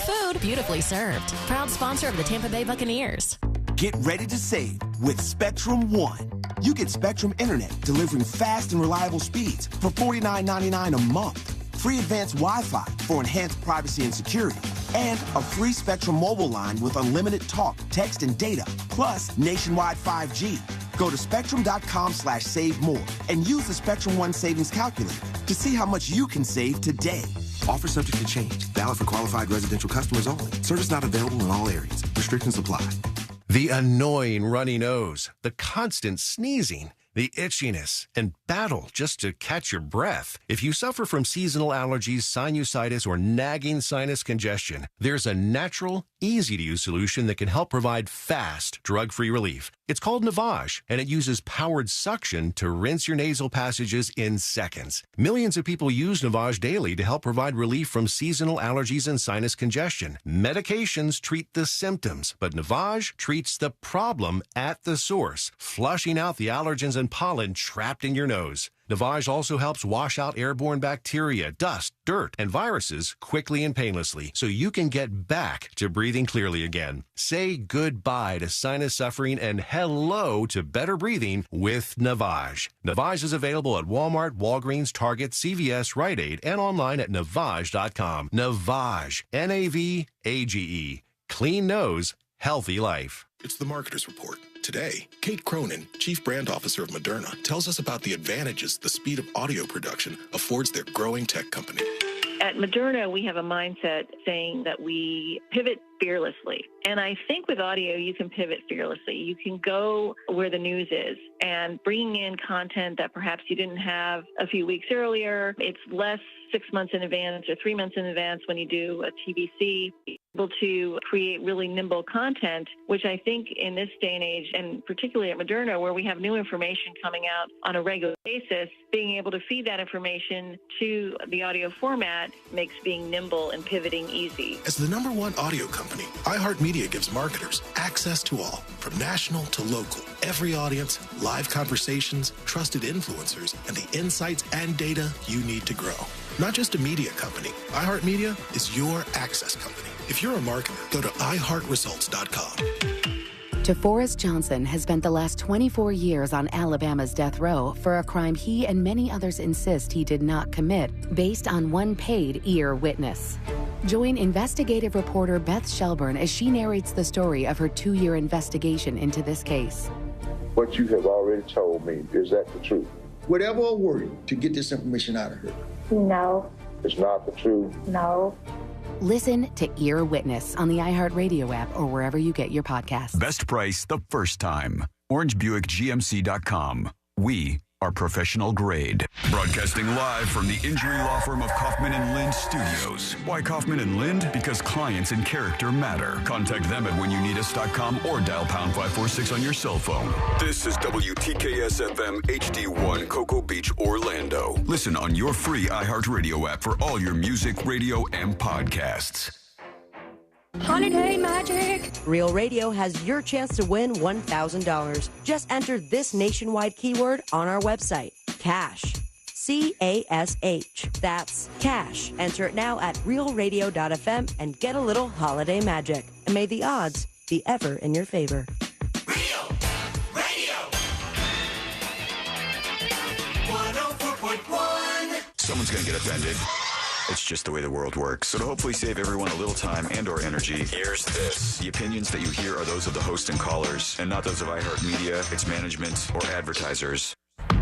Food beautifully served. Proud sponsor of the Tampa Bay Buccaneers. Get ready to save with Spectrum One. You get Spectrum Internet delivering fast and reliable speeds for $49.99 a month. Free advanced Wi-Fi for enhanced privacy and security. And a free Spectrum mobile line with unlimited talk, text, and data, plus nationwide 5G. Go to spectrum.com/save more and use the Spectrum One savings calculator to see how much you can save today. Offer subject to change. Valid for qualified residential customers only. Service not available in all areas. Restrictions apply. The annoying runny nose, the constant sneezing, the itchiness, and battle just to catch your breath. If you suffer from seasonal allergies, sinusitis, or nagging sinus congestion, there's a natural, easy-to-use solution that can help provide fast, drug-free relief. It's called Navage, and it uses powered suction to rinse your nasal passages in seconds. Millions of people use Navage daily to help provide relief from seasonal allergies and sinus congestion. Medications treat the symptoms, but Navage treats the problem at the source, flushing out the allergens and pollen trapped in your nose. Navage also helps wash out airborne bacteria, dust, dirt, and viruses quickly and painlessly, so you can get back to breathing clearly again. Say goodbye to sinus suffering and hello to better breathing with Navage. Navage is available at Walmart, Walgreens, Target, CVS, Rite Aid, and online at Navage.com. Navage, N-A-V-A-G-E. Clean nose, healthy life. It's the Marketer's Report. Today, Kate Cronin, Chief Brand Officer of Moderna, tells us about the advantages the speed of audio production affords their growing tech company. At Moderna, we have a mindset saying that we pivot fearlessly. And I think with audio, you can pivot fearlessly. You can go where the news is and bringing in content that perhaps you didn't have a few weeks earlier. It's less 6 months in advance or 3 months in advance when you do a TVC. Able to create really nimble content, which I think in this day and age, and particularly at Moderna, where we have new information coming out on a regular basis, being able to feed that information to the audio format makes being nimble and pivoting easy. As the #1 audio company, iHeartMedia gives marketers access to all, from national to local, every audience, live conversations, trusted influencers, and the insights and data you need to grow. Not just a media company, iHeartMedia is your access company. If you're a marketer, go to iHeartResults.com. DeForest Johnson has spent the last 24 years on Alabama's death row for a crime he and many others insist he did not commit, based on one paid ear witness. Join investigative reporter Beth Shelburne as she narrates the story of her 2-year investigation into this case. What you have already told me, is that the truth? Whatever a worry to get this information out of her. No. It's not the truth? No. Listen to Ear Witness on the iHeartRadio app or wherever you get your podcasts. Best price the first time. OrangeBuickGMC.com. We are professional grade. Broadcasting live from the injury law firm of Kaufman & Lind Studios. Why Kaufman & Lind? Because clients and character matter. Contact them at whenyounneedus.com or dial pound 546 on your cell phone. This is WTKS-FM HD1 Cocoa Beach, Orlando. Listen on your free iHeartRadio app for all your music, radio, and podcasts. Holiday Magic! Real Radio has your chance to win $1,000. Just enter this nationwide keyword on our website. Cash. C-A-S-H. That's cash. Enter it now at realradio.fm and get a little holiday magic. And may the odds be ever in your favor. Real Radio 104.1. Someone's going to get offended. It's just the way the world works. So to hopefully save everyone a little time and or energy, here's this. The opinions that you hear are those of the host and callers, and not those of iHeartMedia, its management, or advertisers. The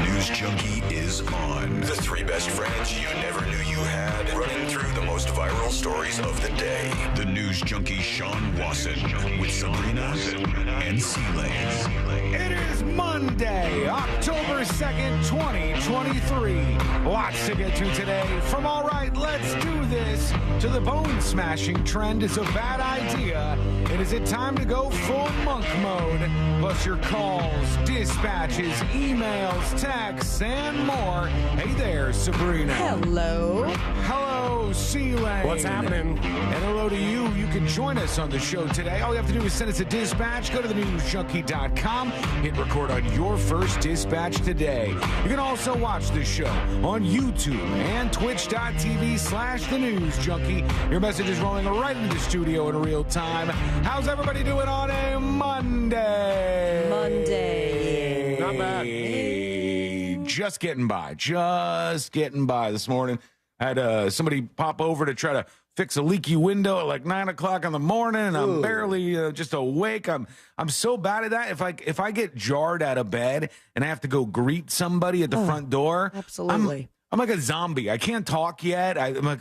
News Junkie is on. The 3 best friends you never knew you had, running through the most viral stories of the day. The News Junkie Sean Wasson with Sabrina and C-Lane. It is Monday, October 2nd, 2023. Lots to get to today. From All Right, Let's Do This to the bone-smashing trend is a bad idea. It is a time to go full monk mode. Plus your calls, dispatches, emails, texts, and more. Hey there, Sabrina. Hello. Hello, New Zealand. What's happening? And hello to you. You can join us on the show today. All you have to do is send us a dispatch. Go to thenewsjunkie.com. Hit record on your first dispatch today. You can also watch this show on YouTube and twitch.tv/thenewsjunkie. Your message is rolling right into the studio in real time. How's everybody doing on a Monday? Not bad. Just getting by this morning. I had somebody pop over to try to fix a leaky window at like 9 o'clock in the morning, and I'm barely just awake. I'm so bad at that. If I get jarred out of bed and I have to go greet somebody at the front door, absolutely. I'm like a zombie. I can't talk yet. I'm like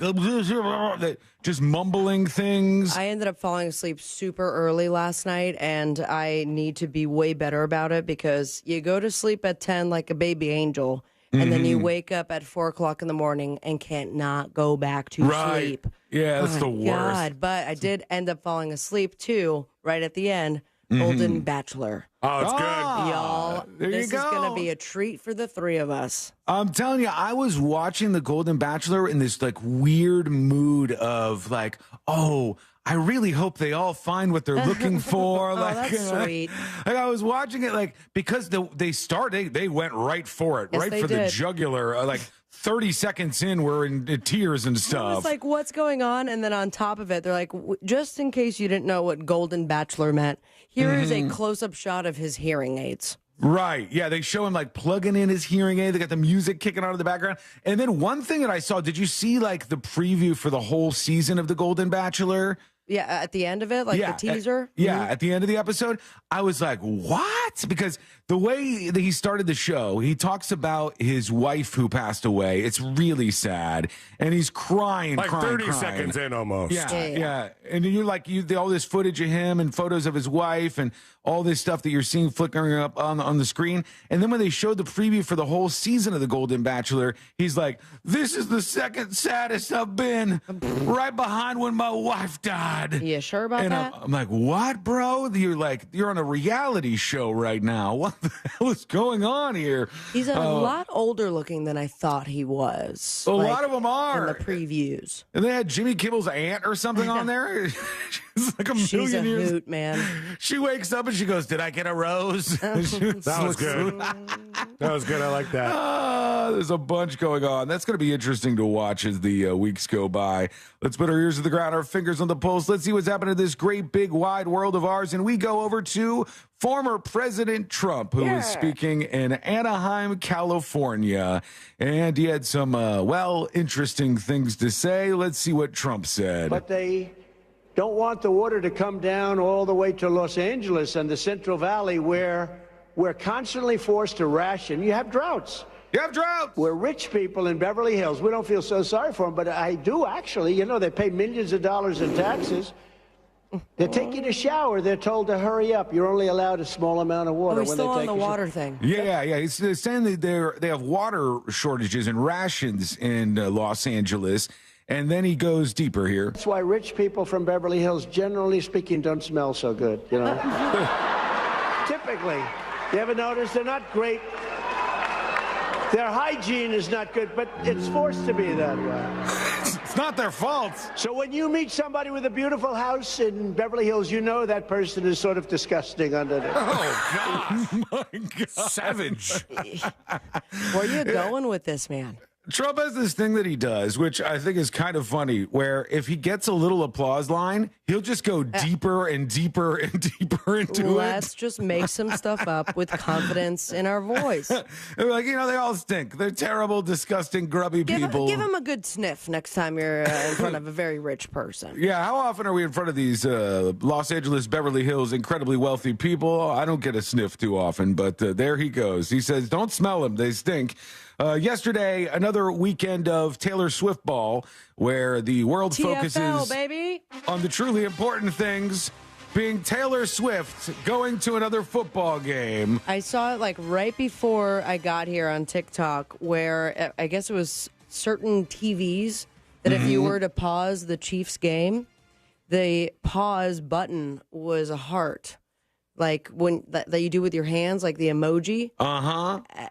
just mumbling things. I ended up falling asleep super early last night, and I need to be way better about it because you go to sleep at 10 like a baby angel, and then you wake up at 4 o'clock in the morning and can't not go back to sleep. Yeah, that's the worst. God, but I did end up falling asleep too right at the end. Golden Bachelor. Oh, it's good. Y'all, this is going to be a treat for the three of us. I'm telling you, I was watching the Golden Bachelor in this like weird mood of like, oh, I really hope they all find what they're looking for. That's sweet. Like I was watching it like because they went right for it, yes, right for the jugular. Like 30 seconds in, we're in tears and stuff. It's like, what's going on? And then on top of it, they're like, just in case you didn't know what Golden Bachelor meant, here is a close-up shot of his hearing aids. Right. Yeah, they show him like plugging in his hearing aid. They got the music kicking on in the background. And then one thing that I saw, did you see like the preview for the whole season of The Golden Bachelor? Yeah, at the end of it, like the teaser? At the end of the episode, I was like, what? Because the way that he started the show, he talks about his wife who passed away. It's really sad. And he's crying, like crying, 30 crying. seconds in almost. Yeah. And you're like, all this footage of him and photos of his wife and all this stuff that you're seeing flickering up on the screen. And then when they showed the preview for the whole season of The Golden Bachelor, he's like, this is the second saddest I've been, right behind when my wife died. You sure about that? I'm like, what, bro? You're on a reality show right now. What the hell is going on here? He's a lot older looking than I thought he was. A lot of them are. In the previews. And they had Jimmy Kimmel's aunt or something on there. She's like She's million a years. Hoot, man. She wakes up and she goes, did I get a rose? That was good. That was good. I like that. There's a bunch going on. That's going to be interesting to watch as the weeks go by. Let's put our ears to the ground, our fingers on the pulse. Let's see what's happening in this great, big, wide world of ours. And we go over to former President Trump, who was speaking in Anaheim, California. And he had some, interesting things to say. Let's see what Trump said. But they don't want the water to come down all the way to Los Angeles and the Central Valley, where we're constantly forced to ration. You have droughts. You have droughts. We're rich people in Beverly Hills. We don't feel so sorry for them, but I do actually. You know, they pay millions of dollars in taxes. They're taking a shower. They're told to hurry up. You're only allowed a small amount of water. We're still on the water thing. Yeah. He's saying that they have water shortages and rations in Los Angeles. And then he goes deeper here. That's why rich people from Beverly Hills, generally speaking, don't smell so good, you know. Typically. You ever notice? They're not great. Their hygiene is not good, but it's forced to be that way. It's not their fault. So when you meet somebody with a beautiful house in Beverly Hills, you know that person is sort of disgusting underneath. Oh, God. My God. Savage. Where are you going with this, man? Trump has this thing that he does, which I think is kind of funny, where if he gets a little applause line, he'll just go deeper and deeper and deeper into Let's just make some stuff up with confidence in our voice. Like, they all stink. They're terrible, disgusting, grubby people. Give him a good sniff next time you're in front of a very rich person. Yeah, how often are we in front of these Los Angeles, Beverly Hills, incredibly wealthy people? I don't get a sniff too often, but there he goes. He says, don't smell them. They stink. Yesterday, another weekend of Taylor Swift ball, where the world TFL, focuses baby. on the truly important things, being Taylor Swift going to another football game. I saw it like right before I got here on TikTok, where I guess it was certain TVs that if you were to pause the Chiefs game, the pause button was a heart. like when that you do with your hands, like the emoji.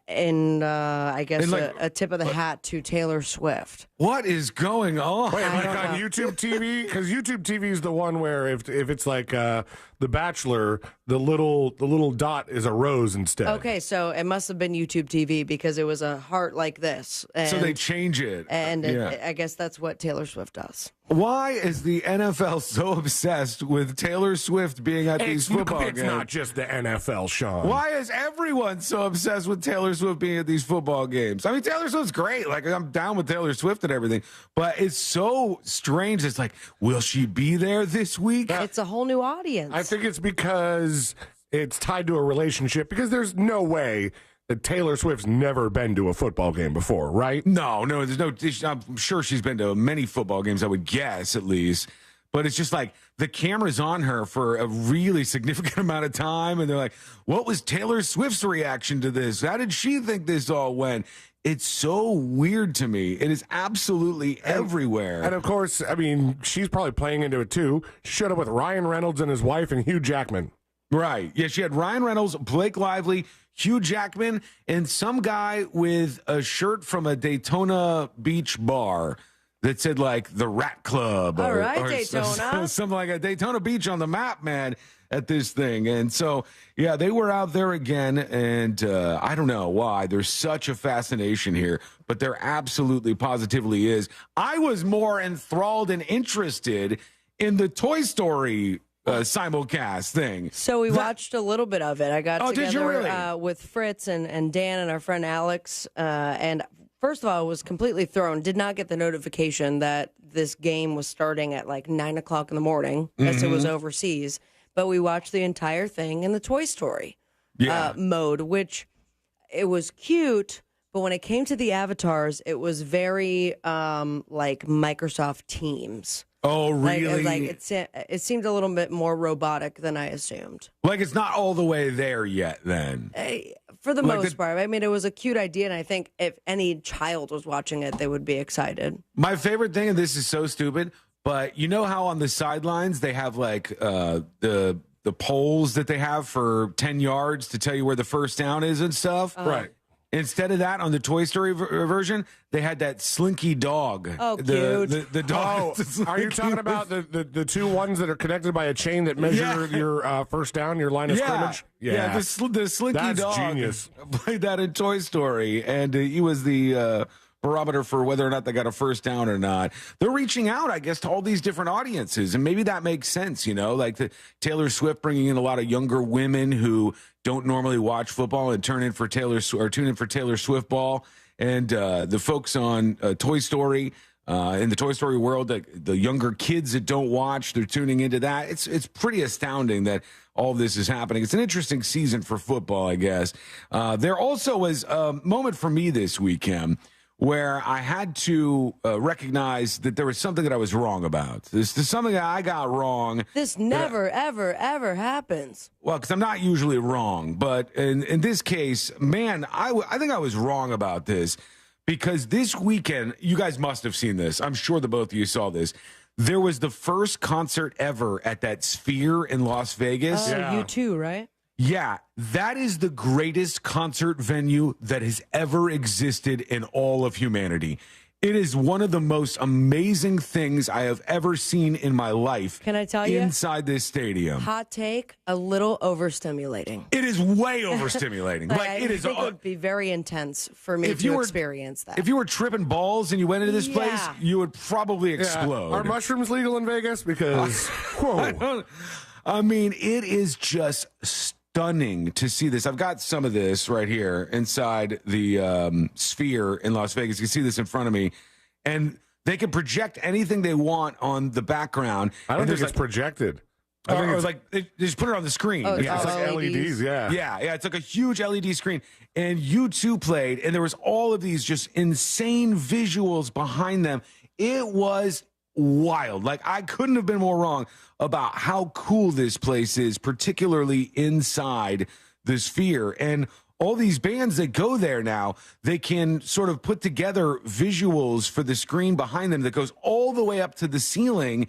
And I guess like, a tip of the hat to Taylor Swift. What is going on? Wait, like on YouTube TV? Because YouTube TV is the one where if it's like The Bachelor, the little dot is a rose instead. Okay, so it must have been YouTube TV because it was a heart like this. And, so they change it. And I guess that's what Taylor Swift does. Why is the NFL so obsessed with Taylor Swift being at these football games? It's not just the NFL, Sean. Why is everyone so obsessed with Taylor Swift being at these football games? I mean, Taylor Swift's great. Like, I'm down with Taylor Swift and everything. But it's so strange. It's like, will she be there this week? It's a whole new audience. I think it's because it's tied to a relationship, because there's no way that Taylor Swift's never been to a football game before, right? No, there's no. I'm sure she's been to many football games, I would guess, at least. But it's just like the camera's on her for a really significant amount of time, and they're like, what was Taylor Swift's reaction to this? How did she think this all went? It's so weird to me. It is absolutely everywhere. And of course, I mean, she's probably playing into it too. She showed up with Ryan Reynolds and his wife and Hugh Jackman. Right. Yeah, she had Ryan Reynolds, Blake Lively, Hugh Jackman, and some guy with a shirt from a Daytona Beach bar that said, like, the Rat Club. All right, Daytona. Something like a Daytona Beach on the map, man, at this thing. And so, yeah, they were out there again, and I don't know why. There's such a fascination here, but there absolutely, positively is. I was more enthralled and interested in the Toy Story simulcast thing. So we watched a little bit of it. I got together did you really? With Fritz and Dan and our friend Alex. And first of all, I was completely thrown. Did not get the notification that this game was starting at like 9 o'clock in the morning, as it was overseas. But we watched the entire thing in the Toy Story mode, which it was cute. But when it came to the avatars, it was very like Microsoft Teams. Oh, really? Like it seemed a little bit more robotic than I assumed. Like it's not all the way there yet, then. For the most part. I mean, it was a cute idea, and I think if any child was watching it, they would be excited. My favorite thing, and this is so stupid, but you know how on the sidelines they have like the poles that they have for 10 yards to tell you where the first down is and stuff? Right. Instead of that, on the Toy Story version, they had that Slinky dog. Oh, cute. The dog. Oh, are you talking about the two ones that are connected by a chain that measure your first down, your line of scrimmage? Yeah, the Slinky That's dog. Genius. Played that in Toy Story, and he was the barometer for whether or not they got a first down or not. They're reaching out, I guess, to all these different audiences, and maybe that makes sense, you know, like the Taylor Swift bringing in a lot of younger women who don't normally watch football and tune in for Taylor Swift ball, and the folks on Toy Story. In the Toy Story world, the younger kids that don't watch, they're tuning into that. It's pretty astounding that all this is happening. It's an interesting season for football, I guess. There also was a moment for me this weekend where I had to recognize that there was something that I was wrong about. This is something that I got wrong. This never, ever, ever happens. Well, because I'm not usually wrong. But in this case, man, I think I was wrong about this. Because this weekend, you guys must have seen this. I'm sure the both of you saw this. There was the first concert ever at that Sphere in Las Vegas. You too, right? Yeah, that is the greatest concert venue that has ever existed in all of humanity. It is one of the most amazing things I have ever seen in my life. Can I tell you? Inside this stadium. Hot take, a little overstimulating. It is way overstimulating. I think it would be very intense for me to experience that. If you were tripping balls and you went into this place, you would probably explode. Are mushrooms legal in Vegas? Because, whoa. I mean, it is just stunning to see this. I've got some of this right here inside the Sphere in Las Vegas. You can see this in front of me. And they can project anything they want on the background. I don't think it's projected. I think it's like they just put it on the screen. Oh, it's like LEDs, Yeah, it's like a huge LED screen. And U2 played, and there was all of these just insane visuals behind them. It was wild. Like, I couldn't have been more wrong about how cool this place is, particularly inside the Sphere. And all these bands that go there now, they can sort of put together visuals for the screen behind them that goes all the way up to the ceiling.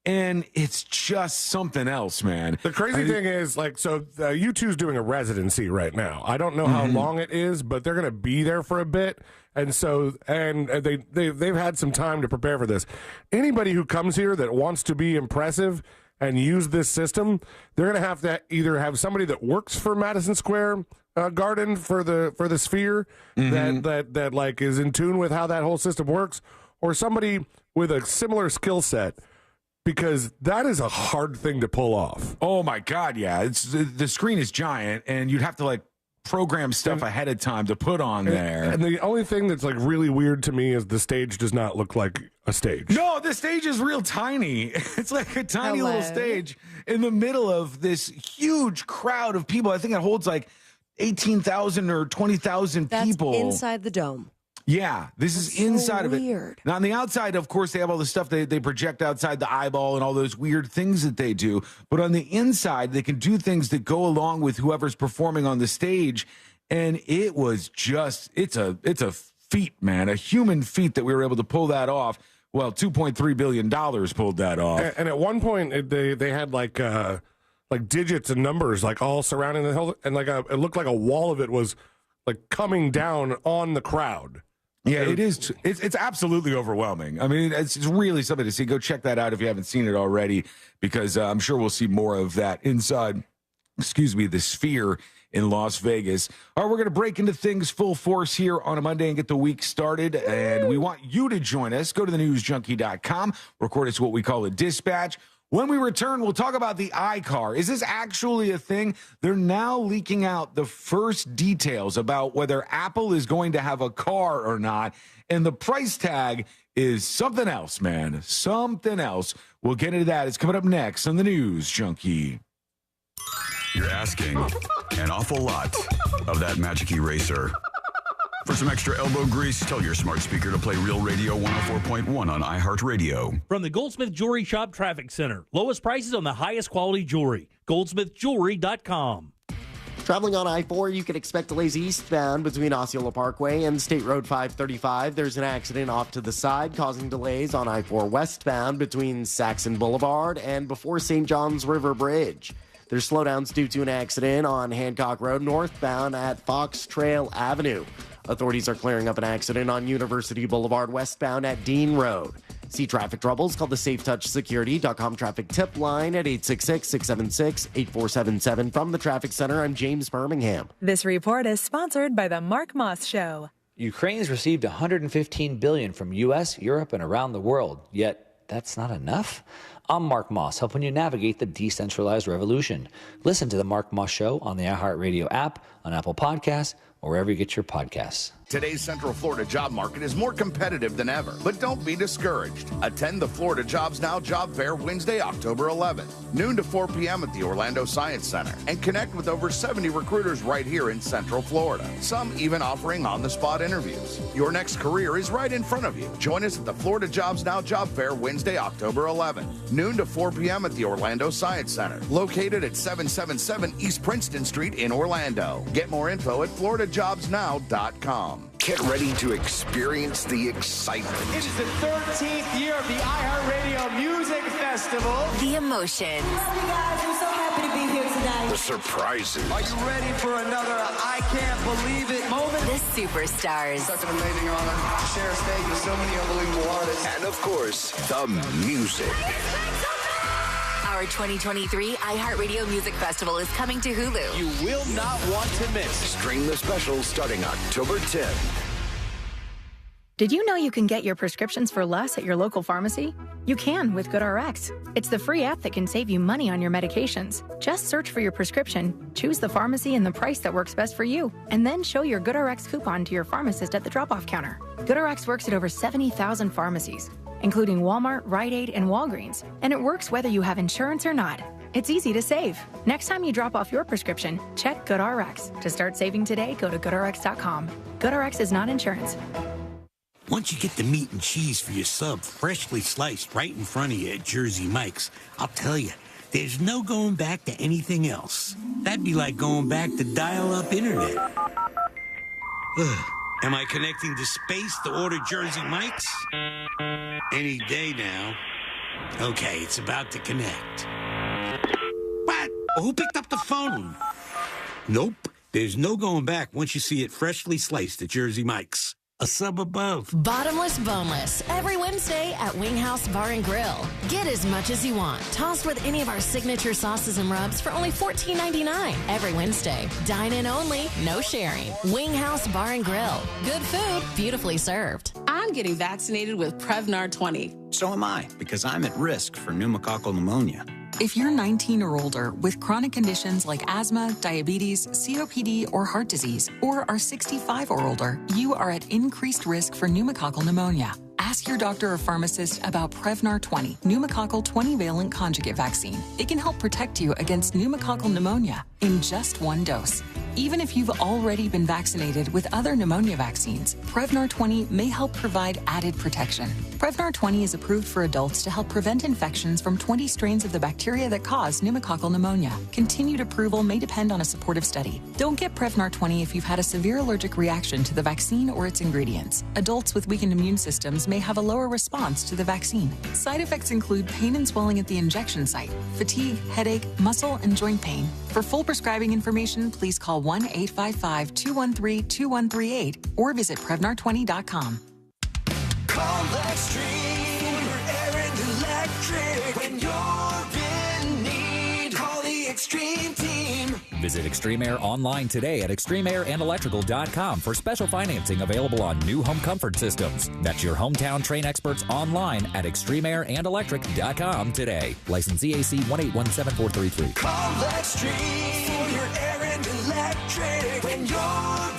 And it's just something else, man. The crazy thing is, like, so U2's doing a residency right now. I don't know how long it is, but they're going to be there for a bit. And so, they've had some time to prepare for this. Anybody who comes here that wants to be impressive and use this system, they're going to have either have somebody that works for Madison Square Garden for the Sphere that like is in tune with how that whole system works, or somebody with a similar skill set. Because that is a hard thing to pull off. Oh, my God, yeah. The screen is giant, and you'd have to, like, program stuff ahead of time to put on there. And the only thing that's, like, really weird to me is the stage does not look like a stage. No, the stage is real tiny. It's like a tiny little stage in the middle of this huge crowd of people. I think it holds, like, 18,000 or 20,000 people. That's inside the dome. Yeah, this is inside of it. Now, on the outside, of course, they have all the stuff they project outside the eyeball and all those weird things that they do. But on the inside, they can do things that go along with whoever's performing on the stage. And it was just, it's a feat, man, a human feat that we were able to pull that off. Well, $2.3 billion pulled that off. And at one point, they had like digits and numbers like all surrounding the whole, and like it looked like a wall of it was like coming down on the crowd. Yeah, it is. It's absolutely overwhelming. I mean, it's really something to see. Go check that out if you haven't seen it already, because I'm sure we'll see more of that inside, the Sphere in Las Vegas. All right, we're going to break into things full force here on a Monday and get the week started. And we want you to join us. Go to thenewsjunkie.com. Record us what we call a dispatch. When we return, we'll talk about the iCar. Is this actually a thing? They're now leaking out the first details about whether Apple is going to have a car or not. And the price tag is something else, man. Something else. We'll get into that. It's coming up next on the News Junkie. You're asking an awful lot of that magic eraser. For some extra elbow grease, tell your smart speaker to play Real Radio 104.1 on iHeartRadio. From the Goldsmith Jewelry Shop Traffic Center. Lowest prices on the highest quality jewelry. GoldsmithJewelry.com. Traveling on I-4, you can expect delays eastbound between Osceola Parkway and State Road 535. There's an accident off to the side, causing delays on I-4 westbound between Saxon Boulevard and before St. John's River Bridge. There's slowdowns due to an accident on Hancock Road northbound at Fox Trail Avenue. Authorities are clearing up an accident on University Boulevard westbound at Dean Road. See traffic troubles? Call the SafeTouchSecurity.com traffic tip line at 866-676-8477. From the Traffic Center, I'm James Birmingham. This report is sponsored by The Mark Moss Show. Ukraine's received $115 billion from U.S., Europe, and around the world. Yet, that's not enough? I'm Mark Moss, helping you navigate the decentralized revolution. Listen to The Mark Moss Show on the iHeartRadio app, on Apple Podcasts, or wherever you get your podcasts. Today's Central Florida job market is more competitive than ever, but don't be discouraged. Attend the Florida Jobs Now Job Fair Wednesday, October 11th, noon to 4 p.m. at the Orlando Science Center, and connect with over 70 recruiters right here in Central Florida, some even offering on-the-spot interviews. Your next career is right in front of you. Join us at the Florida Jobs Now Job Fair Wednesday, October 11th, noon to 4 p.m. at the Orlando Science Center, located at 777 East Princeton Street in Orlando. Get more info at floridajobsnow.com. Get ready to experience the excitement. It is the 13th year of the iHeartRadio Music Festival. The emotions. Love you guys. I'm so happy to be here tonight. The surprises. Are you ready for another I can't believe it moment? The superstars. Such an amazing honor to share a stage with so many unbelievable artists. And of course, the music. Our 2023 iHeartRadio Music Festival is coming to Hulu. You will not want to miss. Stream the special starting October 10th. Did you know you can get your prescriptions for less at your local pharmacy? You can with GoodRx. It's the free app that can save you money on your medications. Just search for your prescription, choose the pharmacy and the price that works best for you, and then show your GoodRx coupon to your pharmacist at the drop-off counter. GoodRx works at over 70,000 pharmacies, including Walmart, Rite Aid, and Walgreens, and it works whether you have insurance or not. It's easy to save. Next time you drop off your prescription, check GoodRx. To start saving today, go to GoodRx.com. GoodRx is not insurance. Once you get the meat and cheese for your sub freshly sliced right in front of you at Jersey Mike's, I'll tell you, there's no going back to anything else. That'd be like going back to dial-up internet. Am I connecting to space to order Jersey Mike's? Any day now. Okay, it's about to connect. What? Who picked up the phone? Nope. There's no going back once you see it freshly sliced at Jersey Mike's. A sub above. Bottomless boneless every Wednesday at Winghouse Bar and Grill. Get as much as you want, tossed with any of our signature sauces and rubs for only $14.99 every Wednesday. Dine in only, no sharing. Winghouse Bar and Grill. Good food, beautifully served. I'm getting vaccinated with Prevnar 20. So am I, because I'm at risk for pneumococcal pneumonia. If you're 19 or older with chronic conditions like asthma, diabetes, COPD, or heart disease, or are 65 or older, you are at increased risk for pneumococcal pneumonia. Ask your doctor or pharmacist about Prevnar 20, pneumococcal 20-valent conjugate vaccine. It can help protect you against pneumococcal pneumonia in just one dose. Even if you've already been vaccinated with other pneumonia vaccines, Prevnar 20 may help provide added protection. Prevnar 20 is approved for adults to help prevent infections from 20 strains of the bacteria that cause pneumococcal pneumonia. Continued approval may depend on a supportive study. Don't get Prevnar 20 if you've had a severe allergic reaction to the vaccine or its ingredients. Adults with weakened immune systems may have a lower response to the vaccine. Side effects include pain and swelling at the injection site, fatigue, headache, muscle, and joint pain. For full prescribing information, please call 1-855-213-2138 or visit Prevnar20.com. Call Extreme Air and Electric. When you're in need, call the Extreme Team. Visit Extreme Air online today at extremeairandelectrical.com for special financing available on new home comfort systems. That's your hometown Train experts online at extremeairandelectric.com today. License EAC 1817433. Call Extreme for your air and electric. When you're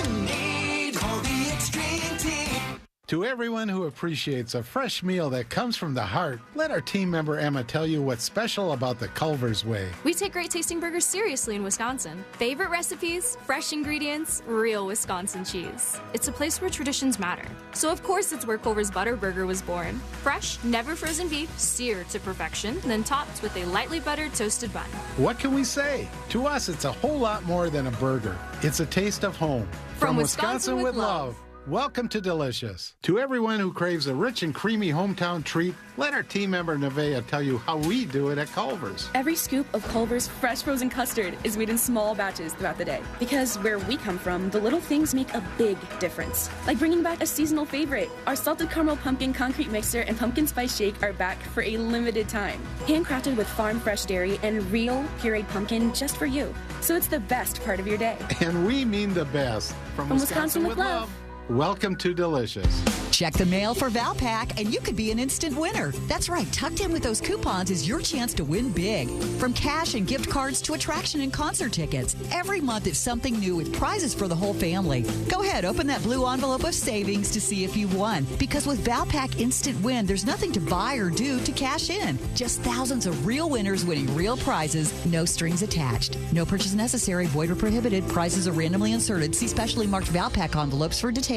in need, call the Extreme Team. To everyone who appreciates a fresh meal that comes from the heart, let our team member Emma tell you what's special about the Culver's Way. We take great tasting burgers seriously in Wisconsin. Favorite recipes, fresh ingredients, real Wisconsin cheese. It's a place where traditions matter. So of course it's where Culver's Butter Burger was born. Fresh, never frozen beef, seared to perfection, then topped with a lightly buttered toasted bun. What can we say? To us, it's a whole lot more than a burger. It's a taste of home. From Wisconsin with love. Welcome to Delicious. To everyone who craves a rich and creamy hometown treat, let our team member Nevaeh tell you how we do it at Culver's. Every scoop of Culver's fresh frozen custard is made in small batches throughout the day. Because where we come from, the little things make a big difference. Like bringing back a seasonal favorite. Our salted caramel pumpkin concrete mixer and pumpkin spice shake are back for a limited time. Handcrafted with farm fresh dairy and real pureed pumpkin just for you. So it's the best part of your day. And we mean the best. From Wisconsin with love. Welcome to Delicious. Check the mail for Valpak and you could be an instant winner. That's right, tucked in with those coupons is your chance to win big. From cash and gift cards to attraction and concert tickets. Every month is something new with prizes for the whole family. Go ahead, open that blue envelope of savings to see if you've won. Because with Valpak Instant Win, there's nothing to buy or do to cash in. Just thousands of real winners winning real prizes, no strings attached. No purchase necessary, void or prohibited. Prizes are randomly inserted. See specially marked Valpak envelopes for details.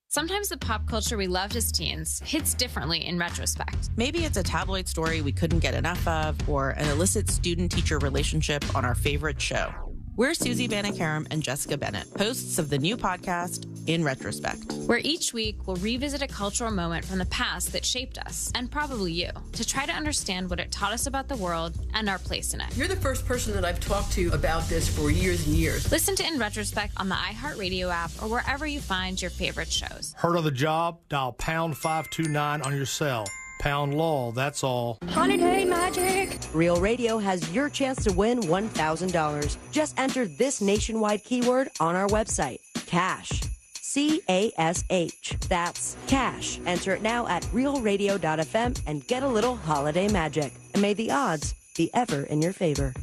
Sometimes the pop culture we loved as teens hits differently in retrospect. Maybe it's a tabloid story we couldn't get enough of, or an illicit student-teacher relationship on our favorite show. We're Susie Banikarim and Jessica Bennett, hosts of the new podcast, In Retrospect. Where each week we'll revisit a cultural moment from the past that shaped us, and probably you, to try to understand what it taught us about the world and our place in it. You're the first person that I've talked to about this for years and years. Listen to In Retrospect on the iHeartRadio app or wherever you find your favorite shows. Heard of the job? Dial pound 529 on your cell. Pound law, that's all. Holiday magic! Real Radio has your chance to win $1,000. Just enter this nationwide keyword on our website, cash. C-A-S-H. That's cash. Enter it now at realradio.fm and get a little holiday magic. And may the odds be ever in your favor.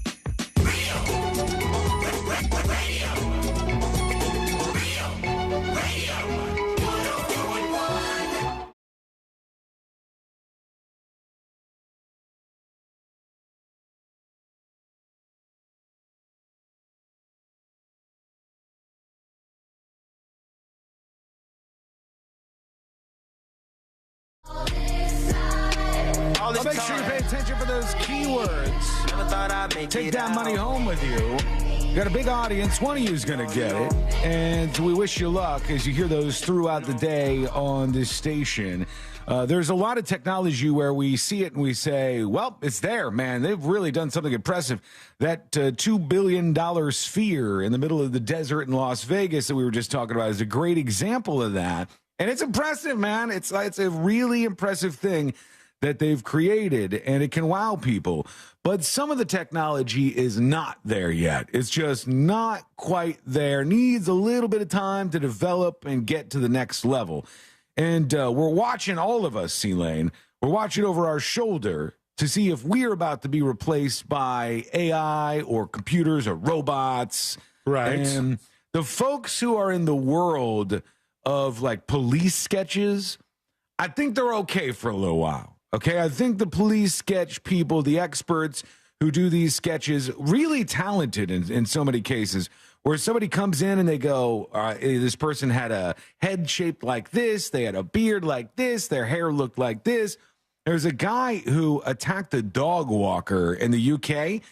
Well, make sure you pay attention for those keywords. Take that money home with you. You got a big audience. One of you is going to get it. And we wish you luck as you hear those throughout the day on this station. There's a lot of technology where we see it and we say, well, it's there, man. They've really done something impressive. That $2 billion sphere in the middle of the desert in Las Vegas that we were just talking about is a great example of that. And it's impressive, man. It's a really impressive thing that they've created, and it can wow people. But some of the technology is not there yet. It's just not quite there. Needs a little bit of time to develop and get to the next level. And we're watching, all of us, C-Lane, we're watching over our shoulder to see if we're about to be replaced by AI or computers or robots. Right. And the folks who are in the world of like police sketches, I think they're okay for a little while. Okay, I think the police sketch people, the experts who do these sketches, really talented in so many cases, where somebody comes in and they go, this person had a head shaped like this, they had a beard like this, their hair looked like this. There's a guy who attacked a dog walker in the UK,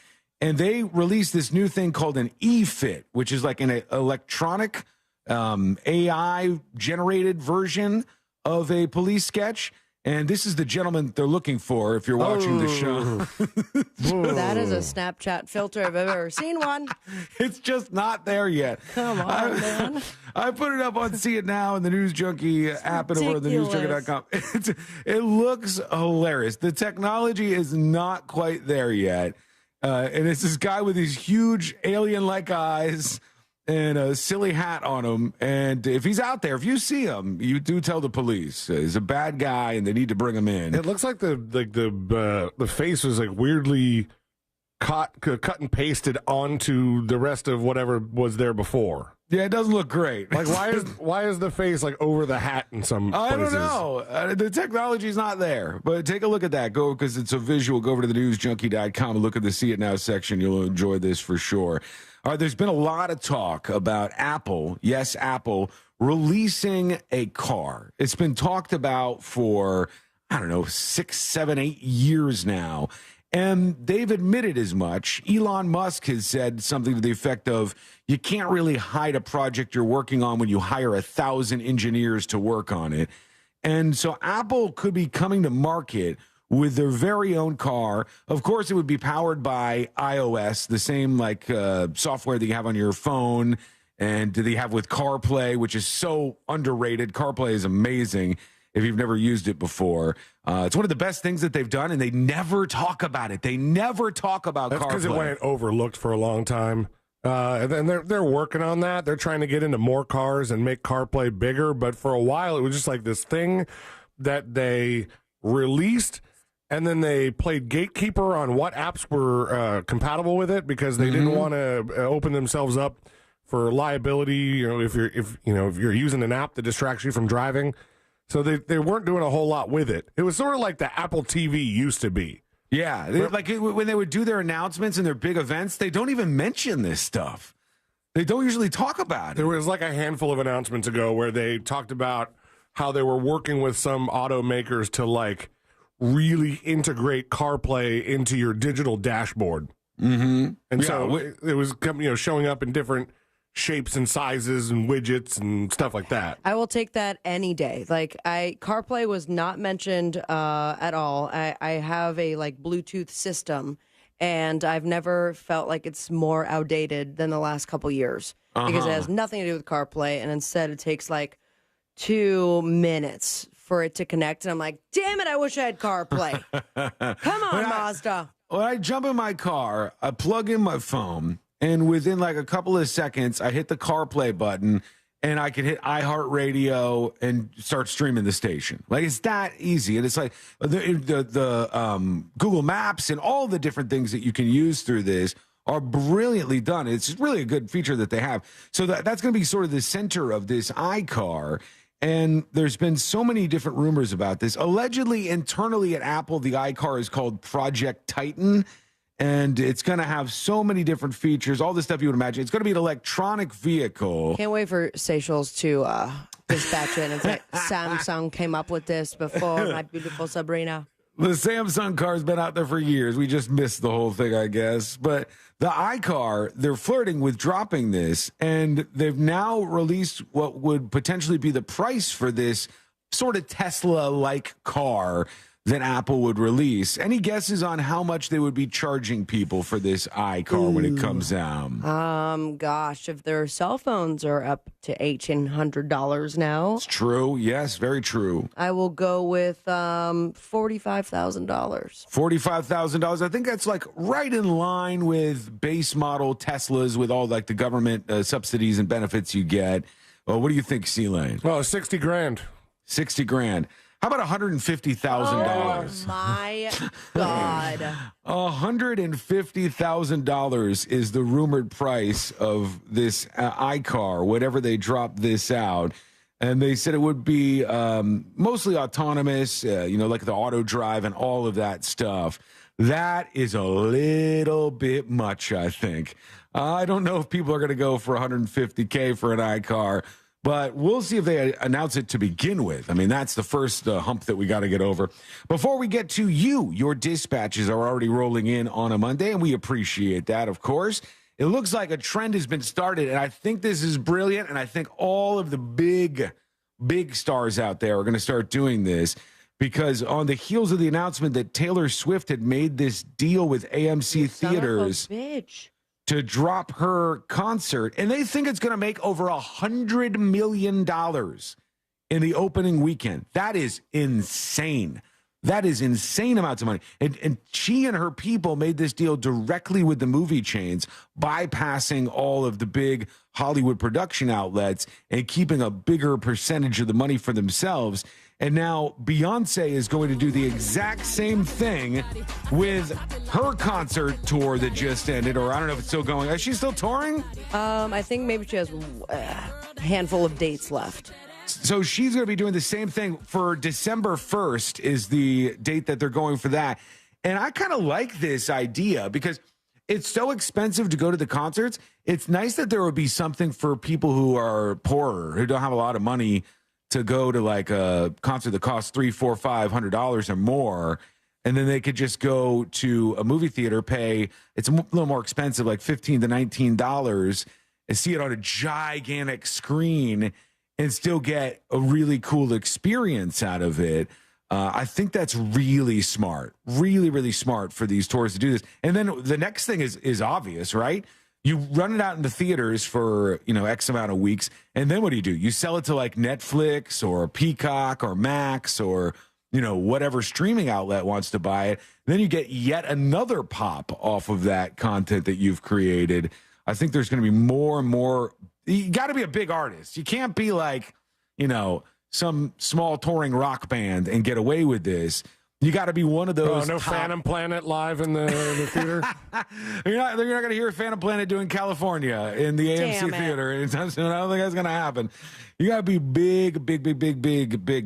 and they released this new thing called an e-fit, which is like an electronic AI-generated version of a police sketch. And this is the gentleman they're looking for if you're watching the show. That is a Snapchat filter if I've ever seen one. It's just not there yet. Come on, man. I put it up on See It Now and the News Junkie app and over on thenewsjunkie.com. It looks hilarious. The technology is not quite there yet. And it's this guy with these huge alien-like eyes and a silly hat on him. And if he's out there, if you see him, you do tell the police. He's a bad guy, and they need to bring him in. It looks like the face was like weirdly cut and pasted onto the rest of whatever was there before. Yeah, it doesn't look great. Like, why is the face like over the hat in some places? I don't know. The technology's not there. But take a look at that. Go, because it's a visual. Go over to thenewsjunkie.com and look at the See It Now section. You'll enjoy this for sure. All right, there's been a lot of talk about Apple, yes, Apple, releasing a car. It's been talked about for, 6, 7, 8 years now. And they've admitted as much. Elon Musk has said something to the effect of, you can't really hide a project you're working on when you hire 1,000 engineers to work on it. And so Apple could be coming to market with their very own car. Of course, it would be powered by iOS, the same software that you have on your phone, and they have with CarPlay, which is so underrated. CarPlay is amazing if you've never used it before. It's one of the best things that they've done, and they never talk about it. They never talk about CarPlay. That's because it went overlooked for a long time. And then they're working on that. They're trying to get into more cars and make CarPlay bigger. But for a while, it was just like this thing that they released, and then they played gatekeeper on what apps were compatible with it because they didn't want to open themselves up for liability. If you're using an app that distracts you from driving, so they weren't doing a whole lot with it. It was sort of like the Apple TV used to be. Yeah, when they would do their announcements and their big events, they don't even mention this stuff. They don't usually talk about it. There was like a handful of announcements ago where they talked about how they were working with some automakers to really integrate CarPlay into your digital dashboard. Mm-hmm. And so it was showing up in different shapes and sizes and widgets and stuff like that. I will take that any day. CarPlay was not mentioned at all. I have a Bluetooth system, and I've never felt like it's more outdated than the last couple years because it has nothing to do with CarPlay, and instead it takes 2 minutes for it to connect, and I'm like, damn it, I wish I had CarPlay. Come on, Mazda. When I jump in my car, I plug in my phone, and within a couple of seconds, I hit the CarPlay button, and I can hit iHeartRadio and start streaming the station. It's that easy. And it's the Google Maps and all the different things that you can use through this are brilliantly done. It's really a good feature that they have. So that's going to be sort of the center of this iCar. And there's been so many different rumors about this. Allegedly, internally at Apple, the iCar is called Project Titan. And it's going to have so many different features, all the stuff you would imagine. It's going to be an electronic vehicle. Can't wait for Seychelles to dispatch it and say, Samsung came up with this before, my beautiful Sabrina. The Samsung car's been out there for years. We just missed the whole thing, I guess. But the iCar, they're flirting with dropping this, and they've now released what would potentially be the price for this sort of Tesla-like car that Apple would release. Any guesses on how much they would be charging people for this iCar when it comes out? Gosh, if their cell phones are up to $1,800 now. It's true. Yes, very true. I will go with $45,000. $45,000. I think that's like right in line with base model Teslas with all like the government subsidies and benefits you get. Well, what do you think, C-Lane? Well, 60 grand. 60 grand. How about $150,000? Oh, my God. $150,000 is the rumored price of this iCar, whatever they drop this out. And they said it would be mostly autonomous, like the auto drive and all of that stuff. That is a little bit much, I think. I don't know if people are going to go for $150K for an iCar. But we'll see if they announce it to begin with. I mean, that's the first hump that we got to get over. Before we get to you, your dispatches are already rolling in on a Monday, and we appreciate that, of course. It looks like a trend has been started, and I think this is brilliant, and I think all of the big stars out there are going to start doing this because on the heels of the announcement that Taylor Swift had made this deal with AMC Theaters to drop her concert, and they think it's going to make over $100 million in the opening weekend. That is insane. That is insane amounts of money. And she and her people made this deal directly with the movie chains, bypassing all of the big Hollywood production outlets and keeping a bigger percentage of the money for themselves. And now Beyonce is going to do the exact same thing with her concert tour that just ended, or I don't know if it's still going. Is she still touring? I think maybe she has a handful of dates left. So she's going to be doing the same thing for December 1st is the date that they're going for that. And I kind of like this idea because it's so expensive to go to the concerts. It's nice that there would be something for people who are poorer, who don't have a lot of money to go to like a concert that costs $300, $400, $500 or more. And then they could just go to a movie theater, pay, it's a little more expensive, like $15 to $19, and see it on a gigantic screen and still get a really cool experience out of it. I think that's really smart, really, really smart for these tours to do this. And then the next thing is obvious, right? You run it out in the theaters for, X amount of weeks. And then what do? You sell it to like Netflix or Peacock or Max or, whatever streaming outlet wants to buy it. Then you get yet another pop off of that content that you've created. I think there's going to be more and more. You got to be a big artist. You can't be like, some small touring rock band and get away with this. You got to be one of those. No Phantom Planet live in the theater. You're not going to hear Phantom Planet doing California in the AMC theater anytime soon. I don't think that's going to happen. You got to be big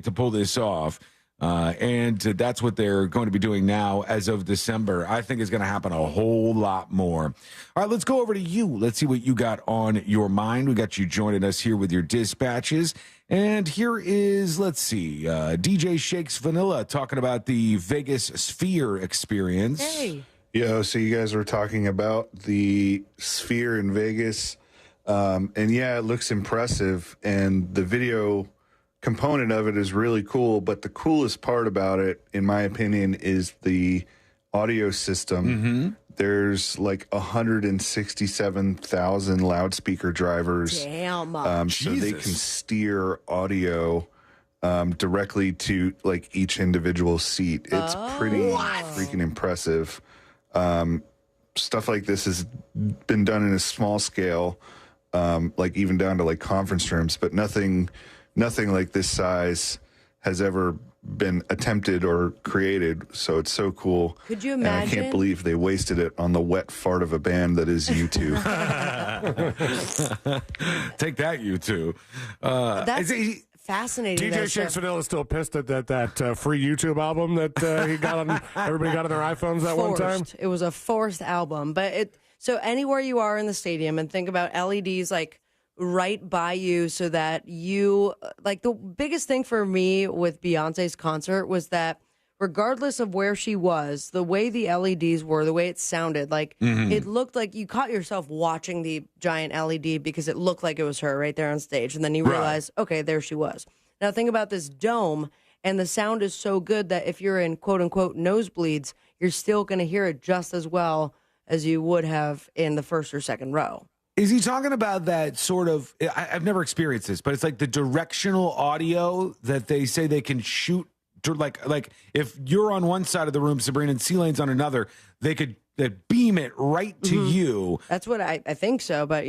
to pull this off. And that's what they're going to be doing now as of December. I think is going to happen a whole lot more. All right, let's go over to you. Let's see what you got on your mind. We got you joining us here with your dispatches. And here is, DJ Shakes Vanilla talking about the Vegas Sphere experience. Hey. Yo, so you guys were talking about the Sphere in Vegas. And yeah, it looks impressive. And the video component of it is really cool. But the coolest part about it, in my opinion, is the audio system. Mm-hmm. There's like 167,000 loudspeaker drivers. Damn. So they can steer audio directly to like each individual seat. It's pretty freaking impressive. Stuff like this has been done in a small scale, like even down to like conference rooms, but nothing like this size has ever been attempted or created, so it's so cool. Could you imagine? And I can't believe they wasted it on the wet fart of a band that is U2. Take that, U2. That's fascinating. DJ Shakes Vanilla is still pissed at that free YouTube album that he got on. Everybody got on their iPhones that one time. It was a forced album, but so anywhere you are in the stadium, and think about LEDs like right by you, so that you like the biggest thing for me with Beyonce's concert was that regardless of where she was, the way the LEDs were, the way it sounded, like it looked like you caught yourself watching the giant LED because it looked like it was her right there on stage, and then you realize, okay, there she was. Now think about this dome, and the sound is so good that if you're in quote-unquote nosebleeds, you're still going to hear it just as well as you would have in the first or second row. Is he talking about that sort of, I've never experienced this, but it's like the directional audio that they say they can shoot, like if you're on one side of the room, Sabrina, and C-Lane's on another, they could beam it right to you. That's what I think so, but,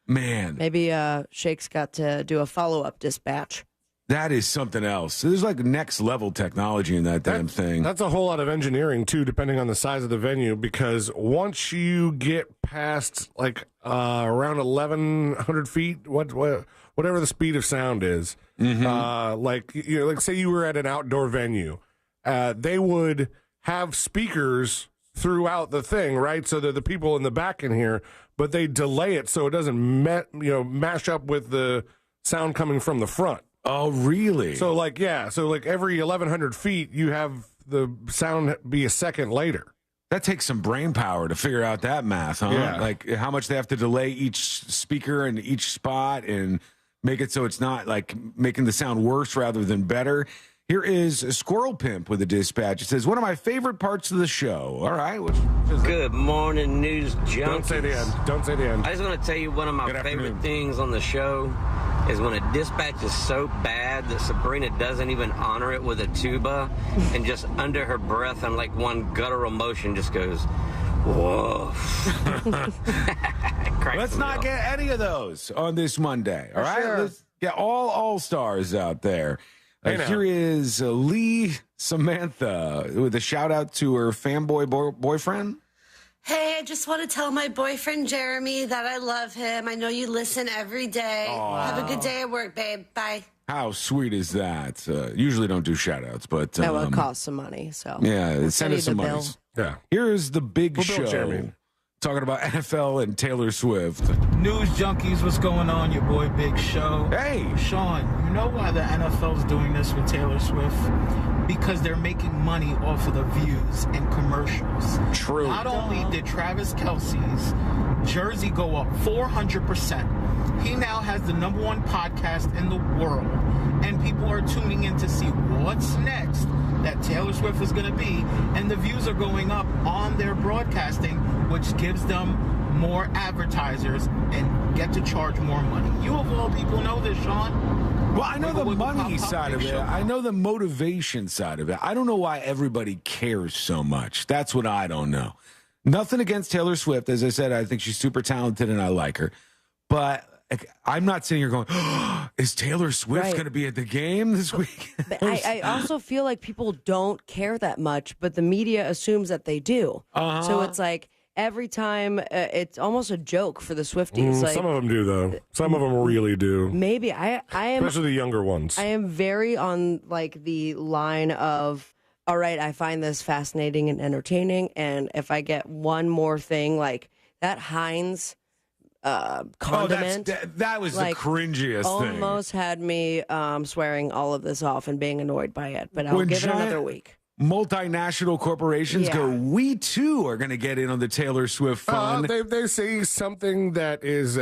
Man. Maybe Shake's got to do a follow-up dispatch. That is something else. There's like next level technology in that damn thing. That's a whole lot of engineering too, depending on the size of the venue. Because once you get past like around 1,100 feet, whatever the speed of sound is, like say you were at an outdoor venue, they would have speakers throughout the thing, right? So that the people in the back can hear, but they delay it so it doesn't mash up with the sound coming from the front. Oh, really? So every 1,100 feet, you have the sound be a second later. That takes some brain power to figure out that math, huh? Yeah. Like how much they have to delay each speaker in each spot and make it so it's not like making the sound worse rather than better. Here is a Squirrel Pimp with a dispatch. It says, one of my favorite parts of the show. All right. Good morning, news junkies. Don't say the end. Don't say the end. I just want to tell you one of my favorite things on the show is when a dispatch is so bad that Sabrina doesn't even honor it with a tuba and just under her breath and like one guttural motion just goes, whoa. Let's not get any of those on this Monday. All right. Sure. Let's get all stars out there. Here is Lee Samantha with a shout out to her fanboy boyfriend. Hey, I just want to tell my boyfriend Jeremy that I love him. I know you listen every day. Aww. Have a good day at work, babe. Bye. How sweet is that? Usually don't do shout outs, but That would cost some money. So yeah, send us some money. bill. Yeah. Here's the big show. Jeremy. Talking about NFL and Taylor Swift. News junkies, what's going on? Your boy Big Show. Hey. Sean, you know why the NFL's doing this with Taylor Swift? Because they're making money off of the views and commercials. True. Not only did Travis Kelce's jersey go up 400%, he now has the #1 podcast in the world. And people are tuning in to see what's next that Taylor Swift is going to be. And the views are going up on their broadcasting, which gives them more advertisers and get to charge more money. You of all people know this, Sean. Well, I know the money side of it. I know the motivation side of it. I don't know why everybody cares so much. That's what I don't know. Nothing against Taylor Swift. As I said, I think she's super talented and I like her. But I'm not sitting here going, oh, is Taylor Swift going to be at the game this week? But I also feel like people don't care that much, but the media assumes that they do. So it's like every time it's almost a joke for the Swifties. Like, some of them do, though. Some of them really do. Maybe I am, especially the younger ones. I am very on like the line of, all right, I find this fascinating and entertaining, and if I get one more thing like that Heinz condiment, that was like, the cringiest thing. Almost had me swearing all of this off and being annoyed by it, but I'll give it another week. Multinational corporations go, we too are going to get in on the Taylor Swift fun. They see something that is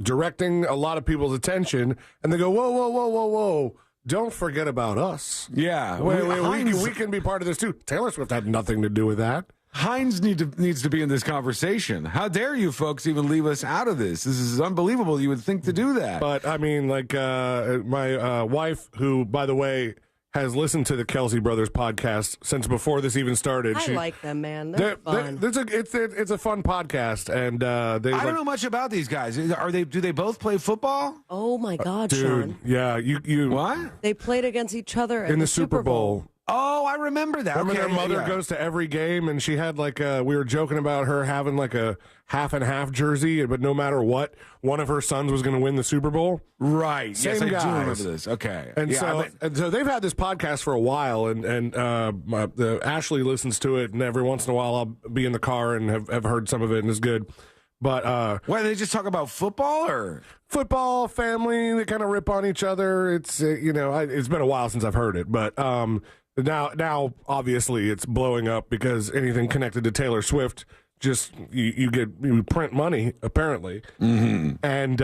directing a lot of people's attention, and they go, whoa. Don't forget about us. Yeah. We can be part of this too. Taylor Swift had nothing to do with that. Heinz needs to be in this conversation. How dare you folks even leave us out of this? This is unbelievable. You would think to do that. But, I mean, like my wife, who, by the way, has listened to the Kelsey Brothers podcast since before this even started. I like them, man. They're fun. It's a fun podcast, and I don't know much about these guys. Do they both play football? Oh my God, dude, Sean! Yeah, you what? They played against each other in the Super Bowl. Oh, I remember that. Remember their mother goes to every game, and she had like we were joking about her having like a half and half jersey, but no matter what, one of her sons was going to win the Super Bowl. Right. Same yes, I guys. do remember this. Okay. And so they've had this podcast for a while, and Ashley listens to it, and every once in a while I'll be in the car and have heard some of it, and it's good. But why they just talk about football or football, family? They kind of rip on each other. It's it's been a while since I've heard it, but Now, obviously, it's blowing up because anything connected to Taylor Swift just you print money apparently. Mm-hmm. And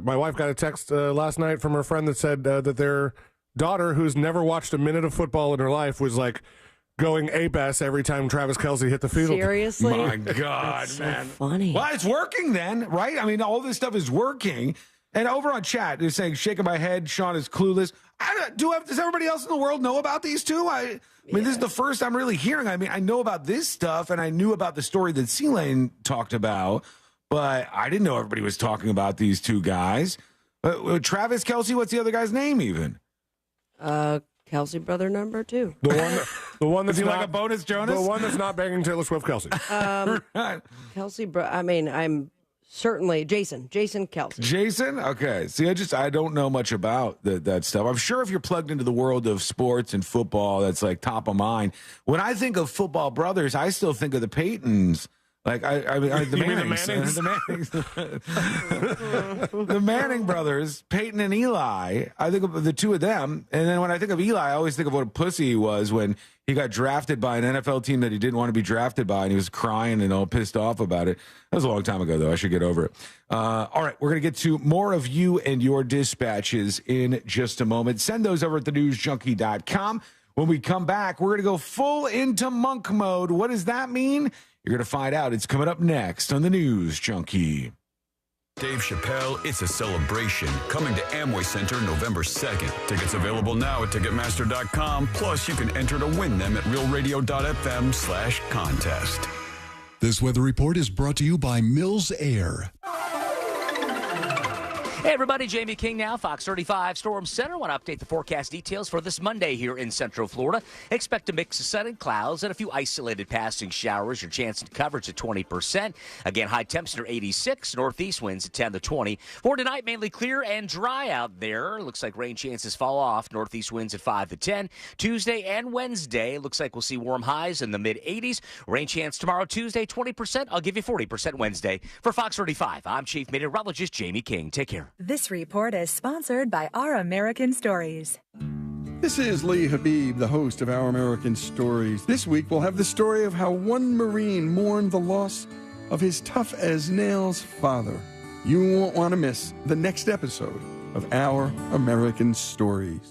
my wife got a text last night from her friend that said that their daughter, who's never watched a minute of football in her life, was like going ape-ass every time Travis Kelce hit the field. Seriously? My God, That's man. so funny. Well, it's working then, right? I mean, all this stuff is working. And over on chat, they're saying, shaking my head, Sean is clueless. Does everybody else in the world know about these two? I mean, this is the first I'm really hearing. I mean, I know about this stuff, and I knew about the story that C-Lane talked about, but I didn't know everybody was talking about these two guys. Travis Kelce, what's the other guy's name even? Kelce brother number 2. The one that's is he not like a bonus Jonas? The one that's not banging Taylor Swift, Kelce. Kelce, I mean, I'm certainly Jason Kelce. Jason? Okay. See, I don't know much about that stuff. I'm sure if you're plugged into the world of sports and football, that's like top of mind. When I think of football brothers, I still think of the Paytons. Like the Mannings. The Manning brothers, Peyton and Eli. I think of the two of them. And then when I think of Eli, I always think of what a pussy he was when he got drafted by an NFL team that he didn't want to be drafted by, and he was crying and all pissed off about it. That was a long time ago, though. I should get over it. All right, we're going to get to more of you and your dispatches in just a moment. Send those over at thenewsjunkie.com. When we come back, we're going to go full into monk mode. What does that mean? You're going to find out. It's coming up next on the News Junkie. Dave Chappelle, It's a Celebration, coming to Amway Center November 2nd. Tickets available now at Ticketmaster.com. Plus, you can enter to win them at realradio.fm/contest. This weather report is brought to you by Mills Air. Hey everybody, Jamie King now, Fox 35 Storm Center. Want to update the forecast details for this Monday here in Central Florida. Expect a mix of sun and clouds and a few isolated passing showers. Your chance of coverage at 20%. Again, high temps near 86, northeast winds at 10 to 20. For tonight, mainly clear and dry out there. Looks like rain chances fall off. Northeast winds at 5 to 10. Tuesday and Wednesday, looks like we'll see warm highs in the mid-80s. Rain chance tomorrow, Tuesday, 20%. I'll give you 40% Wednesday. For Fox 35, I'm Chief Meteorologist Jamie King. Take care. This report is sponsored by Our American Stories. This is Lee Habib, the host of Our American Stories. This week we'll have the story of how one Marine mourned the loss of his tough-as-nails father. You won't want to miss the next episode of Our American Stories.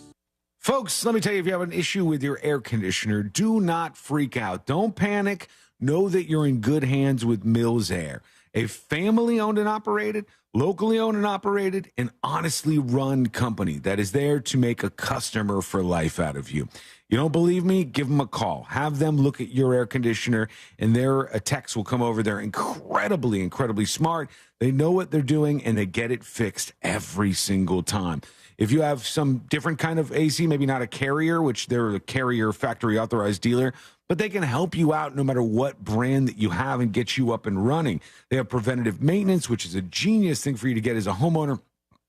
Folks, let me tell you, if you have an issue with your air conditioner, do not freak out. Don't panic. Know that you're in good hands with Mills Air, a family-owned and operated, locally owned and operated, and honestly run company that is there to make a customer for life out of you. You don't believe me? Give them a call. Have them look at your air conditioner, and their techs will come over. They're incredibly smart. They know what they're doing, and they get it fixed every single time. If you have some different kind of AC, maybe not a Carrier, which they're a Carrier factory authorized dealer, but they can help you out no matter what brand that you have and get you up and running. They have preventative maintenance, which is a genius thing for you to get as a homeowner.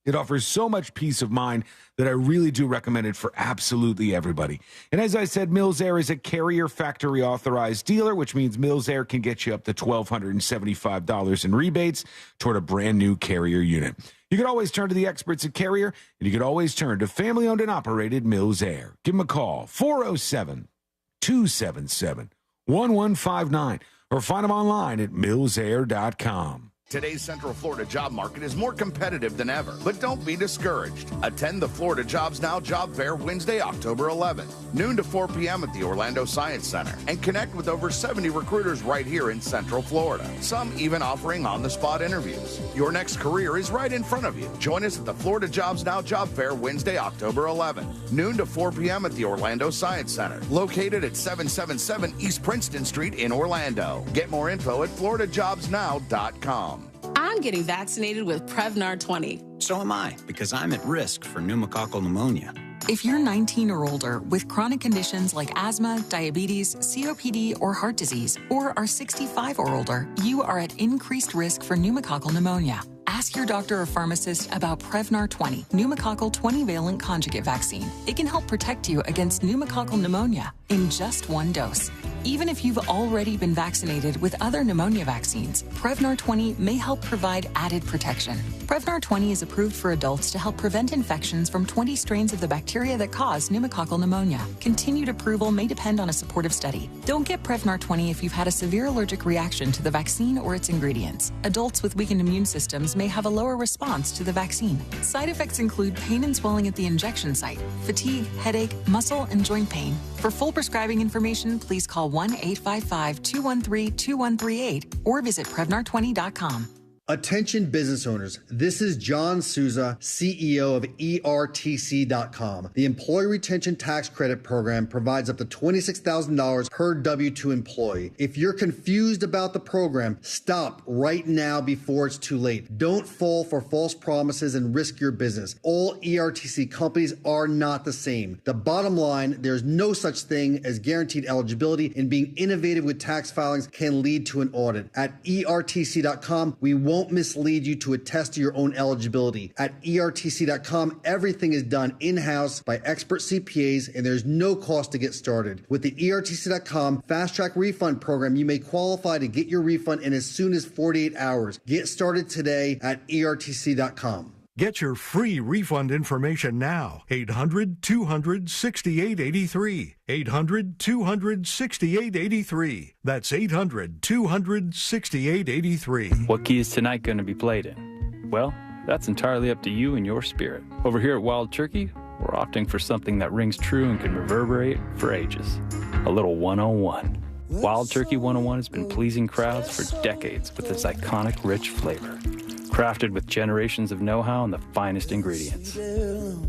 It offers so much peace of mind that I really do recommend it for absolutely everybody. And as I said, Mills Air is a Carrier factory authorized dealer, which means Mills Air can get you up to $1,275 in rebates toward a brand new Carrier unit. You can always turn to the experts at Carrier, and you can always turn to family-owned and operated Mills Air. Give them a call, 407-277-1159, or find them online at millsair.com. Today's Central Florida job market is more competitive than ever, but don't be discouraged. Attend the Florida Jobs Now Job Fair Wednesday, October 11th, noon to 4 p.m. at the Orlando Science Center, and connect with over 70 recruiters right here in Central Florida, some even offering on-the-spot interviews. Your next career is right in front of you. Join us at the Florida Jobs Now Job Fair Wednesday, October 11th, noon to 4 p.m. at the Orlando Science Center, located at 777 East Princeton Street in Orlando. Get more info at floridajobsnow.com. I'm getting vaccinated with Prevnar 20. So am I, because I'm at risk for pneumococcal pneumonia. If you're 19 or older with chronic conditions like asthma, diabetes, COPD, or heart disease, or are 65 or older, you are at increased risk for pneumococcal pneumonia. Ask your doctor or pharmacist about Prevnar 20, pneumococcal 20-valent conjugate vaccine. It can help protect you against pneumococcal pneumonia in just one dose. Even if you've already been vaccinated with other pneumonia vaccines, Prevnar 20 may help provide added protection. Prevnar 20 is approved for adults to help prevent infections from 20 strains of the bacteria that cause pneumococcal pneumonia. Continued approval may depend on a supportive study. Don't get Prevnar 20 if you've had a severe allergic reaction to the vaccine or its ingredients. Adults with weakened immune systems may have a lower response to the vaccine. Side effects include pain and swelling at the injection site, fatigue, headache, muscle, and joint pain. For full prescribing information, please call 1-855-213-2138 or visit Prevnar20.com. Attention business owners, this is John Souza, CEO of ERTC.com. The Employee Retention Tax Credit Program provides up to $26,000 per W-2 employee. If you're confused about the program, stop right now before it's too late. Don't fall for false promises and risk your business. All ERTC companies are not the same. The bottom line, there's no such thing as guaranteed eligibility, and being innovative with tax filings can lead to an audit. At ERTC.com, we won't mislead you to attest to your own eligibility. At ERTC.com, everything is done in-house by expert CPAs, and there's no cost to get started. With the ERTC.com Fast Track Refund Program, you may qualify to get your refund in as soon as 48 hours. Get started today at ERTC.com. Get your free refund information now. 800-200-6883. 800-200-6883. That's 800-200-6883. What key is tonight going to be played in? Well, that's entirely up to you and your spirit. Over here at Wild Turkey, we're opting for something that rings true and can reverberate for ages. A little 101. Wild Turkey 101 has been pleasing crowds for decades with its iconic rich flavor. Crafted with generations of know-how and the finest ingredients.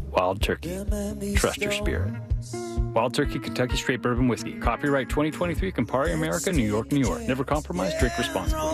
Wild Turkey. Trust your spirit. Wild Turkey Kentucky Straight Bourbon Whiskey. Copyright 2023, Campari America, New York, New York. Never compromise, drink responsibly.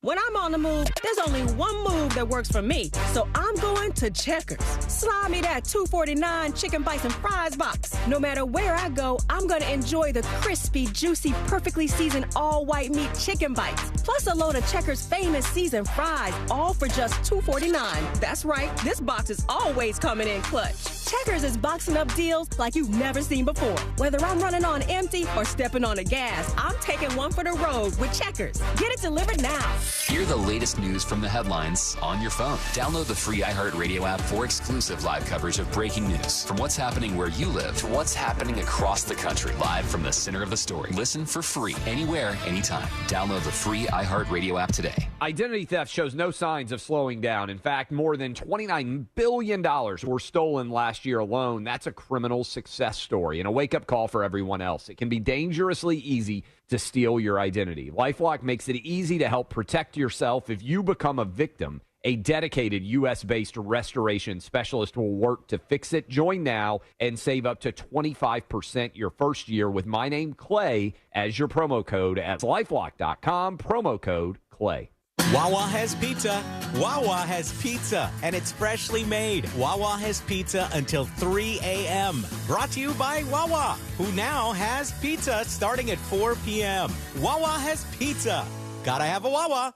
When I'm on the move, there's only one move that works for me. So I'm going to Checkers. Slide me that $2.49 chicken bites and fries box. No matter where I go, I'm going to enjoy the crispy, juicy, perfectly seasoned all-white meat chicken bites. Plus a load of Checkers' famous seasoned fries, all for just $2.49. That's right, this box is always coming in clutch. Checkers is boxing up deals like you've never seen before. Whether I'm running on empty or stepping on the gas, I'm taking one for the road with Checkers. Get it delivered now. Hear the latest news from the headlines on your phone. Download the free iHeartRadio app for exclusive live coverage of breaking news. From what's happening where you live to what's happening across the country. Live from the center of the story. Listen for free anywhere, anytime. Download the free iHeartRadio app today. Identity theft shows no signs of slowing down. In fact, more than $29 billion were stolen last year alone. That's a criminal success story and a wake-up call for everyone else. It can be dangerously easy to steal your identity. LifeLock makes it easy to help protect yourself if you become a victim. A dedicated U.S.-based restoration specialist will work to fix it. Join now and save up to 25% your first year with my name, Clay, as your promo code at LifeLock.com, promo code Clay. Wawa has pizza. Wawa has pizza, and it's freshly made. Wawa has pizza until 3 a.m. Brought to you by Wawa, who now has pizza starting at 4 p.m. Wawa has pizza. Gotta have a Wawa.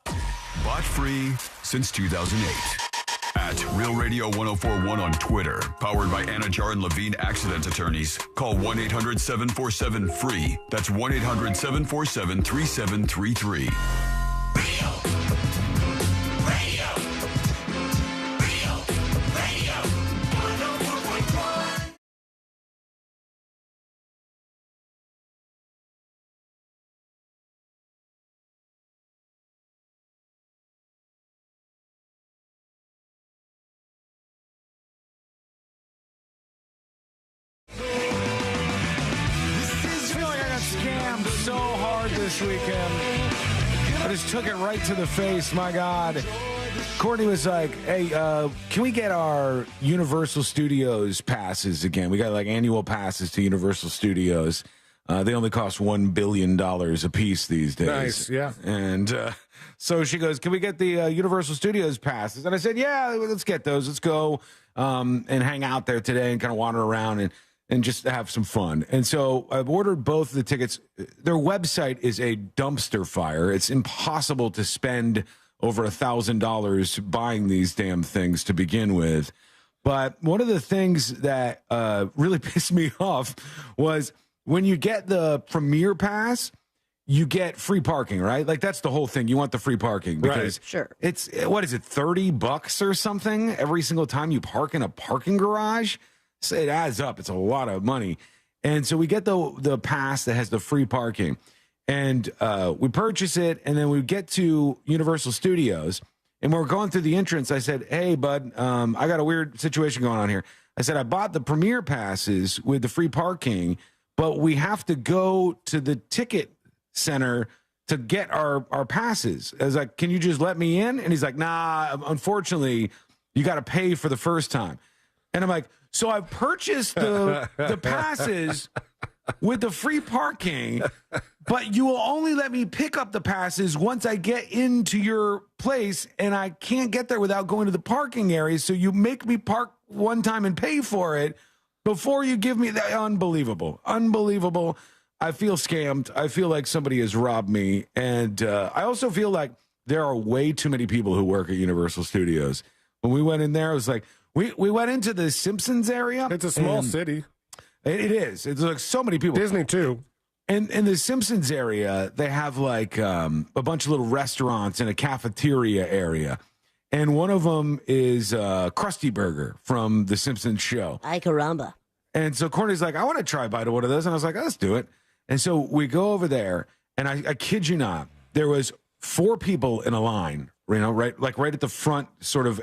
Bot free since 2008. At Real Radio 1041 on Twitter. Powered by Anna Jar and Levine Accident Attorneys. Call 1-800-747-FREE. That's 1-800-747-3733. So hard this weekend. I just took it right to the face. My God. Courtney was like, hey, can we get our Universal Studios passes again? We got like annual passes to Universal Studios. They only cost $1 billion a piece these days. Nice, yeah. And so she goes, can we get the Universal Studios passes? And I said, yeah, let's get those. Let's go and hang out there today and kind of wander around and just have some fun. And so I've ordered both of the tickets. Their website is a dumpster fire. It's impossible to spend over $1,000 buying these damn things to begin with. But one of the things that really pissed me off was when you get the Premier Pass, you get free parking, right? Like, that's the whole thing. You want the free parking because Sure. It's, what is it, $30 or something every single time you park in a parking garage? So it adds up. It's a lot of money. And so we get the pass that has the free parking, and we purchase it, and then we get to Universal Studios, and we're going through the entrance. I said, hey, bud, I got a weird situation going on here. I said, I bought the Premier Passes with the free parking, but we have to go to the ticket center to get our passes. I was like, can you just let me in? And he's like, nah, unfortunately, you got to pay for the first time. And I'm like, so I've purchased the passes with the free parking, but you will only let me pick up the passes once I get into your place, and I can't get there without going to the parking area. So you make me park one time and pay for it before you give me that. Unbelievable. I feel scammed. I feel like somebody has robbed me. And I also feel like there are way too many people who work at Universal Studios. When we went in there, it was like, we went into the Simpsons area. It's a small city. It is. It's like so many people. Disney, too. And in the Simpsons area, they have like a bunch of little restaurants and a cafeteria area. And one of them is Krusty Burger from the Simpsons show. Ay, caramba. And so Courtney's like, I want to try a bite of one of those. And I was like, let's do it. And so we go over there, and I kid you not, there was 4 people in a line, right at the front sort of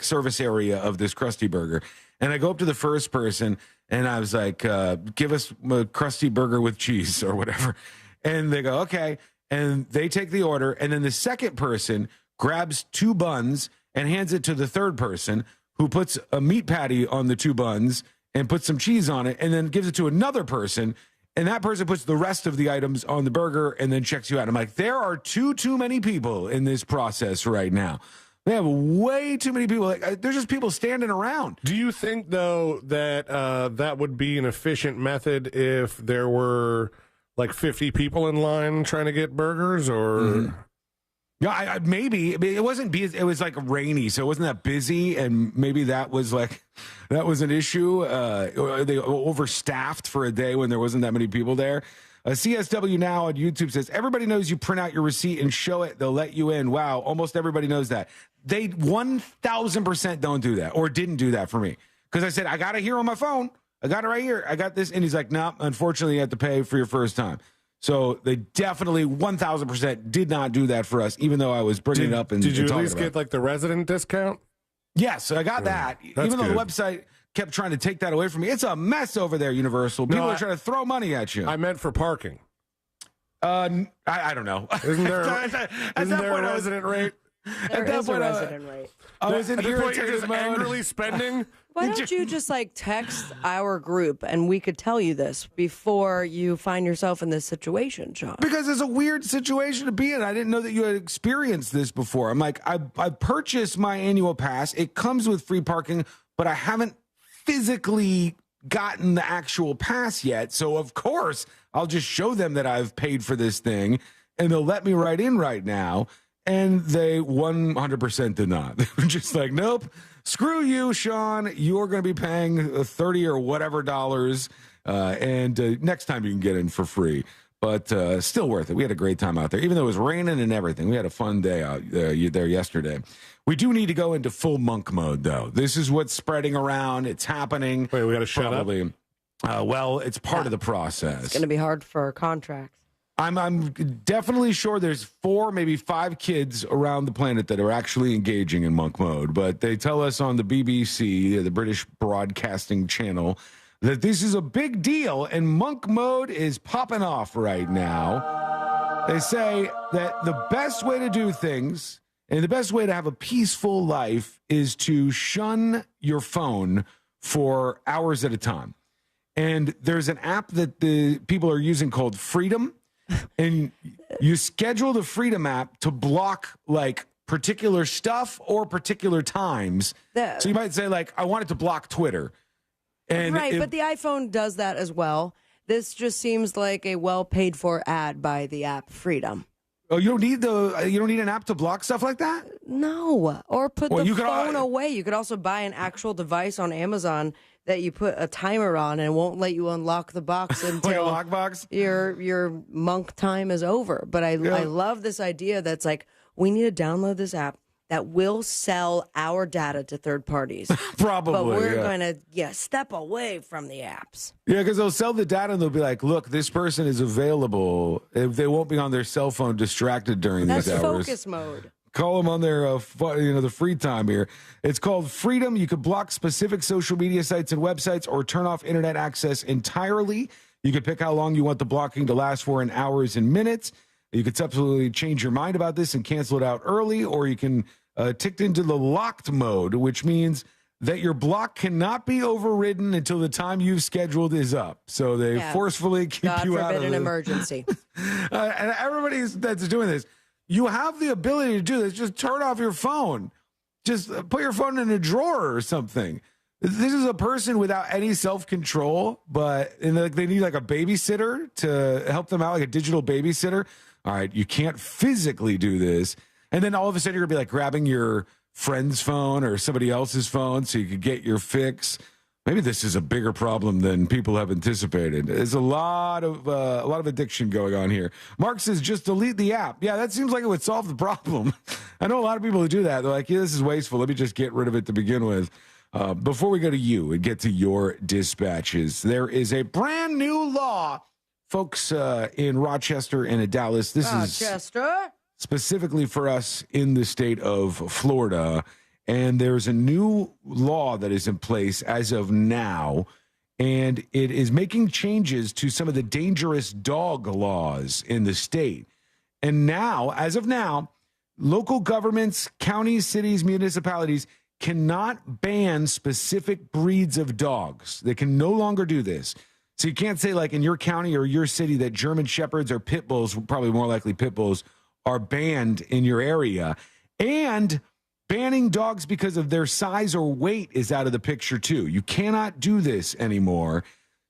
service area of this Krusty Burger. And I go up to the first person, and I was like, give us a Krusty Burger with cheese or whatever. And they go, okay. And they take the order. And then the second person grabs 2 buns and hands it to the third person, who puts a meat patty on the 2 buns and puts some cheese on it, and then gives it to another person. And that person puts the rest of the items on the burger and then checks you out. I'm like, there are too many people in this process right now. They have way too many people. Like, there's just people standing around. Do you think, though, that that would be an efficient method if there were like 50 people in line trying to get burgers, or? Mm-hmm. Yeah, maybe. I mean, it wasn't. It was like rainy, so it wasn't that busy, and maybe that was an issue. They overstaffed for a day when there wasn't that many people there. CSW Now on YouTube says, everybody knows you print out your receipt and show it, they'll let you in. Wow, almost everybody knows that. They 1,000% don't do that, or didn't do that for me, because I said, I got it here on my phone. I got it right here. I got this, and he's like, no, unfortunately, you have to pay for your first time. So they definitely 1,000% did not do that for us, even though I was bringing it up. And did you at least get like the resident discount? Yes, I got that. Even though the website kept trying to take that away from me. It's a mess over there, Universal. People are trying to throw money at you. I meant for parking. I don't know. Isn't there a resident rate? There is a resident rate. I was in irritated mode. Angrily spending. Why don't you just text our group and we could tell you this before you find yourself in this situation, Sean? Because it's a weird situation to be in. I didn't know that you had experienced this before. I'm like, I purchased my annual pass. It comes with free parking, but I haven't physically gotten the actual pass yet. So, of course, I'll just show them that I've paid for this thing, and they'll let me right in right now. And they 100% did not. They were just like, nope, screw you, Sean. You're going to be paying $30 or whatever dollars. And next time you can get in for free. But still worth it. We had a great time out there, even though it was raining and everything. We had a fun day out there yesterday. We do need to go into full monk mode, though. This is what's spreading around. It's happening. Wait, we got to shut up? Well, it's part of the process. It's going to be hard for contracts. I'm definitely sure there's 4, maybe 5 kids around the planet that are actually engaging in monk mode. But they tell us on the BBC, the British Broadcasting Channel, that this is a big deal and monk mode is popping off right now. They say that the best way to do things and the best way to have a peaceful life is to shun your phone for hours at a time. And there's an app that the people are using called Freedom. And you schedule the Freedom app to block particular stuff or particular times. So you might say I want it to block Twitter. And but the iPhone does that as well. This just seems like a well-paid for ad by the app Freedom. Oh, you don't need an app to block stuff like that? No. Or put the phone away. You could also buy an actual device on Amazon that you put a timer on and won't let you unlock the box until like a lockbox? your monk time is over. But I love this idea that's like, we need to download this app that will sell our data to third parties. Probably. But we're going to step away from the apps. Yeah, because they'll sell the data and they'll be like, look, this person is available. If they won't be on their cell phone distracted during these hours. That's focus mode. Call them on their, the free time here. It's called Freedom. You could block specific social media sites and websites or turn off internet access entirely. You could pick how long you want the blocking to last for in hours and minutes. You could subsequently change your mind about this and cancel it out early, or you can tick into the locked mode, which means that your block cannot be overridden until the time you've scheduled is up. So they forcefully keep you out of it. God forbid an emergency. And everybody that's doing this, you have the ability to do this. Just turn off your phone. Just put your phone in a drawer or something. This is a person without any self-control, but they need like a babysitter to help them out, like a digital babysitter. All right, you can't physically do this. And then all of a sudden you're going to be like grabbing your friend's phone or somebody else's phone so you could get your fix. Maybe this is a bigger problem than people have anticipated. There's a lot of addiction going on here. Mark says, just delete the app. Yeah, that seems like it would solve the problem. I know a lot of people who do that. They're like, yeah, this is wasteful. Let me just get rid of it to begin with. Before we go to you and get to your dispatches, there is a brand new law, folks, in Rochester and in Dallas. This is specifically for us in the state of Florida. And there's a new law that is in place as of now, and it is making changes to some of the dangerous dog laws in the state. And now, as of now, local governments, counties, cities, municipalities cannot ban specific breeds of dogs. They can no longer do this. So you can't say, like in your county or your city, that German Shepherds or Pit Bulls, probably more likely Pit Bulls, are banned in your area. And banning dogs because of their size or weight is out of the picture, too. You cannot do this anymore.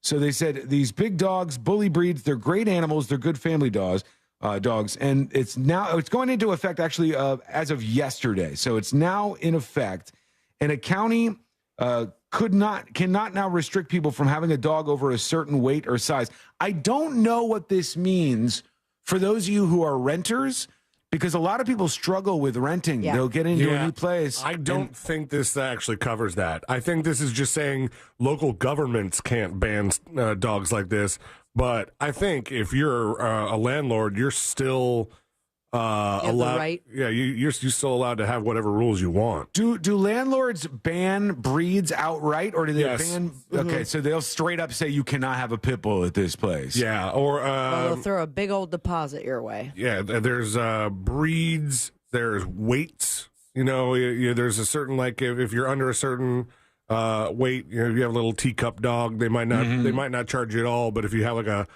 So they said these big dogs, bully breeds, they're great animals. They're good family dogs. And it's going into effect, actually, as of yesterday. So it's now in effect. And a county cannot now restrict people from having a dog over a certain weight or size. I don't know what this means for those of you who are renters, because a lot of people struggle with renting. Yeah. They'll get into a new place. I don't think this actually covers that. I think this is just saying local governments can't ban dogs like this. But I think if you're a landlord, you're still allowed. Right. Yeah, you're still allowed to have whatever rules you want. Do landlords ban breeds outright, or do they ban? Okay, so they'll straight up say you cannot have a pit bull at this place. Yeah, or they'll throw a big old deposit your way. Yeah, there's breeds, there's weights. There's a certain, like if you're under a certain weight, you have a little teacup dog, they might not charge you at all. But if you have like a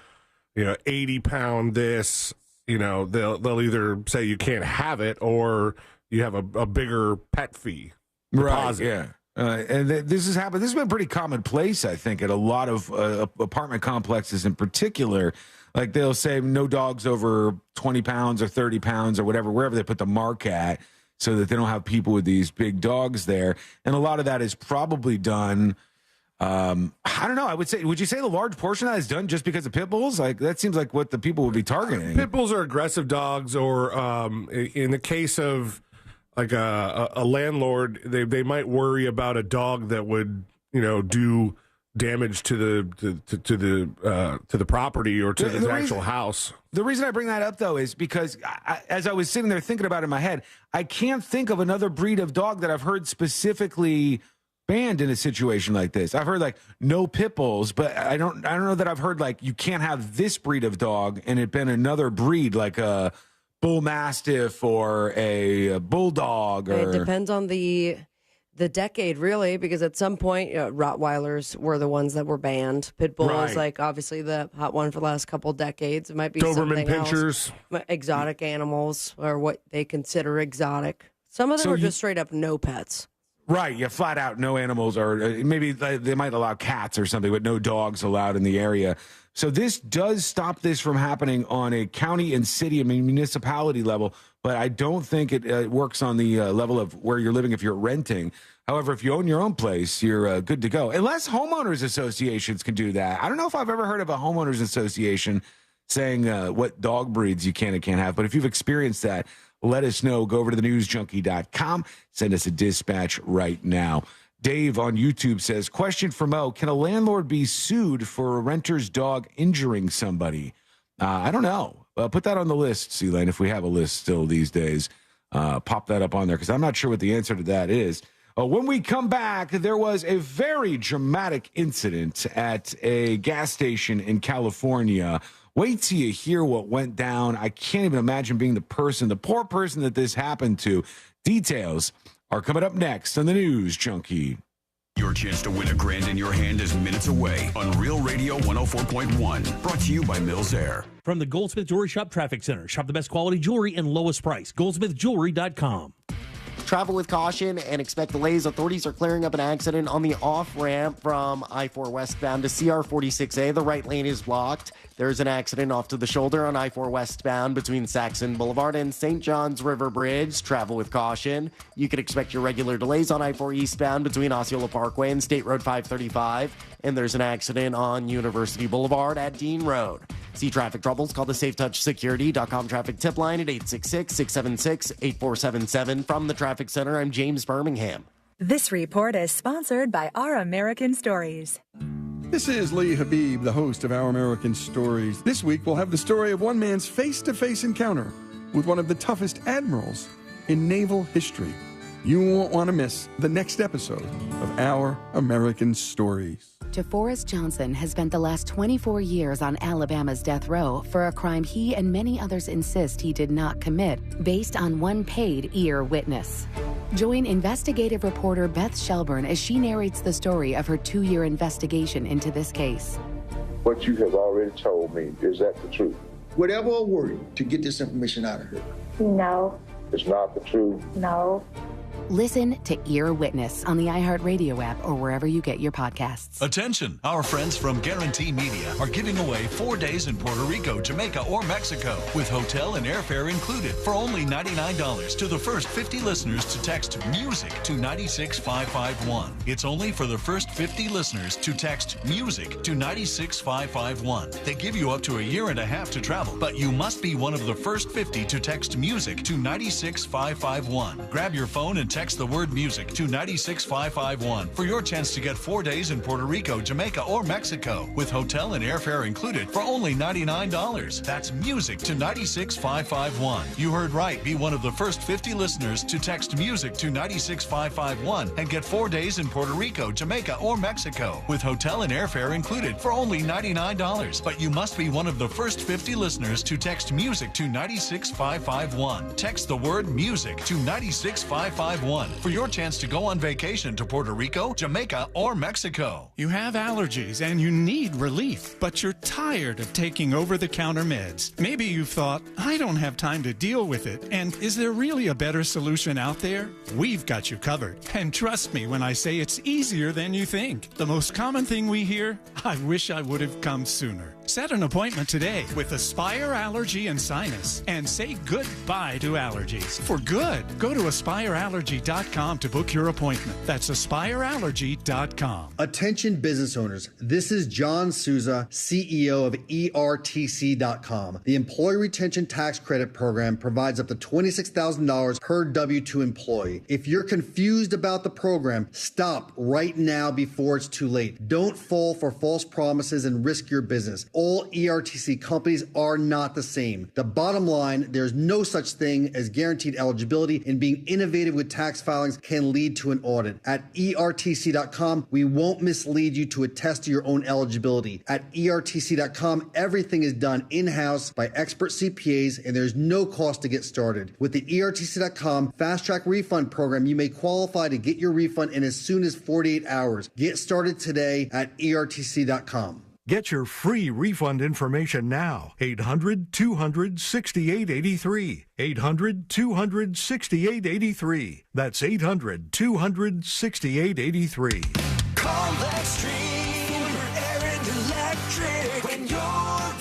80-pound this, they'll either say you can't have it, or you have a bigger pet fee deposit. Right, yeah. And this has happened. This has been pretty commonplace, I think, at a lot of apartment complexes in particular. Like they'll say no dogs over 20 pounds or 30 pounds or whatever, wherever they put the mark at, so that they don't have people with these big dogs there. And a lot of that is probably done. I don't know. Would you say the large portion of that is done just because of pit bulls? Like that seems like what the people would be targeting. Pit bulls are aggressive dogs, or in the case of like a landlord, they might worry about a dog that would do damage to the property or to the actual house. The reason I bring that up, though, is because as I was sitting there thinking about it in my head, I can't think of another breed of dog that I've heard specifically banned in a situation like this. I've heard like no pit bulls, but I don't know that I've heard like you can't have this breed of dog and it been another breed like a bull mastiff or a bulldog. Or... It depends on the decade, really, because at some point Rottweilers were the ones that were banned. Pit bull is like obviously the hot one for the last couple decades. It might be Doberman pinchers, exotic animals, or what they consider exotic. Some of them are just straight up no pets. Right, yeah, flat out no animals, or maybe they might allow cats or something, but no dogs allowed in the area. So this does stop this from happening on a county and city, municipality level, but I don't think it works on the level of where you're living if you're renting. However, if you own your own place, you're good to go. Unless homeowners associations can do that. I don't know if I've ever heard of a homeowners association saying what dog breeds you can and can't have. But if you've experienced that, let us know. Go over to thenewsjunkie.com. Send us a dispatch right now. Dave on YouTube says, question for Mo, can a landlord be sued for a renter's dog injuring somebody? I don't know. Put that on the list, C-Lane, if we have a list still these days. Pop that up on there because I'm not sure what the answer to that is. When we come back, there was a very dramatic incident at a gas station in California. Wait till you hear what went down. I can't even imagine being the poor person that this happened to. Details are coming up next on the News Junkie. Your chance to win $1,000 in your hand is minutes away on Real Radio 104.1. Brought to you by Mills Air. From the Goldsmith Jewelry Shop Traffic Center. Shop the best quality jewelry and lowest price. GoldsmithJewelry.com. Travel with caution and expect delays. Authorities are clearing up an accident on the off-ramp from I-4 westbound to CR46A. The right lane is blocked. There's an accident off to the shoulder on I-4 westbound between Saxon Boulevard and St. John's River Bridge. Travel with caution. You can expect your regular delays on I-4 eastbound between Osceola Parkway and State Road 535. And there's an accident on University Boulevard at Dean Road. See traffic troubles? Call the SafeTouchSecurity.com traffic tip line at 866-676-8477. From the Traffic Center, I'm James Birmingham. This report is sponsored by Our American Stories. This is Lee Habib, the host of Our American Stories. This week, we'll have the story of one man's face-to-face encounter with one of the toughest admirals in naval history. You won't want to miss the next episode of Our American Stories. DeForest Johnson has spent the last 24 years on Alabama's death row for a crime he and many others insist he did not commit, based on one paid ear witness. Join investigative reporter Beth Shelburne as she narrates the story of her 2-year investigation into this case. What you have already told me, is that the truth? Whatever a word to get this information out of her. No. It's not the truth? No. Listen to Ear Witness on the iHeartRadio app or wherever you get your podcasts. Attention! Our friends from Guarantee Media are giving away 4 days in Puerto Rico, Jamaica, or Mexico with hotel and airfare included for only $99 to the first 50 listeners to text MUSIC to 96551. It's only for the first 50 listeners to text MUSIC to 96551. They give you up to a year and a half to travel, but you must be one of the first 50 to text MUSIC to 96551. Grab your phone and text the word music to 96551 for your chance to get 4 days in Puerto Rico, Jamaica, or Mexico with hotel and airfare included for only $99. That's music to 96551. You heard right. Be one of the first 50 listeners to text music to 96551 and get 4 days in Puerto Rico, Jamaica, or Mexico with hotel and airfare included for only $99. But you must be one of the first 50 listeners to text music to 96551. Text the word music to 96551 for your chance to go on vacation to Puerto Rico, Jamaica, or Mexico. You have allergies and you need relief, but you're tired of taking over-the-counter meds. Maybe you've thought, I don't have time to deal with it, and is there really a better solution out there? We've got you covered, and trust me when I say it's easier than you think. The most common thing we hear, I wish I would have come sooner. Set an appointment today with Aspire Allergy and Sinus and say goodbye to allergies. For good, go to AspireAllergy.com to book your appointment. That's AspireAllergy.com. Attention business owners, this is John Souza, CEO of ERTC.com. The Employee Retention Tax Credit Program provides up to $26,000 per W-2 employee. If you're confused about the program, stop right now before it's too late. Don't fall for false promises and risk your business. All ERTC companies are not the same. The bottom line, there's no such thing as guaranteed eligibility, and being innovative with tax filings can lead to an audit. At ERTC.com, we won't mislead you to attest to your own eligibility. At ERTC.com, everything is done in-house by expert CPAs, and there's no cost to get started. With the ERTC.com Fast Track Refund Program, you may qualify to get your refund in as soon as 48 hours. Get started today at ERTC.com. Get your free refund information now. 800-200-6883. 800-200-6883. That's 800-200-6883. Call Extreme Air and Electric. When you're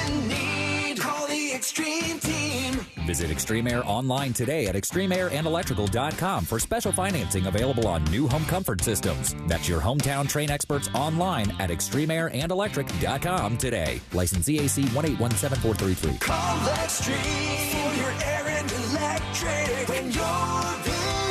in need, call the Extreme team. Visit Extreme Air online today at extremeairandelectrical.com for special financing available on new home comfort systems. That's your hometown Train experts online at extremeairandelectric.com today. License EAC 1817433. Call Extreme for your air and electric. When you're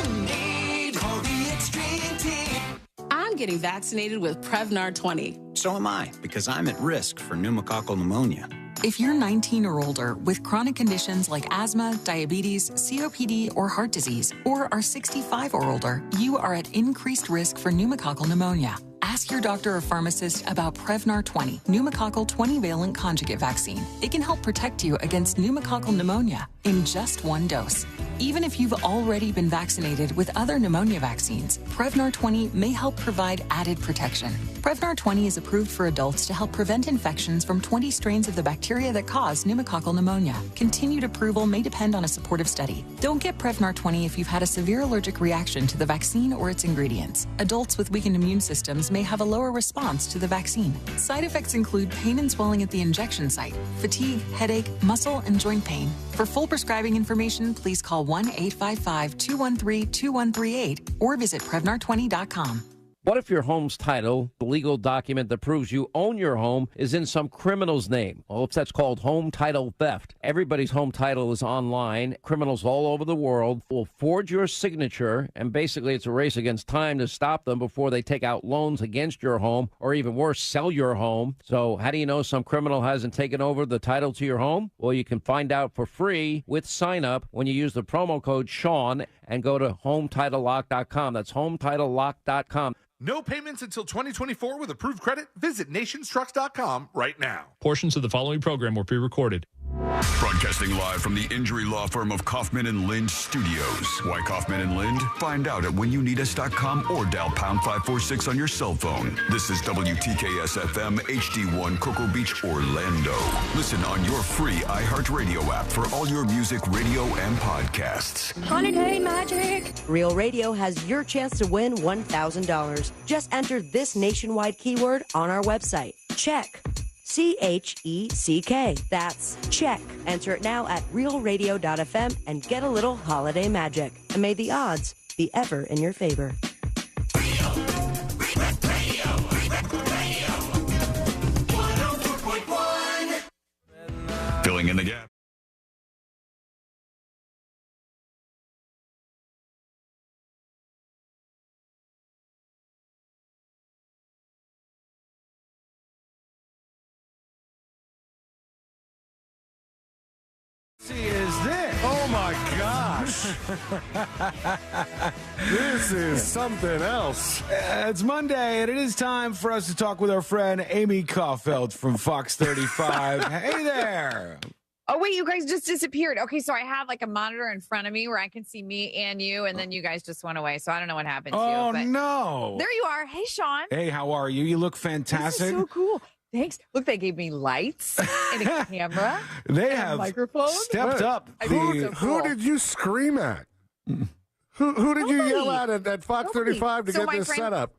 in need, call the Extreme team. I'm getting vaccinated with Prevnar 20. So am I, because I'm at risk for pneumococcal pneumonia. If you're 19 or older with chronic conditions like asthma, diabetes, COPD, or heart disease, or are 65 or older, you are at increased risk for pneumococcal pneumonia. Ask your doctor or pharmacist about Prevnar 20, pneumococcal 20-valent conjugate vaccine. It can help protect you against pneumococcal pneumonia in just one dose. Even if you've already been vaccinated with other pneumonia vaccines, Prevnar 20 may help provide added protection. Prevnar 20 is approved for adults to help prevent infections from 20 strains of the bacteria that cause pneumococcal pneumonia. Continued approval may depend on a supportive study. Don't get Prevnar 20 if you've had a severe allergic reaction to the vaccine or its ingredients. Adults with weakened immune systems may have a lower response to the vaccine. Side effects include pain and swelling at the injection site, fatigue, headache, muscle, and joint pain. For full prescribing information, please call 1-855-213-2138 or visit Prevnar20.com. What if your home's title, the legal document that proves you own your home, is in some criminal's name? Well, if that's called home title theft. Everybody's home title is online. Criminals all over the world will forge your signature, and basically it's a race against time to stop them before they take out loans against your home, or even worse, sell your home. So how do you know some criminal hasn't taken over the title to your home? Well, you can find out for free with sign up when you use the promo code Sean and go to HometitleLock.com. That's HometitleLock.com. No payments until 2024 with approved credit. Visit nationstrucks.com right now. Portions of the following program were pre-recorded. Broadcasting live from the injury law firm of Kaufman and Lind Studios. Why Kaufman and Lind? Find out at whenyouneedus.com or dial pound 546 on your cell phone. This is WTKS FM HD1 Cocoa Beach, Orlando. Listen on your free iHeartRadio app for all your music, radio, and podcasts. Holiday Magic. Real Radio has your chance to win $1,000. Just enter this nationwide keyword on our website. Check. CHECK. That's check. Enter it now at realradio.fm and get a little holiday magic. And may the odds be ever in your favor. Filling in the gap. Is this? Oh my gosh. This is something else. It's Monday, and it is time for us to talk with our friend Amy Celd from Fox 35. Hey there. Oh, wait, you guys just disappeared. Okay, so I have like a monitor in front of me where I can see me and you, and then you guys just went away. So I don't know what happened to you. Oh, no. There you are. Hey, Sean. Hey, how are you? You look fantastic. This is so cool. Thanks. Look, they gave me lights and a camera. They and have a microphone. Stepped up. Who did you scream at? Who did you yell at Fox 35 to get this set up?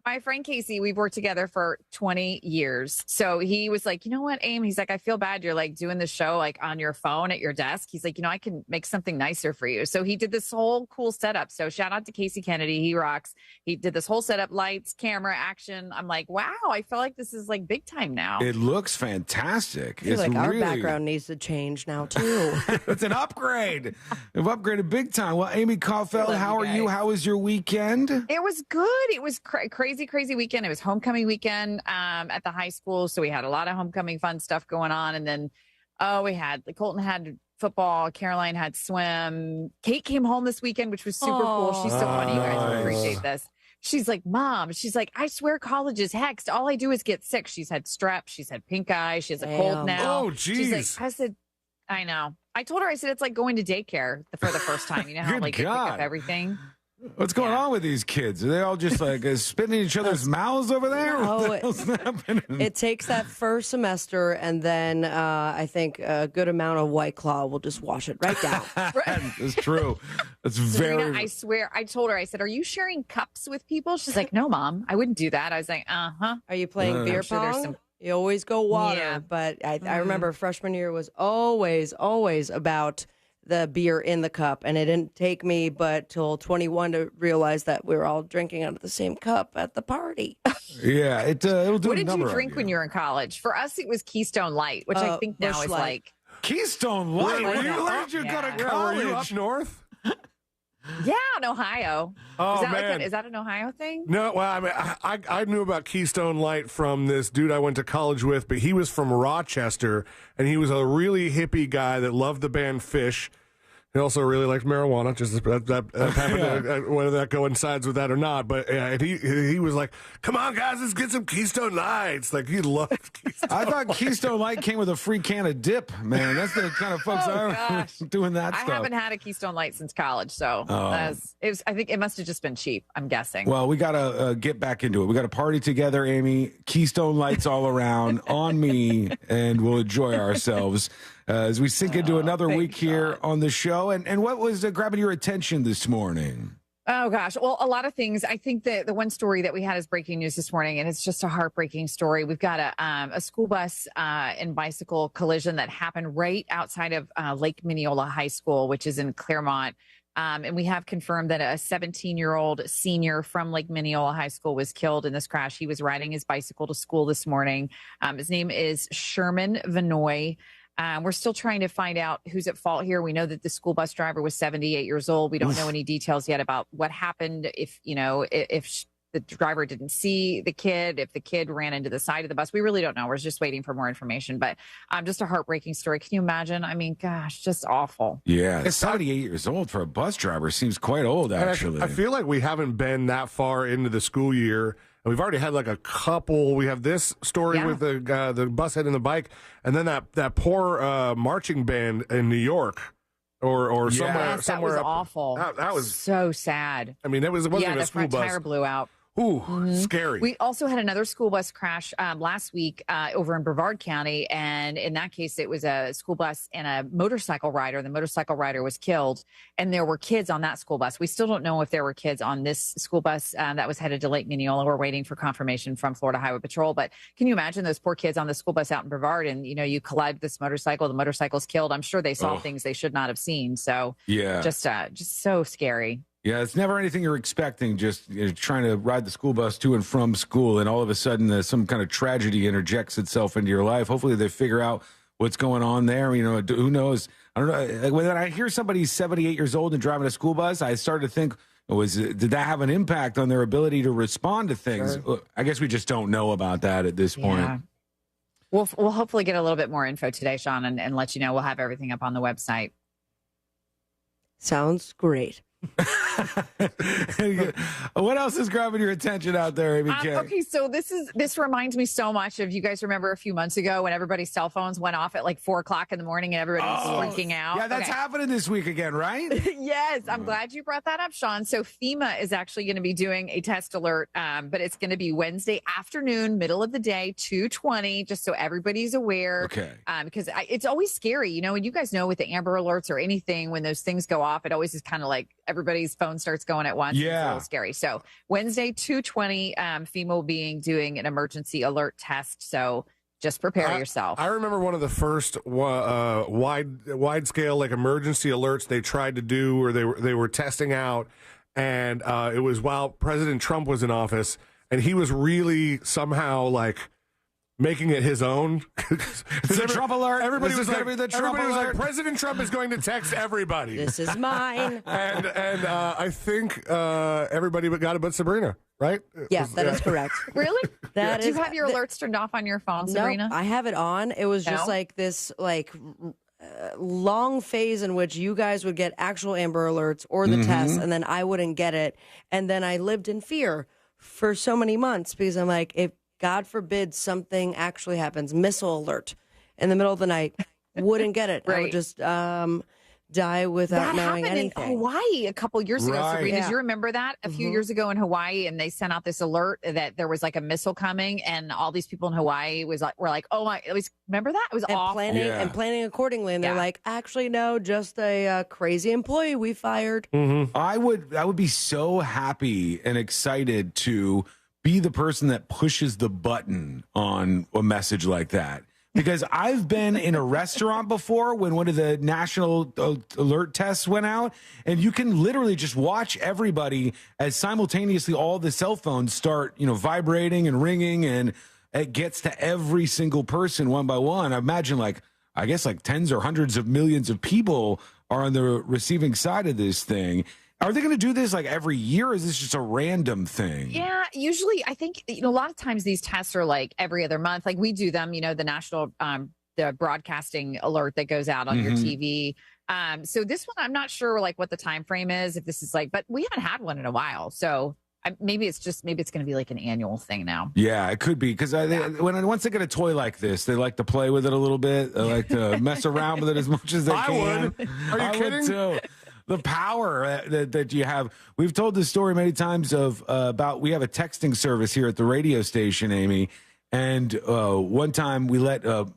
My friend Casey, we've worked together for 20 years. So he was like, you know what, Aim? He's like, I feel bad. You're like doing the show like on your phone at your desk. He's like, you know, I can make something nicer for you. So he did this whole cool setup. So shout out to Casey Kennedy. He rocks. He did this whole setup, lights, camera, action. I'm like, wow, I feel like this is like big time now. It looks fantastic. I feel like our background needs to change now, too. It's an upgrade. We've upgraded big time. Well, Amy Celd, how are you? How was your weekend? It was good. It was crazy weekend. It was homecoming weekend at the high school. So we had a lot of homecoming fun stuff going on. And then, Colton had football. Caroline had swim. Kate came home this weekend, which was super cool. She's so funny. You guys will appreciate this. She's like, Mom, I swear college is hexed. All I do is get sick. She's had strep. She's had pink eye. She has a cold now. Oh, geez. I said, I know. I told her, I said, it's like going to daycare for the first time. You know how they pick up everything? What's going on with these kids? Are they all just like spitting in each other's mouths over there? No, it takes that first semester, and then I think a good amount of White Claw will just wash it right down. It's true. It's Serena, I swear, I told her, I said, are you sharing cups with people? She's like, no, Mom, I wouldn't do that. I was like, uh-huh. Are you playing beer pong? You always go water, but I remember freshman year was always about the beer in the cup. And it didn't take me but till 21 to realize that we were all drinking out of the same cup at the party. Yeah, it'll do What a did number you on drink when you were in college? For us, it was Keystone Light, which I think now Busch is Light. like Keystone Light. Where Where you go to college? Were you up north? Yeah, in Ohio. Oh, is that man. is that an Ohio thing? No, well, I mean, I knew about Keystone Light from this dude I went to college with, but he was from Rochester, and he was a really hippie guy that loved the band Fish. He also really liked marijuana, just that happened to, whether that coincides with that or not. But and he was like, "Come on, guys, let's get some Keystone Lights." Like he loved Keystone. I thought Keystone Light came with a free can of dip, man. That's the kind of folks doing that stuff. I haven't had a Keystone Light since college, so I think it must have just been cheap, I'm guessing. Well, we got to get back into it. We got to party together, Amy. Keystone Lights all around on me, and we'll enjoy ourselves as we sink into another week here on the show. And what was grabbing your attention this morning? Oh, gosh. Well, a lot of things. I think that the one story that we had is breaking news this morning, and it's just a heartbreaking story. We've got a school bus and bicycle collision that happened right outside of Lake Mineola High School, which is in Claremont. And we have confirmed that a 17-year-old senior from Lake Mineola High School was killed in this crash. He was riding his bicycle to school this morning. His name is Sherman Vanoy. We're still trying to find out who's at fault here. We know that the school bus driver was 78 years old. We don't know any details yet about what happened. If the driver didn't see the kid, if the kid ran into the side of the bus, we really don't know. We're just waiting for more information. But just a heartbreaking story. Can you imagine? I mean, gosh, just awful. Yeah, 78 years old for a bus driver seems quite old, actually. I feel like we haven't been that far into the school year. And we've already had like a couple. We have this story with the bus head and the bike, and then that poor marching band in New York, or somewhere. That was up, awful. That was so sad. I mean, it wasn't even a school bus. The front tire blew out. Ooh, scary. We also had another school bus crash last week over in Brevard County. And in that case, it was a school bus and a motorcycle rider. The motorcycle rider was killed, and there were kids on that school bus. We still don't know if there were kids on this school bus that was headed to Lake Mineola. We're waiting for confirmation from Florida Highway Patrol. But can you imagine those poor kids on the school bus out in Brevard, and, you collide with this motorcycle, the motorcycle's killed. I'm sure they saw things they should not have seen. So just so scary. Yeah, it's never anything you're expecting, just trying to ride the school bus to and from school, and all of a sudden some kind of tragedy interjects itself into your life. Hopefully they figure out what's going on there. Who knows? I don't know. When I hear somebody's 78 years old and driving a school bus, I started to think, did that have an impact on their ability to respond to things? Sure. I guess we just don't know about that at this point. We'll hopefully get a little bit more info today, Sean, and let you know. We'll have everything up on the website. Sounds great. What else is grabbing your attention out there, Amy K? Okay, so this reminds me so much of, you guys remember a few months ago when everybody's cell phones went off at like 4:00 in the morning and everybody was freaking out. Yeah, that's happening this week again, right? Yes, I'm glad you brought that up, Sean. So FEMA is actually going to be doing a test alert, but it's going to be Wednesday afternoon, middle of the day, 2:20, just so everybody's aware. Okay. Because it's always scary, and you guys know with the Amber Alerts or anything, when those things go off, it always is kind of like everybody's phone starts going at once. Yeah. It's a little scary. So Wednesday, 2:20, FEMA will be doing an emergency alert test. So just prepare yourself. I remember one of the first wide scale like emergency alerts they tried to do, or they were testing out, and it was while President Trump was in office, and he was really somehow like making it his own. It's the Trump alert. Everybody was going to be the Trump everybody was alert. like, President Trump is going to text everybody. This is mine. and I think everybody got it but Sabrina, right? Yeah, that is correct. Really? Do you have your the- alerts turned off on your phone, No, Sabrina? I have it on. It was just No? like this, long phase in which you guys would get actual Amber Alerts or the tests, and then I wouldn't get it. And then I lived in fear for so many months because I'm like, if God forbid something actually happens, missile alert in the middle of the night, wouldn't get it. I would just die without knowing anything. That happened in Hawaii a couple years ago, Right. Sabrina. Yeah. Do you remember that? A few years ago in Hawaii, and they sent out this alert that there was like a missile coming, and all these people in Hawaii were like, oh my, remember that? It was awful. Planning accordingly. And they're like, actually, no, just a crazy employee we fired. I would be so happy and excited to be the person that pushes the button on a message like that. because I've been in a restaurant before when one of the national alert tests went out, and you can literally just watch everybody as simultaneously all the cell phones start, vibrating and ringing, and it gets to every single person one by one. I imagine I guess tens or hundreds of millions of people are on the receiving side of this thing. Are they going to do this every year, or is this just a random thing? Yeah, usually I think, a lot of times these tests are every other month. We do them, the national, the broadcasting alert that goes out on your TV. So this one, I'm not sure what the time frame is, if this is but we haven't had one in a while. So maybe it's going to be an annual thing now. Yeah, it could be, because once they get a toy like this, they like to play with it a little bit. They like to mess around with it as much as they can. I would. Are you kidding? Would too. The power that you have. We've told this story many times about we have a texting service here at the radio station, Amy, and one time we let the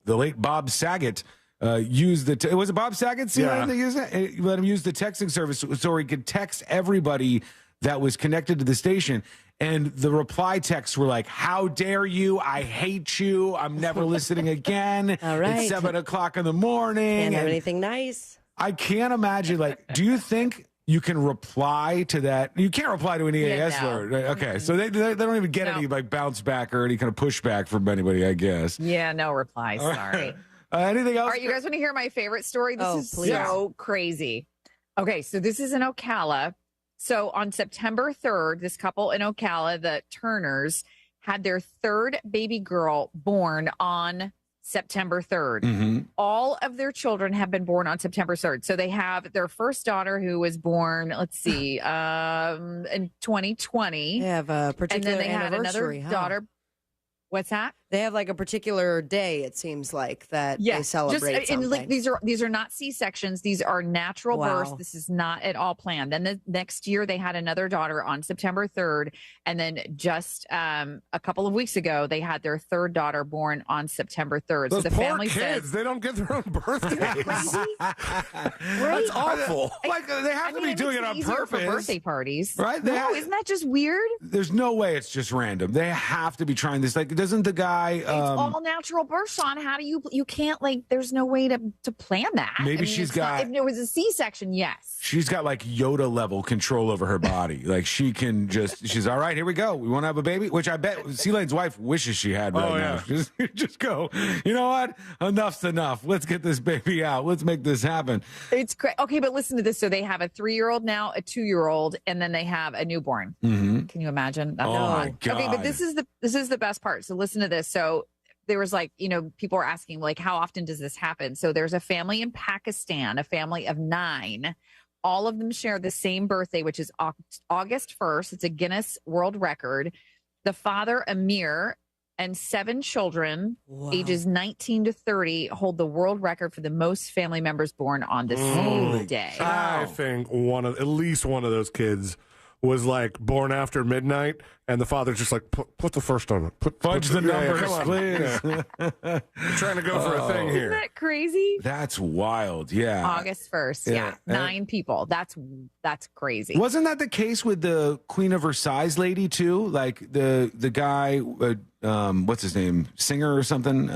late Bob Saget use the. Was it Bob Saget? Yeah. We let him use the texting service so he could text everybody that was connected to the station. And the reply texts were like, "How dare you? I hate you. I'm never listening again. All right. It's 7:00 in the morning. Can't have anything nice." I can't imagine, do you think you can reply to that? You can't reply to an EAS alert. Right? Okay, so they don't even get any bounce back or any kind of pushback from anybody, I guess. Yeah, no replies. Sorry. Anything else? All right, you guys want to hear my favorite story? This is so crazy. Okay, so this is in Ocala. So on September 3rd, this couple in Ocala, the Turners, had their third baby girl born on September 3rd. All of their children have been born on September 3rd. So they have their first daughter who was born, let's see, in 2020. They have a particular and then they anniversary, had another daughter. What's that? They have a particular day, it seems that they celebrate something. These are not C-sections. These are natural births. This is not at all planned. Then the next year they had another daughter on September 3rd. And then just a couple of weeks ago, they had their third daughter born on September 3rd. Those so the poor family kids, they don't get their own birthdays. That's awful. They have to be doing it on purpose. For birthday parties. Right? Isn't that just weird? There's no way it's just random. They have to be trying this. Doesn't the guy... it's all natural birth, Sean. How do you can't there's no way to plan that. Maybe she's got... if it was a C-section, yes. She's got Yoda level control over her body. She can she's all right, here we go. We want to have a baby, which I bet C-Lane's wife wishes she had now. Just go, you know what? Enough's enough. Let's get this baby out. Let's make this happen. It's great. Okay, but listen to this. So they have a 3-year-old now, a 2-year-old, and then they have a newborn. Can you imagine? That's my God. Okay, but this is the best part. So listen to this. So there was people were asking how often does this happen? So there's a family in Pakistan, a family of 9. All of them share the same birthday, which is August 1st. It's a Guinness World Record. The father, Amir, and 7 children, ages 19 to 30, hold the world record for the most family members born on the same day. I think at least one of those kids was born after midnight, and the father's just put the first on it. Fudge the numbers, come on, please. We're trying to go for a thing here. Isn't that crazy? That's wild. Yeah. August 1st. Yeah. 9 people. That's crazy. Wasn't that the case with the Queen of Versailles lady too? The guy, what's his name? Singer or something?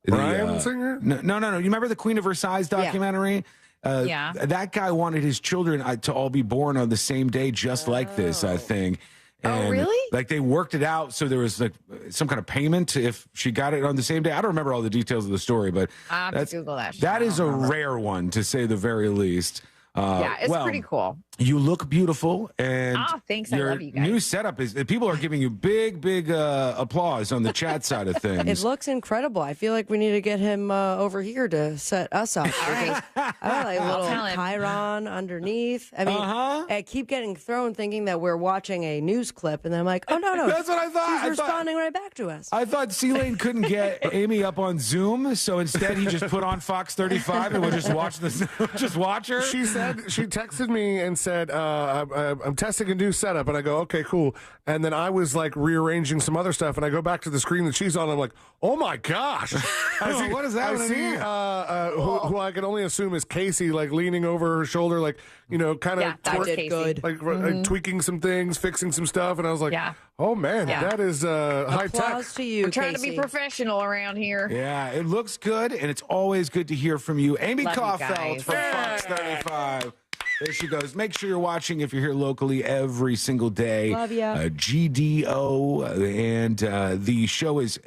Brian Singer? No. You remember the Queen of Versailles documentary? Yeah. That guy wanted his children to all be born on the same day, just like this, I think. And, really? They worked it out so there was some kind of payment if she got it on the same day. I don't remember all the details of the story, but I have to Google that. That is a rare one, to say the very least. It's pretty cool. You look beautiful, and thanks. Your I love you guys. new setup is people are giving you big applause on the chat side of things. It looks incredible. I feel like we need to get him over here to set us up. I like little chyron underneath. I mean, I keep getting thrown thinking that we're watching a news clip, and then I'm like, oh no, that's what I thought. He's responding right back to us. I thought C-Lane couldn't get Amy up on Zoom, so instead he just put on Fox 35 and we'll just watch this. Just watch her. She texted me and said, I'm testing a new setup. And I go, okay, cool. And then I was rearranging some other stuff. And I go back to the screen that she's on. I'm like, oh my gosh. What is that? I see who who I can only assume is Casey, like leaning over her shoulder, like, kind of like tweaking some things, fixing some stuff. And I was like, oh, man, that is high tech. Applause to you, We're trying Casey. to be professional around here. Yeah, it looks good, and it's always good to hear from you. Amy Love you Caulfield guys. from Fox 35. There she goes. Make sure you're watching if you're here locally every single day. Love ya. GDO, and the show is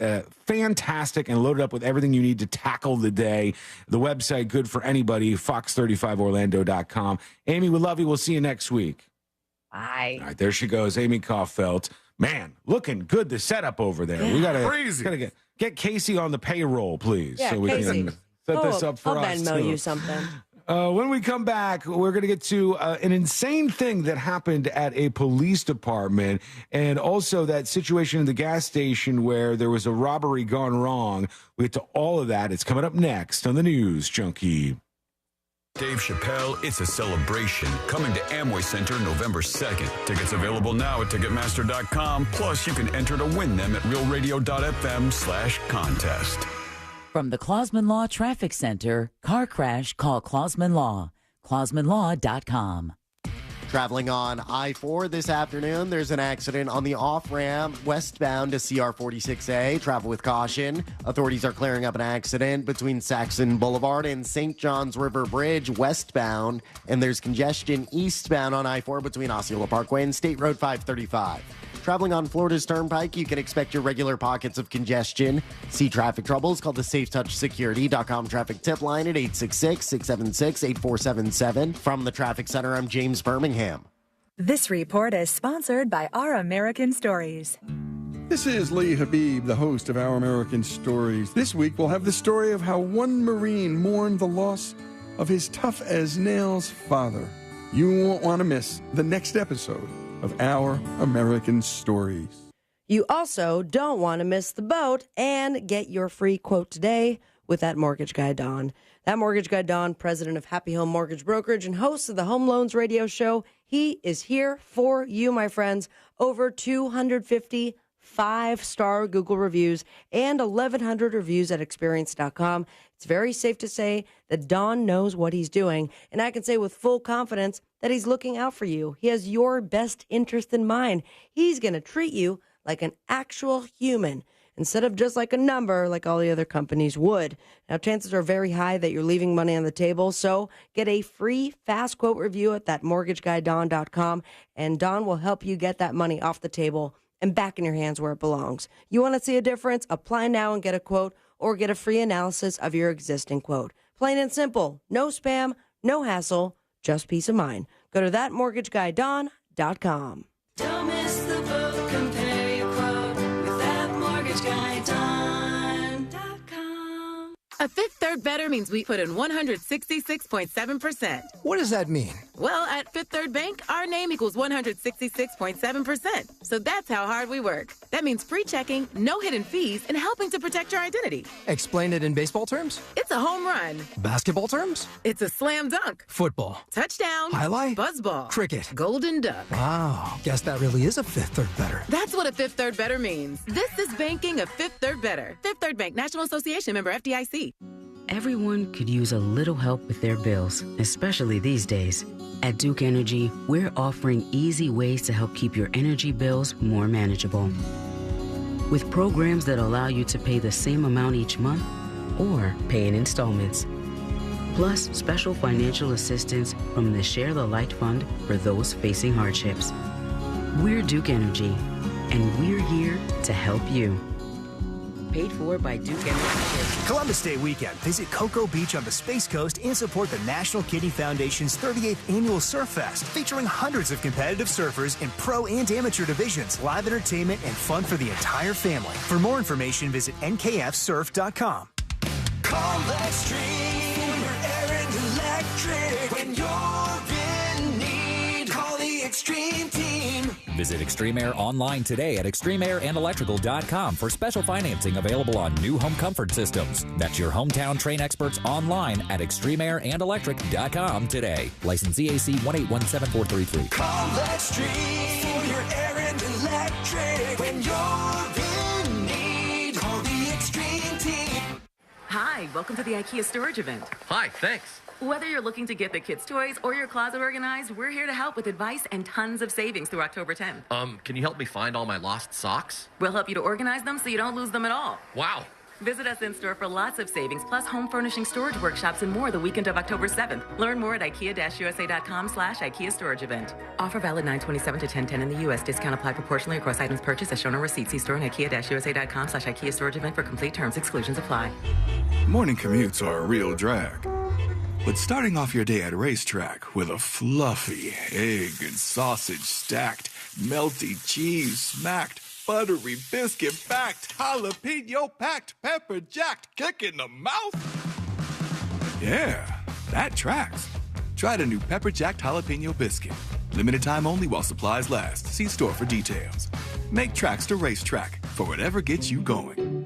fantastic and loaded up with everything you need to tackle the day. The website, good for anybody, fox35orlando.com. Amy, we love you. We'll see you next week. Bye. All right, there she goes, Amy Caulfield. Man, looking good, the setup over there. We got to get Casey on the payroll, please, Yeah, so we Casey. can set this up for I'll us. Venmo too. you something. When we come back, we're going to get to an insane thing that happened at a police department, and also that situation in the gas station where there was a robbery gone wrong. We get to all of that. It's coming up next on the News Junkie. Dave Chappelle, It's a Celebration, coming to Amway Center November 2nd. Tickets available now at Ticketmaster.com. Plus, you can enter to win them at realradio.fm/contest. From the Clausman Law Traffic Center, car crash, call Clausman Law. ClausmanLaw.com. Traveling on I-4 this afternoon, there's an accident on the off-ramp westbound to CR46A. Travel with caution. Authorities are clearing up an accident between Saxon Boulevard and St. John's River Bridge westbound, and there's congestion eastbound on I-4 between Osceola Parkway and State Road 535. Traveling on Florida's Turnpike, you can expect your regular pockets of congestion. See traffic troubles, call the SafeTouchSecurity.com traffic tip line at 866-676-8477. From the Traffic Center, I'm James Birmingham. This report is sponsored by Our American Stories. This is Lee Habib, the host of Our American Stories. This week, we'll have the story of how one Marine mourned the loss of his tough-as-nails father. You won't want to miss the next episode of Our American Stories. You also don't want to miss the boat and get your free quote today with that mortgage guy, Don. That mortgage guy, Don, president of Happy Home Mortgage Brokerage and host of the Home Loans Radio Show, he is here for you, my friends. Over 250 5-star Google reviews and 1,100 reviews at experience.com. It's very safe to say that Don knows what he's doing, and I can say with full confidence that he's looking out for you. He has your best interest in mind. He's going to treat you like an actual human instead of just like a number like all the other companies would. Now, chances are very high that you're leaving money on the table, so get a free fast quote review at thatmortgageguyDon.com, and Don will help you get that money off the table and back in your hands where it belongs. You want to see a difference? Apply now and get a quote, or get a free analysis of your existing quote. Plain and simple. No spam, no hassle, just peace of mind. Go to thatmortgageguyDon.com. Don't miss the boat, compare your quote with thatmortgageguyDon.com. A Fifth Third Better means we put in 166.7%. What does that mean? Well, at Fifth Third Bank, our name equals 166.7%. So that's how hard we work. That means free checking, no hidden fees, and helping to protect your identity. Explain it in baseball terms? It's a home run. Basketball terms? It's a slam dunk. Football. Touchdown. Highlight? Buzzball. Cricket. Golden duck. Wow. Guess that really is a Fifth Third Better. That's what a Fifth Third Better means. This is banking a Fifth Third Better. Fifth Third Bank, National Association member FDIC. Everyone could use a little help with their bills, especially these days. At Duke Energy, we're offering easy ways to help keep your energy bills more manageable. With programs that allow you to pay the same amount each month or pay in installments. Plus, special financial assistance from the Share the Light Fund for those facing hardships. We're Duke Energy, and we're here to help you. Paid for by Duke Energy. Columbus Day weekend, visit Cocoa Beach on the Space Coast and support the National Kidney Foundation's 38th annual Surf Fest, featuring hundreds of competitive surfers in pro and amateur divisions, live entertainment, and fun for the entire family. For more information, visit nkfsurf.com. Call Extreme Air and Electric. When you're in need, call the Extreme Team. Visit Extreme Air online today at extremeairandelectrical.com for special financing available on new home comfort systems. That's your hometown train experts online at extremeairandelectric.com today. License EAC 1817433. Call Extreme for your air and electric. When you're in need, call the Extreme Team. Hi, welcome to the IKEA storage event. Hi, thanks. Whether you're looking to get the kids' toys or your closet organized, we're here to help with advice and tons of savings through October 10th. Can you help me find all my lost socks? We'll help you to organize them so you don't lose them at all. Wow. Visit us in store for lots of savings, plus home furnishing storage workshops and more the weekend of October 7th. Learn more at IKEA-USA.com/IKEA storage event. Offer valid 9/27 to 10/10 in the U.S. Discount applied proportionally across items purchased as shown on receipt. See store and IKEA-USA.com/IKEA storage event for complete terms. Exclusions apply. Morning commutes are a real drag. But starting off your day at Racetrack with a fluffy egg and sausage stacked, melty cheese smacked, buttery biscuit backed, jalapeno packed, pepper jacked, kick in the mouth. Yeah, that tracks. Try the new pepper jacked jalapeno biscuit. Limited time only while supplies last. See store for details. Make tracks to Racetrack for whatever gets you going.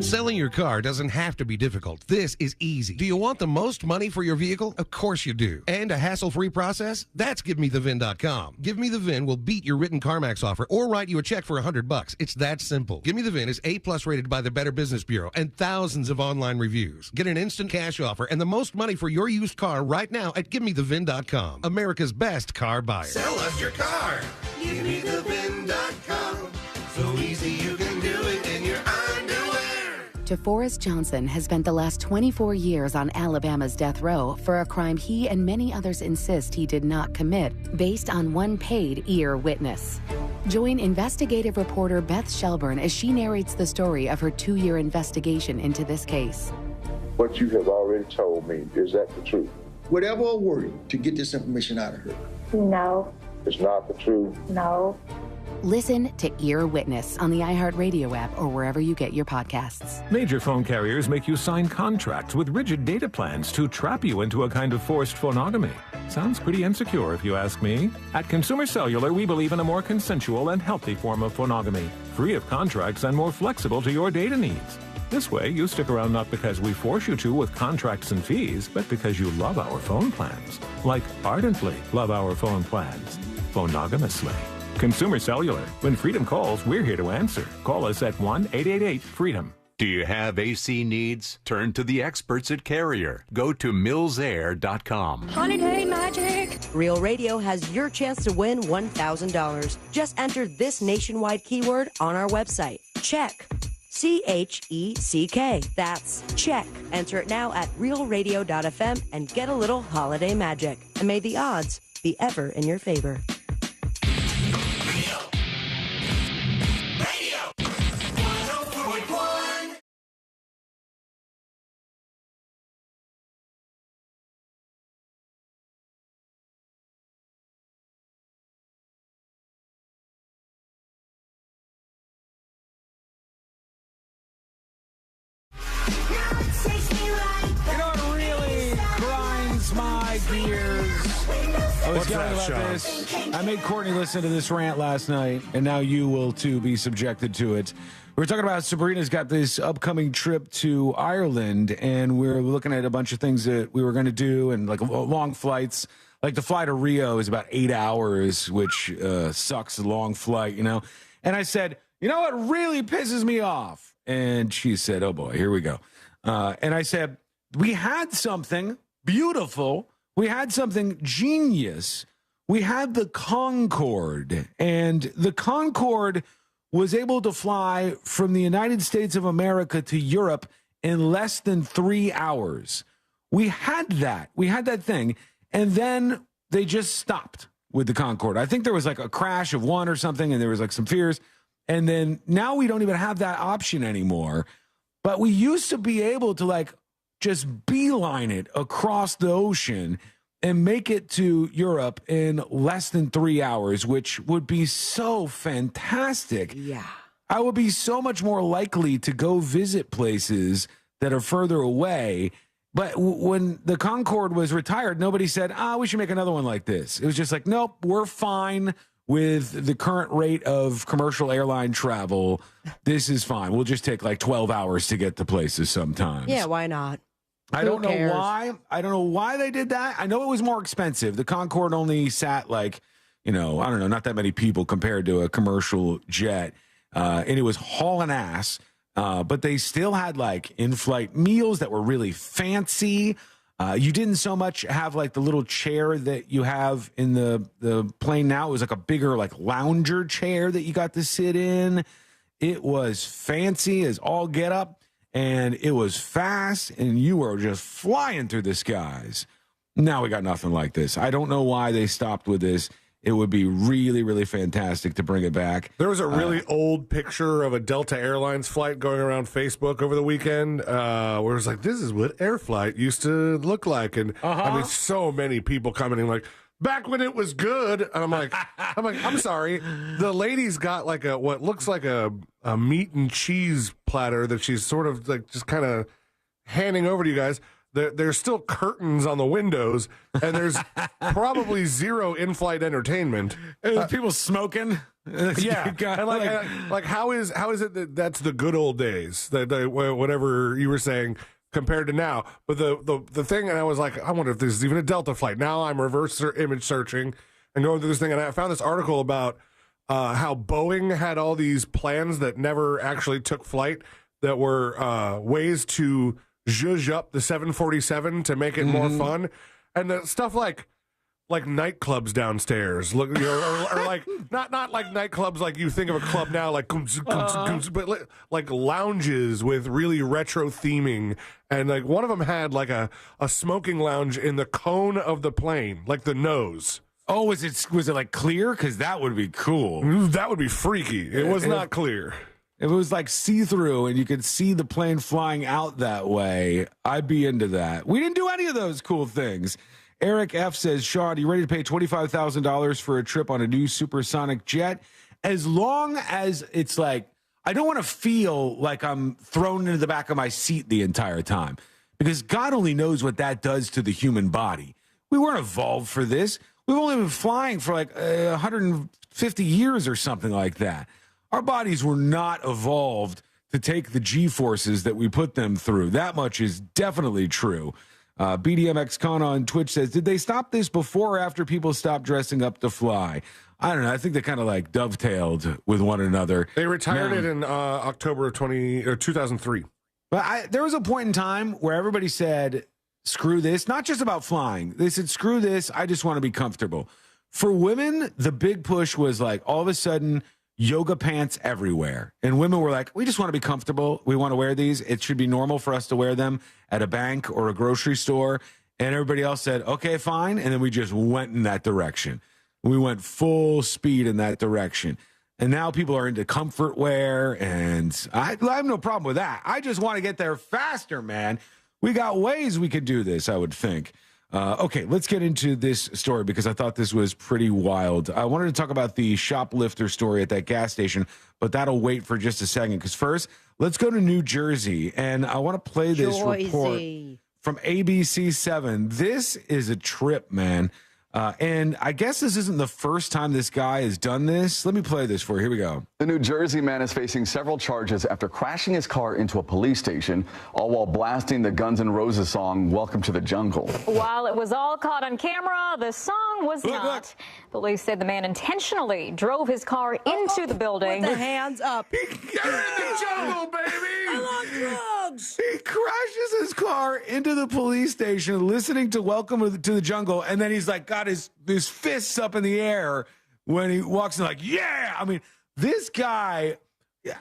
Selling your car doesn't have to be difficult. This is easy. Do you want the most money for your vehicle? Of course you do. And a hassle-free process? That's GiveMeTheVin.com. Give Me the VIN will beat your written CarMax offer or write you a check for $100. It's that simple. Give Me the VIN is A+ rated by the Better Business Bureau and thousands of online reviews. Get an instant cash offer and the most money for your used car right now at GiveMeTheVin.com. America's best car buyer. Sell us your car. GiveMeTheVin.com. So easy you can do it in your underwear. DeForest Johnson has spent the last 24 years on Alabama's death row for a crime he and many others insist he did not commit, based on one paid ear witness. Join investigative reporter Beth Shelburne as she narrates the story of her 2-year investigation into this case. What you have already told me, is that the truth? Whatever a word to get this information out of her. No. It's not the truth? No. Listen to Ear Witness on the iHeartRadio app or wherever you get your podcasts. Major phone carriers make you sign contracts with rigid data plans to trap you into a kind of forced phonogamy. Sounds pretty insecure if you ask me. At Consumer Cellular, we believe in a more consensual and healthy form of phonogamy, free of contracts and more flexible to your data needs. This way, you stick around not because we force you to with contracts and fees, but because you love our phone plans. Like ardently love our phone plans. Phonogamously. Consumer Cellular. When freedom calls, we're here to answer. Call us at 1-888-FREEDOM. Do you have AC needs? Turn to the experts at Carrier. Go to millsair.com. Holiday magic! Real Radio has your chance to win $1,000. Just enter this nationwide keyword on our website. Check. CHECK. That's check. Enter it now at realradio.fm and get a little holiday magic. And may the odds be ever in your favor. You know what really grinds my gears? I was going about this. I made Courtney listen to this rant last night, and now you will too be subjected to it. We were talking about Sabrina's got this upcoming trip to Ireland, and we're looking at a bunch of things that we were going to do, and like long flights. Like the flight to Rio is about 8 hours, which sucks, a long flight, you know. And I said, you know what really pisses me off? And she said, oh boy, here we go. And I said, we had something beautiful. We had something genius. We had the Concorde, and the Concorde was able to fly from the United States of America to Europe in less than 3 hours. We had that. We had that thing. And then they just stopped with the Concorde. I think there was like a crash of one or something, and there was like some fears. And then now we don't even have that option anymore. But we used to be able to like just beeline it across the ocean and make it to Europe in less than 3 hours, which would be so fantastic. Yeah. I would be so much more likely to go visit places that are further away. But when the Concorde was retired, nobody said, we should make another one like this. It was just like, nope, we're fine with the current rate of commercial airline travel. This is fine. We'll just take like 12 hours to get to places sometimes. Yeah, why not? I don't know why. I don't know why they did that. I know it was more expensive. The Concorde only sat like, I don't know, not that many people compared to a commercial jet. And it was hauling ass. but they still had like in-flight meals that were really fancy. You didn't so much have like the little chair that you have in the plane now. It was like a bigger like lounger chair that you got to sit in. It was fancy as all get up, and it was fast, and you were just flying through the skies. Now we got nothing like this. I don't know why they stopped with this. It would be really, really fantastic to bring it back. There was a really old picture of a Delta Airlines flight going around Facebook over the weekend where it was like, this is what air flight used to look like. And I mean, so many people commenting like, back when it was good. And I'm like, I'm sorry. The lady's got like what looks like a meat and cheese platter that she's sort of like just kind of handing over to you guys. There's still curtains on the windows, and there's probably zero in-flight entertainment. People smoking. Yeah, and like how is it that's the good old days? Whatever you were saying compared to now. But the thing, and I was like, I wonder if this is even a Delta flight. Now I'm reverse image searching and going through this thing, and I found this article about how Boeing had all these plans that never actually took flight that were ways to zhuzh up the 747 to make it more fun, and the stuff like nightclubs downstairs, look, or like not like nightclubs like you think of a club now, like but like lounges with really retro theming, and like one of them had like a smoking lounge in the cone of the plane, like the nose. Oh, was it like clear? Because that would be cool. That would be freaky. It was not clear. If it was like see-through and you could see the plane flying out that way, I'd be into that. We didn't do any of those cool things. Eric F. says, Sean, you ready to pay $25,000 for a trip on a new supersonic jet? As long as it's like, I don't want to feel like I'm thrown into the back of my seat the entire time, because God only knows what that does to the human body. We weren't evolved for this. We've only been flying for like 150 years or something like that. Our bodies were not evolved to take the G-forces that we put them through. That much is definitely true. BDMX Con on Twitch says, did they stop this before or after people stopped dressing up to fly? I don't know. I think they kind of like dovetailed with one another. They retired it in October of 2003. But there was a point in time where everybody said, screw this. Not just about flying. They said, screw this. I just want to be comfortable. For women, the big push was like all of a sudden yoga pants everywhere. And women were like, we just want to be comfortable. We want to wear these. It should be normal for us to wear them at a bank or a grocery store. And everybody else said, okay, fine. And then we just went in that direction. We went full speed in that direction. And now people are into comfort wear. And I have no problem with that. I just want to get there faster, man. We got ways we could do this, I would think. Okay, let's get into this story because I thought this was pretty wild. I wanted to talk about the shoplifter story at that gas station, but that'll wait for just a second because first, let's go to New Jersey, and I want to play this report from ABC7. This is a trip, man. And I guess this isn't the first time this guy has done this. Let me play this for you. Here we go. The New Jersey man is facing several charges after crashing his car into a police station, all while blasting the Guns N' Roses song, Welcome to the Jungle. While it was all caught on camera, the song was not. Look. Police said the man intentionally drove his car into the building. With the hands up. Get in the jungle, baby! I love drugs! He crashes his car into the police station listening to Welcome to the Jungle, and then he's like got his fists up in the air when he walks in like, yeah! I mean, this guy,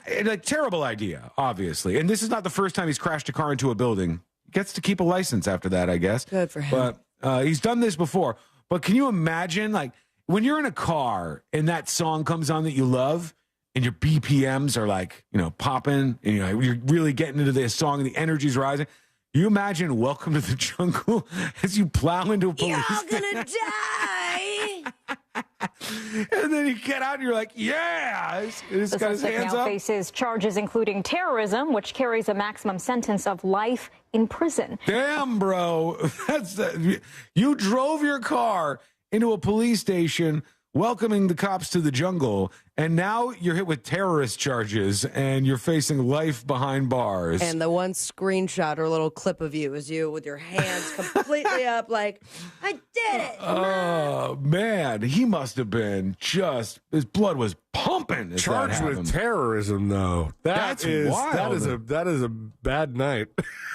a terrible idea, obviously. And this is not the first time he's crashed a car into a building. He gets to keep a license after that, I guess. Good for him. But he's done this before. But can you imagine, like, when you're in a car and that song comes on that you love and your BPMs are like, popping and you're really getting into this song and the energy's rising. You imagine Welcome to the Jungle as you plow into a police station. You're gonna die. And then you get out and you're like, yeah. He's got his hands now up. Faces charges including terrorism, which carries a maximum sentence of life in prison. Damn, bro. You drove your car into a police station welcoming the cops to the jungle, and now you're hit with terrorist charges and you're facing life behind bars. And the one screenshot or little clip of you is you with your hands completely up like, I did it. Oh, man. He must have been his blood was pumping. Charged with terrorism, though. That's wild. That is a bad night.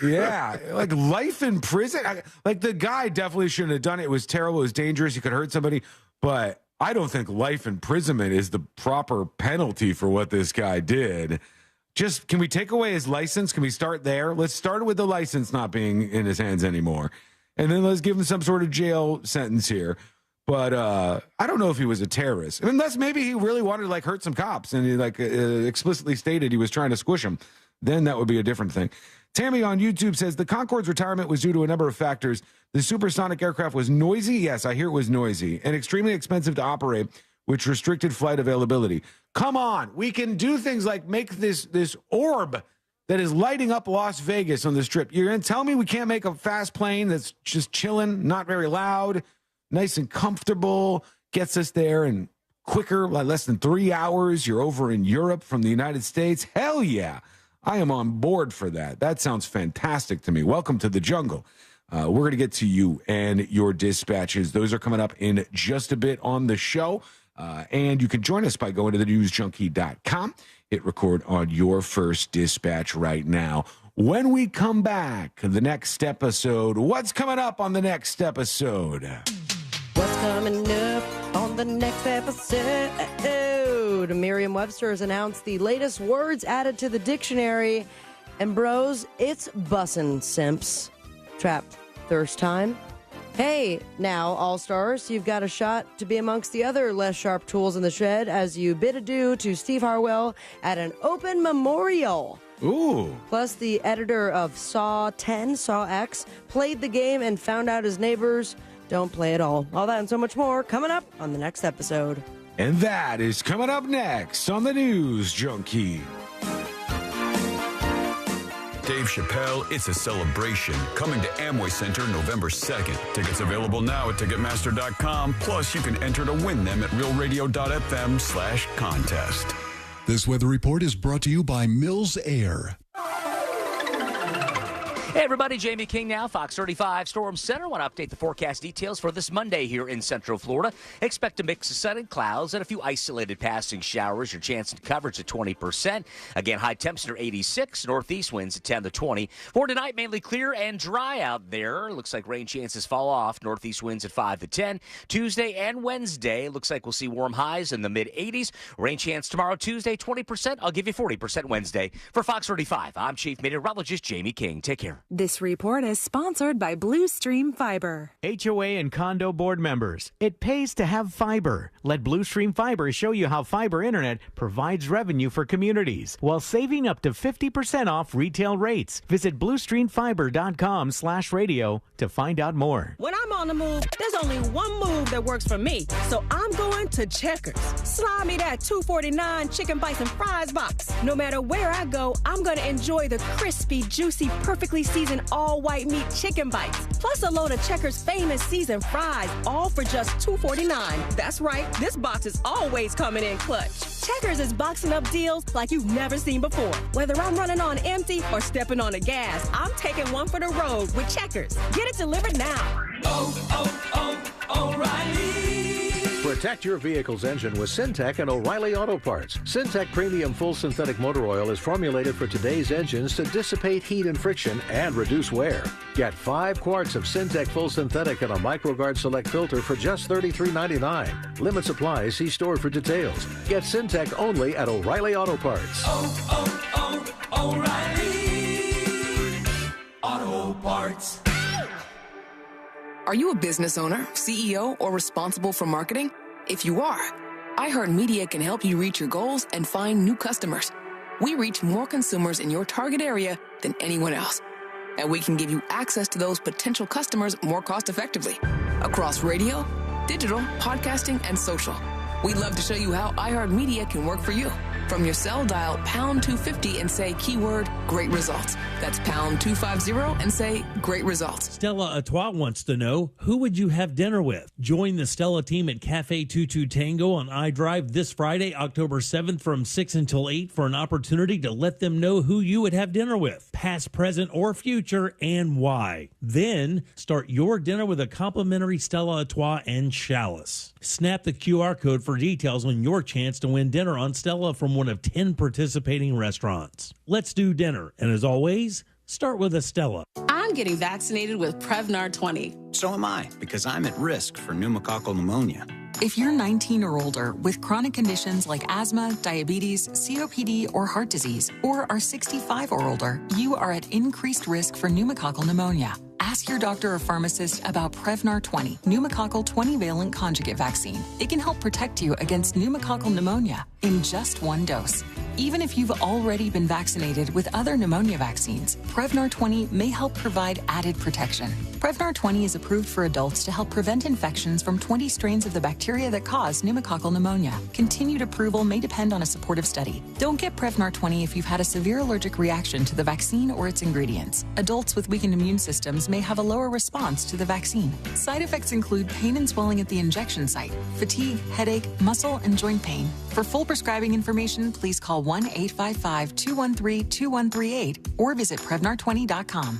Yeah. Like life in prison. Like the guy definitely shouldn't have done it. It was terrible. It was dangerous. He could hurt somebody. But I don't think life imprisonment is the proper penalty for what this guy did. Just, can we take away his license? Can we start there? Let's start with the license not being in his hands anymore. And then let's give him some sort of jail sentence here. But I don't know if he was a terrorist. Unless maybe he really wanted to hurt some cops and he explicitly stated he was trying to squish them. Then that would be a different thing. Tammy on YouTube says the Concorde's retirement was due to a number of factors. The supersonic aircraft was noisy. Yes, I hear it was noisy and extremely expensive to operate, which restricted flight availability. Come on. We can do things like make this orb that is lighting up Las Vegas on the Strip. You're going to tell me we can't make a fast plane that's just chilling, not very loud, nice and comfortable, gets us there in quicker, less than 3 hours. You're over in Europe from the United States. Hell yeah. I am on board for that. That sounds fantastic to me. Welcome to the jungle. We're going to get to you and your dispatches. Those are coming up in just a bit on the show. And you can join us by going to thenewsjunkie.com. Hit record on your first dispatch right now. When we come back, the next episode, what's coming up on the next episode? What's coming up on the next episode? Merriam-Webster has announced the latest words added to the dictionary. And bros, it's bussin' simps. Trapped thirst time. Hey, now, All-Stars, you've got a shot to be amongst the other less sharp tools in the shed as you bid adieu to Steve Harwell at an open memorial. Ooh. Plus, the editor of Saw 10, Saw X, played the game and found out his neighbors don't play at all. All that and so much more coming up on the next episode. And that is coming up next on the News Junkie. Dave Chappelle, It's a Celebration, coming to Amway Center November 2nd. Tickets available now at Ticketmaster.com. Plus, you can enter to win them at realradio.fm/contest. This weather report is brought to you by Mills Air. Hey everybody, Jamie King now, Fox 35 Storm Center. I want to update the forecast details for this Monday here in Central Florida. Expect a mix of sun and clouds and a few isolated passing showers. Your chance of coverage at 20%. Again, high temps near 86, northeast winds at 10 to 20. For tonight, mainly clear and dry out there. Looks like rain chances fall off. Northeast winds at 5 to 10. Tuesday and Wednesday, looks like we'll see warm highs in the mid-80s. Rain chance tomorrow, Tuesday, 20%. I'll give you 40% Wednesday. For Fox 35, I'm Chief Meteorologist Jamie King. Take care. This report is sponsored by Blue Stream Fiber. HOA and condo board members, it pays to have fiber. Let Blue Stream Fiber show you how fiber internet provides revenue for communities while saving up to 50% off retail rates. Visit bluestreamfiber.com/radio to find out more. When I'm on the move, there's only one move that works for me. So I'm going to Checkers. Slide me that $2.49 chicken bites and fries box. No matter where I go, I'm going to enjoy the crispy, juicy, perfectly seasoned all-white meat chicken bites. Plus a load of Checkers' famous seasoned fries, all for just $2.49. That's right, this box is always coming in clutch. Checkers is boxing up deals like you've never seen before. Whether I'm running on empty or stepping on the gas, I'm taking one for the road with Checkers. Get it delivered now. O'Reilly. Protect your vehicle's engine with Syntec and O'Reilly Auto Parts. Syntec Premium Full Synthetic Motor Oil is formulated for today's engines to dissipate heat and friction and reduce wear. Get 5 quarts of Syntec Full Synthetic and a MicroGuard Select filter for just $33.99. Limits apply. See store for details. Get Syntec only at O'Reilly Auto Parts. O'Reilly Auto Parts. Are you a business owner, CEO, or responsible for marketing? If you are, iHeartMedia can help you reach your goals and find new customers. We reach more consumers in your target area than anyone else. And we can give you access to those potential customers more cost-effectively across radio, digital, podcasting, and social. We'd love to show you how iHeartMedia can work for you. From your cell, dial pound 250 and say keyword great results. That's pound 250 and say great results. Stella Artois wants to know, who would you have dinner with? Join the Stella team at Cafe 22 Tango on iDrive this Friday, October 7th from 6 until 8 for an opportunity to let them know who you would have dinner with, past, present, or future, and why. Then start your dinner with a complimentary Stella Artois and chalice. Snap the QR code for details on your chance to win dinner on Stella from one of 10 participating restaurants. Let's do dinner, and as always, start with a Stella. I'm getting vaccinated with Prevnar 20. So am I, because I'm at risk for pneumococcal pneumonia. If you're 19 or older with chronic conditions like asthma, diabetes, COPD, or heart disease, or are 65 or older, you are at increased risk for pneumococcal pneumonia. Ask your doctor or pharmacist about Prevnar 20, pneumococcal 20-valent conjugate vaccine. It can help protect you against pneumococcal pneumonia in just one dose. Even if you've already been vaccinated with other pneumonia vaccines, Prevnar 20 may help provide added protection. Prevnar 20 is approved for adults to help prevent infections from 20 strains of the bacteria that cause pneumococcal pneumonia. Continued approval may depend on a supportive study. Don't get Prevnar 20 if you've had a severe allergic reaction to the vaccine or its ingredients. Adults with weakened immune systems may have a lower response to the vaccine. Side effects include pain and swelling at the injection site, fatigue, headache, muscle, and joint pain. For full prescribing information, please call 1-855-213-2138 or visit Prevnar20.com.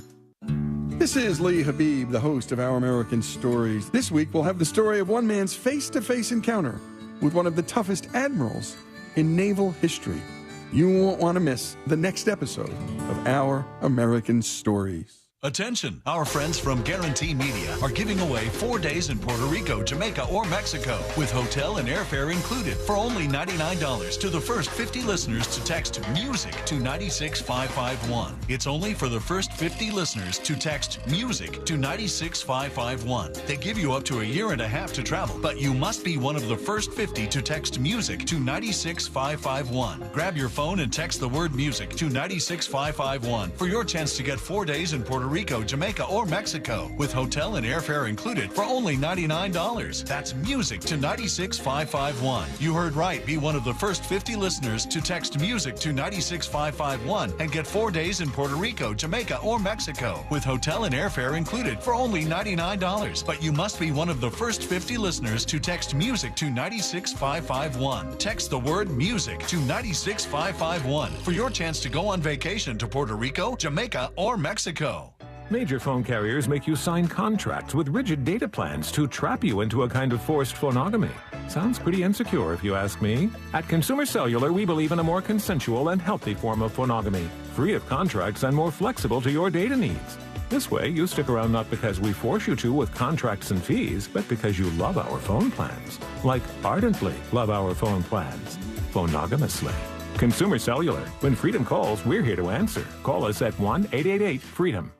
This is Lee Habib, the host of Our American Stories. This week, we'll have the story of one man's face-to-face encounter with one of the toughest admirals in naval history. You won't want to miss the next episode of Our American Stories. Attention! Our friends from Guarantee Media are giving away 4 days in Puerto Rico, Jamaica, or Mexico with hotel and airfare included for only $99 to the first 50 listeners to text MUSIC to 96551. It's only for the first 50 listeners to text MUSIC to 96551. They give you up to a year and a half to travel, but you must be one of the first 50 to text MUSIC to 96551. Grab your phone and text the word MUSIC to 96551 for your chance to get 4 days in Puerto Rico, Jamaica, or Mexico with hotel and airfare included for only $99. That's MUSIC to 96551. You heard right. Be one of the first 50 listeners to text MUSIC to 96551 and get 4 days in Puerto Rico, Jamaica, or Mexico with hotel and airfare included for only $99. But you must be one of the first 50 listeners to text MUSIC to 96551. Text the word MUSIC to 96551 for your chance to go on vacation to Puerto Rico, Jamaica, or Mexico. Major phone carriers make you sign contracts with rigid data plans to trap you into a kind of forced phonogamy. Sounds pretty insecure if you ask me. At Consumer Cellular, we believe in a more consensual and healthy form of phonogamy, free of contracts and more flexible to your data needs. This way, you stick around not because we force you to with contracts and fees, but because you love our phone plans. Like ardently love our phone plans. Phonogamously. Consumer Cellular. When freedom calls, we're here to answer. Call us at 1-888-FREEDOM.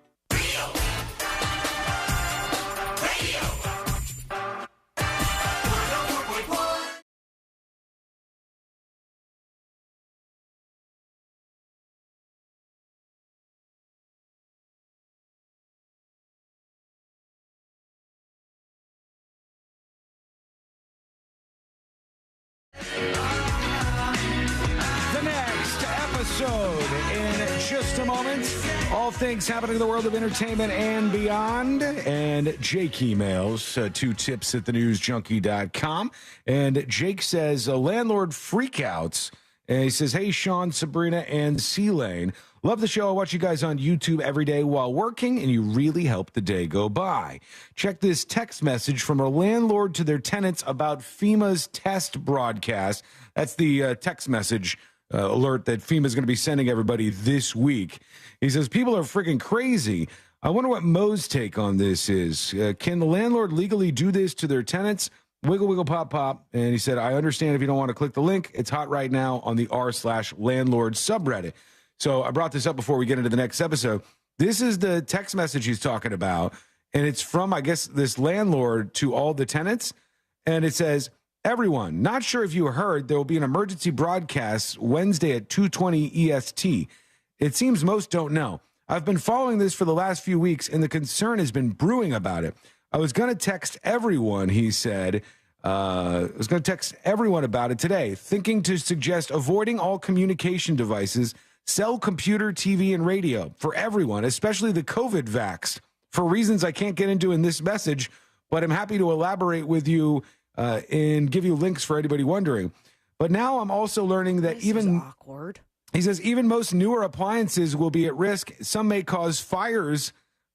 The next episode in just a moment. All things happening in the world of entertainment and beyond. And Jake emails to tips@thenewsjunkie.com. And Jake says, landlord freakouts. And he says, hey, Sean, Sabrina, and C-Lane. Love the show. I watch you guys on YouTube every day while working, and you really help the day go by. Check this text message from a landlord to their tenants about FEMA's test broadcast. That's the text message alert that FEMA is going to be sending everybody this week. He says, people are freaking crazy. I wonder what Mo's take on this is. Can the landlord legally do this to their tenants? Wiggle, wiggle, pop, pop. And he said, I understand if you don't want to click the link. It's hot right now on the r/landlord subreddit. So I brought this up before we get into the next episode. This is the text message he's talking about. And it's from, I guess, this landlord to all the tenants. And it says, everyone, not sure if you heard, there will be an emergency broadcast Wednesday at 2:20 EST. It seems most don't know. I've been following this for the last few weeks, and the concern has been brewing about it. I was going to text everyone, he said, I was going to text everyone about it today. Thinking to suggest avoiding all communication devices, sell computer, TV, and radio for everyone, especially the COVID vaxxed, for reasons I can't get into in this message, but I'm happy to elaborate with you and give you links for anybody wondering. But now I'm also learning that even awkward. He says even most newer appliances will be at risk. Some may cause fires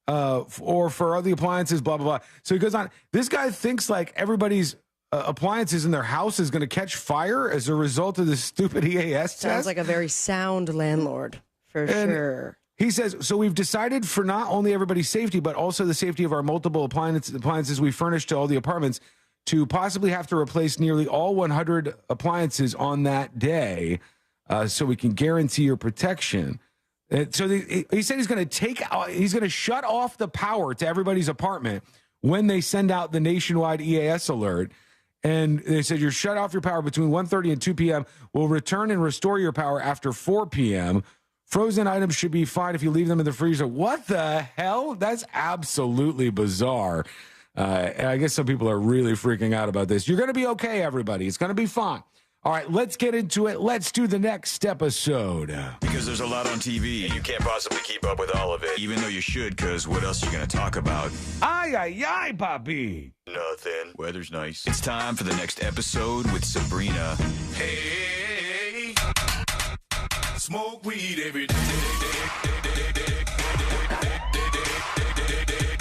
or for other appliances, blah, blah, blah. So he goes on. This guy thinks like everybody's appliances in their house is going to catch fire as a result of this stupid EAS test. Sounds like a very sound landlord, for sure. He says, so we've decided for not only everybody's safety, but also the safety of our multiple appliances we furnish to all the apartments to possibly have to replace nearly all 100 appliances on that day so we can guarantee your protection. So he said he's going to shut off the power to everybody's apartment when they send out the nationwide EAS alert. And they said, you're shut off your power between 1:30 and 2 p.m. We'll return and restore your power after 4 p.m. Frozen items should be fine if you leave them in the freezer. What the hell? That's absolutely bizarre. And I guess some people are really freaking out about this. You're going to be okay, everybody. It's going to be fine. All right, let's get into it. Let's do the next episode. Because there's a lot on TV, and you can't possibly keep up with all of it, even though you should, because what else are you going to talk about? Ay, ay, ay, papi. Nothing. Weather's nice. It's time for the next episode with Sabrina. Hey, smoke weed every day.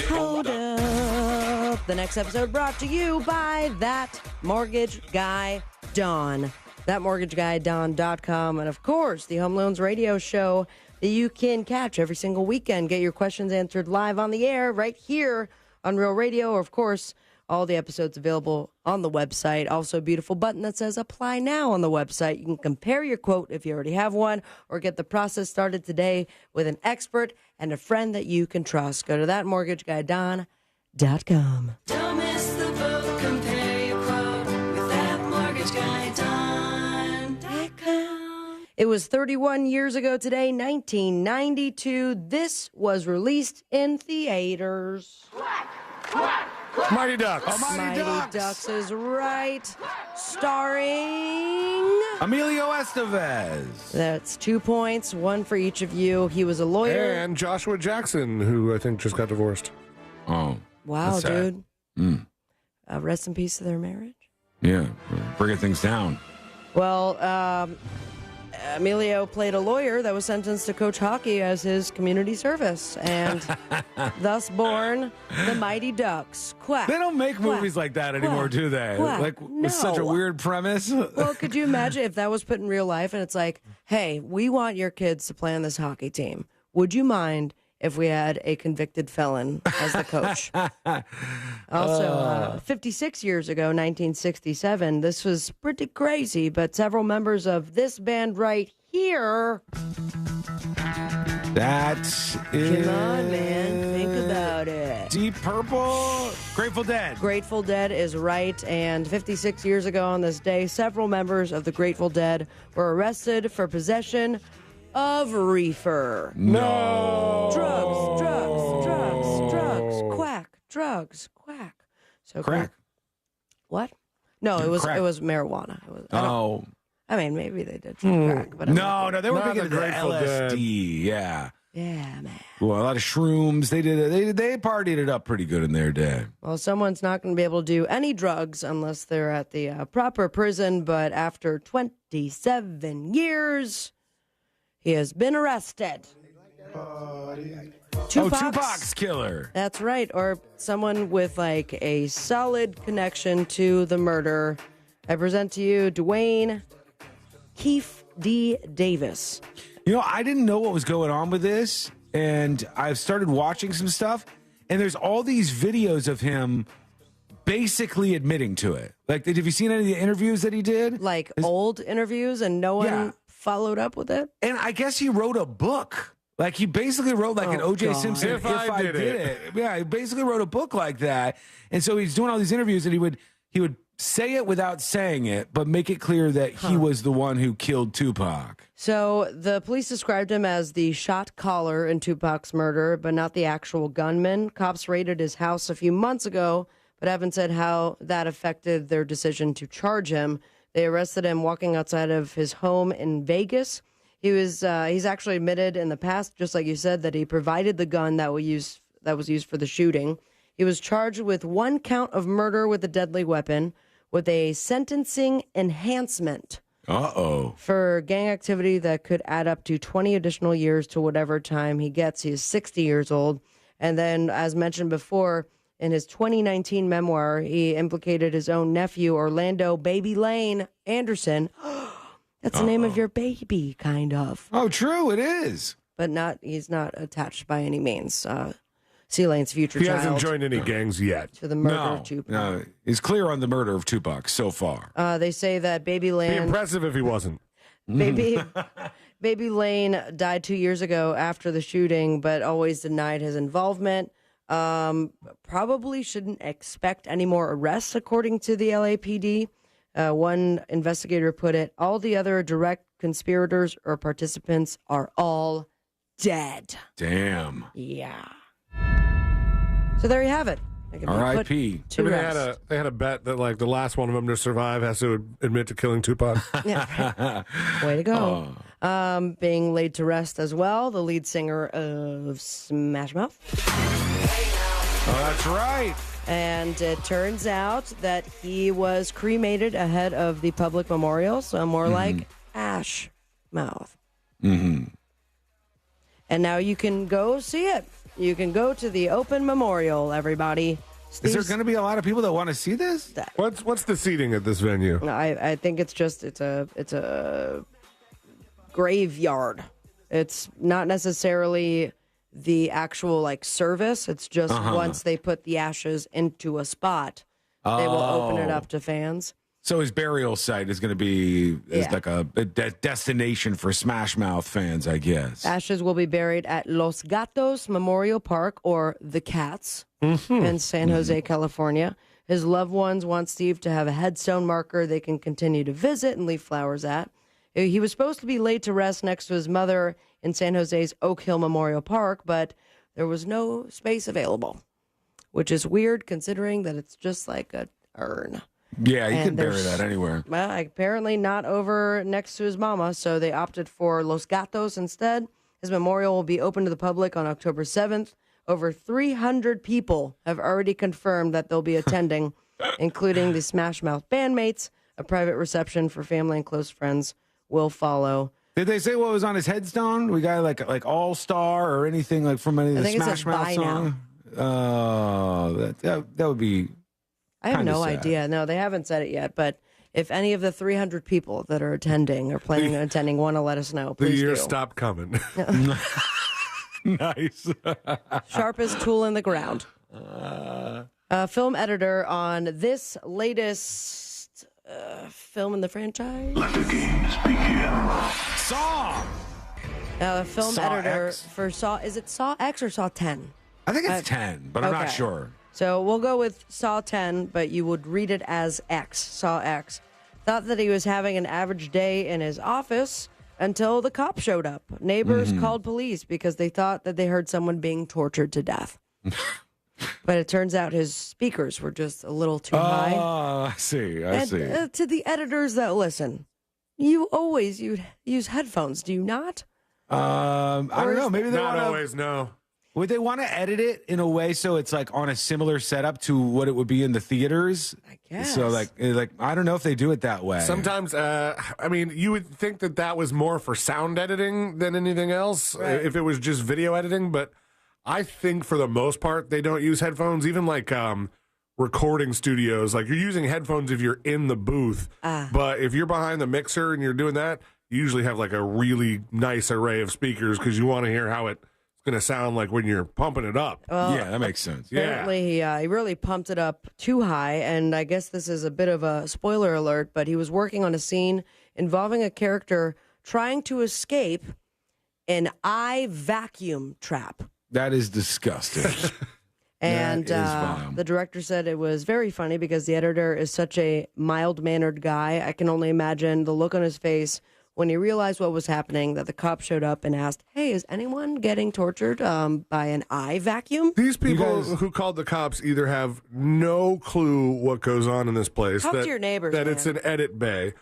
Hold up. The next episode brought to you by That Mortgage Guy Don. ThatMortgageGuyDon.com. And of course, the Home Loans Radio Show that you can catch every single weekend. Get your questions answered live on the air right here on Real Radio. Or, of course, all the episodes available on the website. Also, a beautiful button that says Apply Now on the website. You can compare your quote if you already have one or get the process started today with an expert and a friend that you can trust. Go to ThatMortgageGuyDon.com. Don't miss the boat, compare your quote with ThatMortgageGuyDon.com. It was 31 years ago today, 1992. This was released in theaters. Mighty Ducks. Oh, Mighty Ducks is right. Starring Emilio Estevez. That's 2 points, one for each of you. He was a lawyer. And Joshua Jackson, who I think just got divorced. Oh. Wow, dude. Mm. Rest in peace to their marriage. Yeah, bringing things down. Well, Emilio played a lawyer that was sentenced to coach hockey as his community service, and thus born the Mighty Ducks. Quack. They don't make quack, movies like that anymore, quack, do they? quack. Like, with such a No. weird premise. Well, could you imagine if that was put in real life and it's like, hey, we want your kids to play on this hockey team. Would you mind if we had a convicted felon as the coach? Also, 56 years ago, 1967, this was pretty crazy, but several members of this band right here. That is... Come on, man. Think about it. Deep Purple, Grateful Dead. Grateful Dead is right, and 56 years ago on this day, several members of the Grateful Dead were arrested for possession of reefer. No. Drugs. Quack. Drugs. Quack. So Crack. What? No, it was Crack. it was marijuana. It was, I mean, maybe they did crack, but No, they were Not big into the the Grateful Dead. LSD. Yeah. yeah, man. Well, a lot of shrooms. They partied it up pretty good in their day. Well, someone's not going to be able to do any drugs unless they're at the proper prison. But after 27 years, he has been arrested. Tupac's killer. That's right. Or someone with like a solid connection to the murder. I present to you Dwayne Keefe D. Davis. You know, I didn't know what was going on with this, and I've started watching some stuff, and there's all these videos of him basically admitting to it. Like, have you seen any of the interviews that he did? Like old interviews, and no one followed up with it? And I guess he wrote a book. Like, he basically wrote like an O.J. Simpson, If I Did It. Yeah, he basically wrote a book like that. And so he's doing all these interviews, and he would say it without saying it, but make it clear that he was the one who killed Tupac. So the police described him as the shot caller in Tupac's murder, but not the actual gunman. Cops raided his house a few months ago, but haven't said how that affected their decision to charge him. They arrested him walking outside of his home in Vegas. He's actually admitted in the past, just like you said, that he provided the gun that was used for the shooting. He was charged with 1 count of murder with a deadly weapon, with a sentencing enhancement. For gang activity that could add up to 20 additional years to whatever time he gets. He is 60 years old. And then, as mentioned before, in his 2019 memoir, he implicated his own nephew, Orlando Baby Lane Anderson. That's the name of your baby, kind of. Oh, true, it is. But he's not attached by any means. C. Lane's future child. He hasn't joined any gangs yet. To the murder of Tupac. No, he's clear on the murder of Tupac so far. They say that Baby Lane... Be impressive if he wasn't. Baby Lane died 2 years ago after the shooting, but always denied his involvement. Probably shouldn't expect any more arrests, according to the LAPD. One investigator put it, all the other direct conspirators or participants are all dead. Damn. Yeah. So there you have it. R.I.P. They had a bet that like the last one of them to survive has to admit to killing Tupac. Yeah. Way to go. Being laid to rest as well, the lead singer of Smash Mouth. Oh, that's right. And it turns out that he was cremated ahead of the public memorial, so more like Ash Mouth. Mm-hmm. And now you can go see it. You can go to the open memorial, everybody. Is there going to be a lot of people that want to see this? What's the seating at this venue? I think it's a graveyard. It's not necessarily the actual like service. It's just once they put the ashes into a spot, they will open it up to fans. So his burial site is going to be like a destination for Smash Mouth fans, I guess. Ashes will be buried at Los Gatos Memorial Park, or the Cats, in San Jose, California. His loved ones want Steve to have a headstone marker they can continue to visit and leave flowers at. He was supposed to be laid to rest next to his mother in San Jose's Oak Hill Memorial Park, but there was no space available, which is weird considering that it's just like an urn. Yeah, you can bury that anywhere. Well, apparently not over next to his mama, so they opted for Los Gatos instead. His memorial will be open to the public on October 7th. Over 300 people have already confirmed that they'll be attending, including the Smash Mouth bandmates. A private reception for family and close friends will follow. Did they say what was on his headstone? We got like All Star or anything like from any of the Smash Mouth song? That would be. I have no idea. No, they haven't said it yet. But if any of the 300 people that are attending or planning on attending want to let us know, please do. The year do. stopped coming. Nice. Sharpest tool in the ground. Film editor on this latest film in the franchise. Let the games begin. Saw. Film Saw editor X. for Saw. Is it Saw X or Saw 10? I think it's 10, but I'm not okay. sure. So we'll go with Saw 10, but you would read it as X, Saw X. Thought that he was having an average day in his office until the cop showed up. Neighbors called police because they thought that they heard someone being tortured to death. But it turns out his speakers were just a little too high. Oh, I see. I see. To the editors that listen, you always use headphones, do you not? I don't know. Maybe they Not want always, no. Would they want to edit it in a way so it's like on a similar setup to what it would be in the theaters? I guess. So like I don't know if they do it that way. Sometimes, I mean, you would think that was more for sound editing than anything else, if it was just video editing. But I think for the most part, they don't use headphones. Even like recording studios, like you're using headphones if you're in the booth. But if you're behind the mixer and you're doing that, you usually have like a really nice array of speakers because you want to hear how it's going to sound like when you're pumping it up. Well, yeah, that makes sense. Apparently, he really pumped it up too high, and I guess this is a bit of a spoiler alert, but he was working on a scene involving a character trying to escape an eye vacuum trap. That is disgusting. And the director said it was very funny because the editor is such a mild-mannered guy. I can only imagine the look on his face when he realized what was happening, that the cop showed up and asked, hey, is anyone getting tortured by an eye vacuum? These people who called the cops either have no clue what goes on in this place. Talk to your neighbors, That man. it's an edit bay.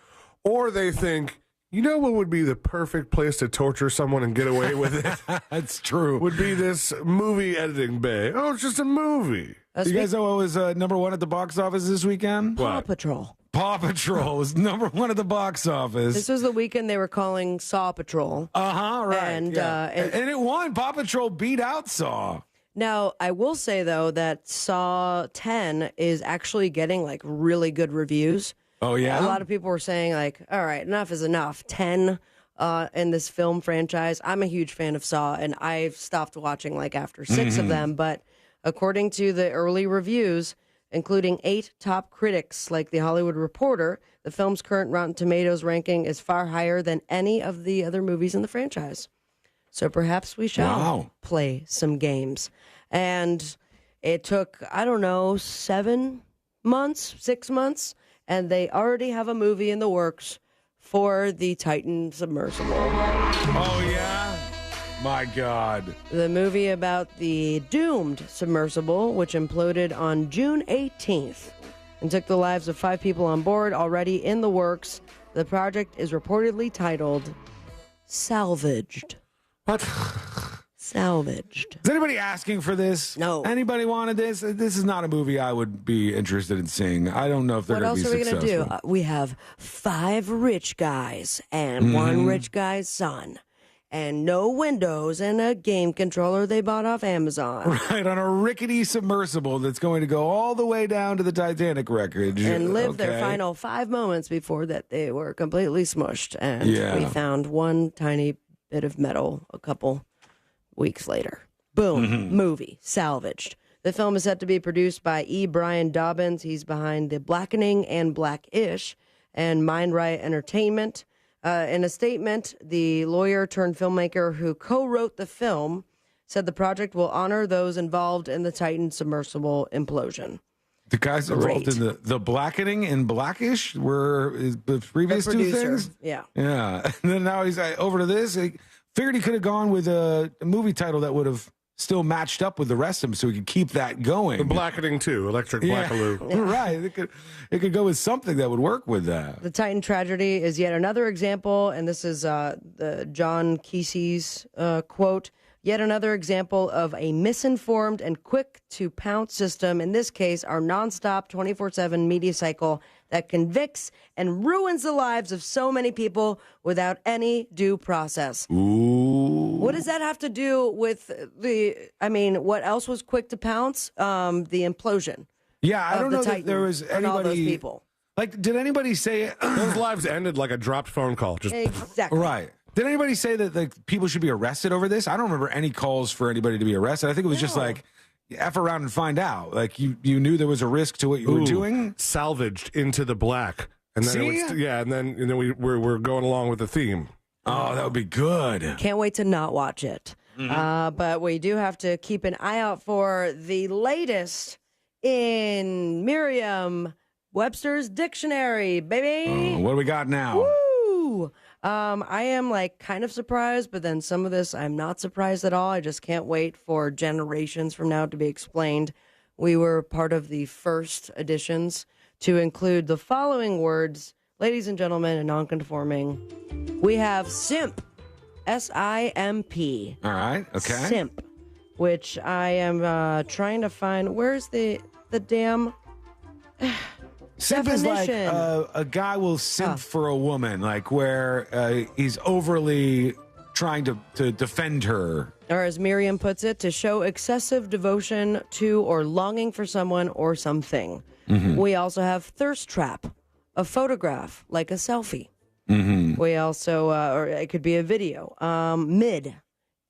Or they think, you know what would be the perfect place to torture someone and get away with it? That's true. Would be this movie editing bay. Oh, it's just a movie. You guys know what was number one at the box office this weekend? Paw Patrol. Paw Patrol was number one at the box office. This was the weekend they were calling Saw Patrol. Right. And, and it won. Paw Patrol beat out Saw. Now, I will say, though, that Saw 10 is actually getting, like, really good reviews. Oh, yeah? A lot of people were saying, like, all right, enough is enough. 10 in this film franchise. I'm a huge fan of Saw, and I've stopped watching, like, after 6 of them. But according to the early reviews, including 8 top critics like The Hollywood Reporter, the film's current Rotten Tomatoes ranking is far higher than any of the other movies in the franchise. So perhaps we shall play some games. And it took, I don't know, 6 months, and they already have a movie in the works for the Titan submersible. Oh, yeah? My God. The movie about the doomed submersible, which imploded on June 18th and took the lives of 5 people on board, already in the works. The project is reportedly titled Salvaged. What? Salvaged. Is anybody asking for this? No. Anybody wanted this? This is not a movie I would be interested in seeing. I don't know if they're going to be successful. What else are we going to do? We have 5 rich guys and 1 rich guy's son. And no windows and a game controller they bought off Amazon. Right, on a rickety submersible that's going to go all the way down to the Titanic wreckage. And live their final 5 moments before that they were completely smushed. And we found 1 tiny bit of metal a couple weeks later. Boom, movie, salvaged. The film is set to be produced by E. Brian Dobbins. He's behind The Blackening and Black-ish and Mind Riot Entertainment. In a statement, the lawyer turned filmmaker who co-wrote the film said the project will honor those involved in the Titan submersible implosion. The guys involved in the Blackening and Blackish were the previous 2 things? Yeah. Yeah. And then now he's over to this. He figured he could have gone with a movie title that would have still matched up with the rest of them so he could keep that going. The Blackening 2, Electric Blackaloo. Yeah. Right. It could go with something that would work with that. The Titan tragedy is yet another example, and this is the John Kesey's quote, yet another example of a misinformed and quick-to-pounce system, in this case, our nonstop 24/7 media cycle that convicts and ruins the lives of so many people without any due process. Ooh. What does that have to do with what else was quick to pounce? The implosion. Yeah, I don't know Titan that there was and all those anybody. people. Like, did anybody say those lives ended like a dropped phone call? Just exactly. Right. Did anybody say that people should be arrested over this? I don't remember any calls for anybody to be arrested. I think it was just like, F around and find out. Like, you knew there was a risk to what you were doing. Salvaged into the black. And then and then we're going along with the theme. Oh, that would be good. Can't wait to not watch it. But we do have to keep an eye out for the latest in Merriam-Webster's dictionary, baby. What do we got now? Woo! I am kind of surprised, but then some of this I'm not surprised at all. I just can't wait for generations from now to be explained. We were part of the first editions to include the following words, ladies and gentlemen, and non-conforming. We have simp, S-I-M-P. All right, okay. Simp, which I am trying to find. Where's the damn Simp definition? is like a guy will simp for a woman, like where he's overly trying to defend her. Or as Miriam puts it, to show excessive devotion to or longing for someone or something. We also have thirst trap, a photograph, like a selfie. We also, or it could be a video. Mid,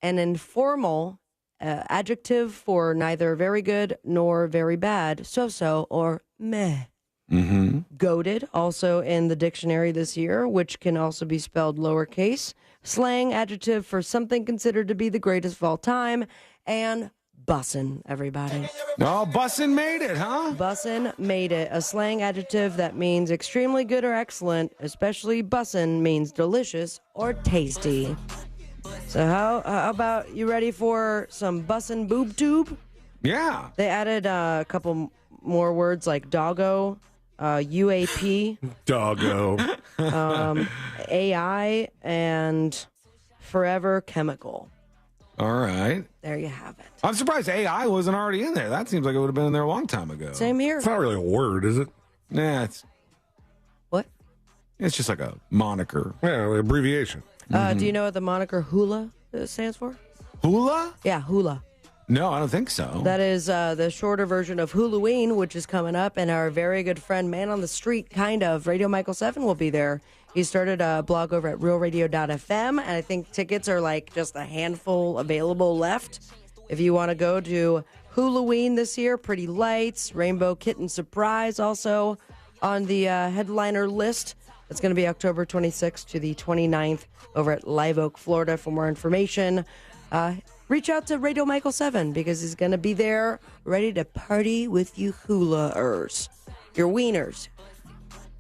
an informal adjective for neither very good nor very bad, so-so, or meh. Goated, also in the dictionary this year, which can also be spelled lowercase. Slang adjective for something considered to be the greatest of all time. And bussin', everybody. Oh, bussin' made it, huh? Bussin' made it. A slang adjective that means extremely good or excellent, especially bussin' means delicious or tasty. So how about you ready for some bussin' boob tube? Yeah. They added a couple more words like doggo, UAP, Doggo, AI, and forever chemical. All right. There you have it. I'm surprised AI wasn't already in there. That seems like it would have been in there a long time ago. Same here. It's not really a word, is it? Nah, it's... What? It's just like a moniker. Yeah, like abbreviation. Do you know what the moniker hula stands for? Hula? Yeah, hula. No, I don't think so. That is the shorter version of Halloween, which is coming up, and our very good friend, Man on the Street, kind of, Radio Michael 7 will be there. He started a blog over at realradio.fm, and I think tickets are like just a handful available left. If you want to go to Halloween this year, Pretty Lights, Rainbow Kitten Surprise also on the headliner list. It's going to be October 26th to the 29th over at Live Oak, Florida. For more information, reach out to Radio Michael 7 because he's going to be there ready to party with you hula-ers. Your wieners.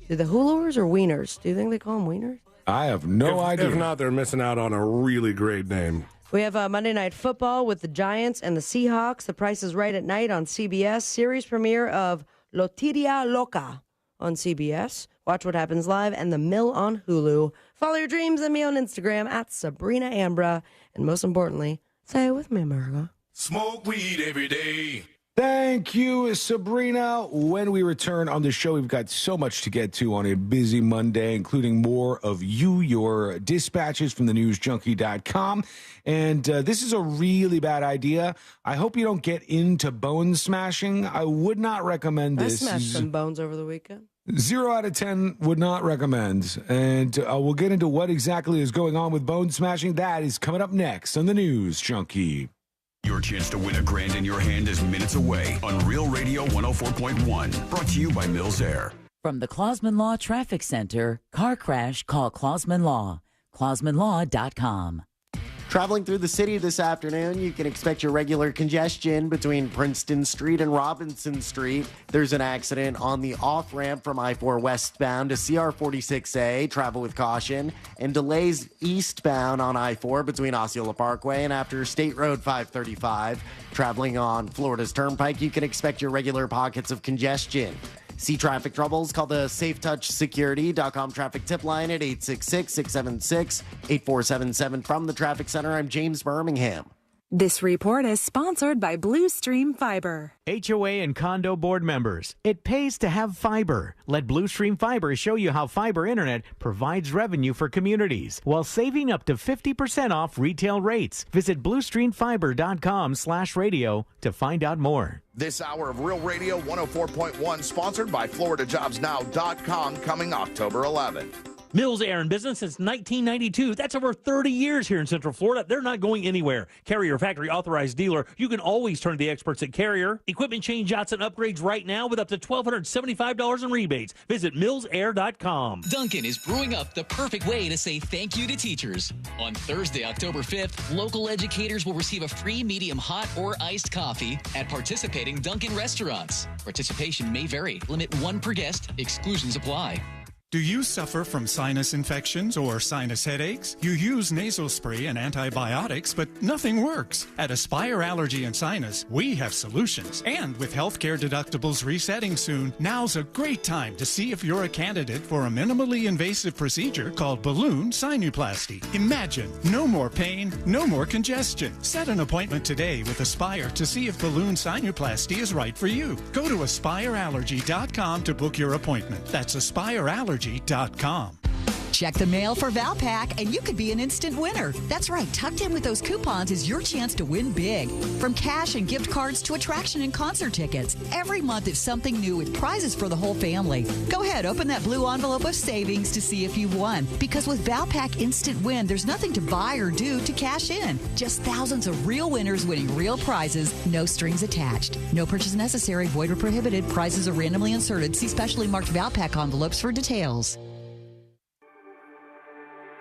Do the hula-ers or wieners? Do you think they call them wieners? I have no idea. If not, they're missing out on a really great name. We have Monday Night Football with the Giants and the Seahawks. The Price is Right at night on CBS. Series premiere of Loteria Loca on CBS. Watch What Happens Live and The Mill on Hulu. Follow your dreams and me on Instagram at Sabrina Ambra. And most importantly, say it with me, America. Smoke weed every day. Thank you, Sabrina. When we return on the show, we've got so much to get to on a busy Monday, including more of your dispatches from the newsjunkie.com. And this is a really bad idea. I hope you don't get into bone smashing. I would not recommend this. I smashed some bones over the weekend. 0 out of 10 would not recommend. And we'll get into what exactly is going on with bone smashing. That is coming up next on the News Junkie. Your chance to win $1,000 in your hand is minutes away on Real Radio 104.1. Brought to you by Mills Air. From the Clausman Law Traffic Center, car crash, call Clausman Law. ClausmanLaw.com. Traveling through the city this afternoon, you can expect your regular congestion between Princeton Street and Robinson Street. There's an accident on the off-ramp from I-4 westbound to CR46A. Travel with caution. And delays eastbound on I-4 between Osceola Parkway and after State Road 535. Traveling on Florida's Turnpike, you can expect your regular pockets of congestion. See traffic troubles? Call the SafeTouchSecurity.com traffic tip line at 866-676-8477. From the Traffic Center, I'm James Birmingham. This report is sponsored by Blue Stream Fiber. HOA and condo board members, it pays to have fiber. Let Blue Stream Fiber show you how fiber internet provides revenue for communities while saving up to 50% off retail rates. Visit bluestreamfiber.com/radio to find out more. This hour of Real Radio 104.1 sponsored by FloridaJobsNow.com coming October 11th. Mills Air in business since 1992. That's over 30 years here in Central Florida. They're not going anywhere. Carrier factory authorized dealer. You can always turn to the experts at Carrier. Equipment change-outs and upgrades right now with up to $1,275 in rebates. Visit millsair.com. Dunkin' is brewing up the perfect way to say thank you to teachers. On Thursday, October 5th, local educators will receive a free medium hot or iced coffee at participating Dunkin' restaurants. Participation may vary. Limit 1 per guest. Exclusions apply. Do you suffer from sinus infections or sinus headaches? You use nasal spray and antibiotics, but nothing works. At Aspire Allergy and Sinus, we have solutions. And with healthcare deductibles resetting soon, now's a great time to see if you're a candidate for a minimally invasive procedure called balloon sinuplasty. Imagine, no more pain, no more congestion. Set an appointment today with Aspire to see if balloon sinuplasty is right for you. Go to aspireallergy.com to book your appointment. That's aspireallergy.com. Check the mail for Valpak and you could be an instant winner. That's right, tucked in with those coupons is your chance to win big. From cash and gift cards to attraction and concert tickets, every month is something new with prizes for the whole family. Go ahead, open that blue envelope of savings to see if you've won. Because with Valpak Instant Win, there's nothing to buy or do to cash in. Just thousands of real winners winning real prizes, no strings attached. No purchase necessary, void or prohibited. Prizes are randomly inserted. See specially marked Valpak envelopes for details.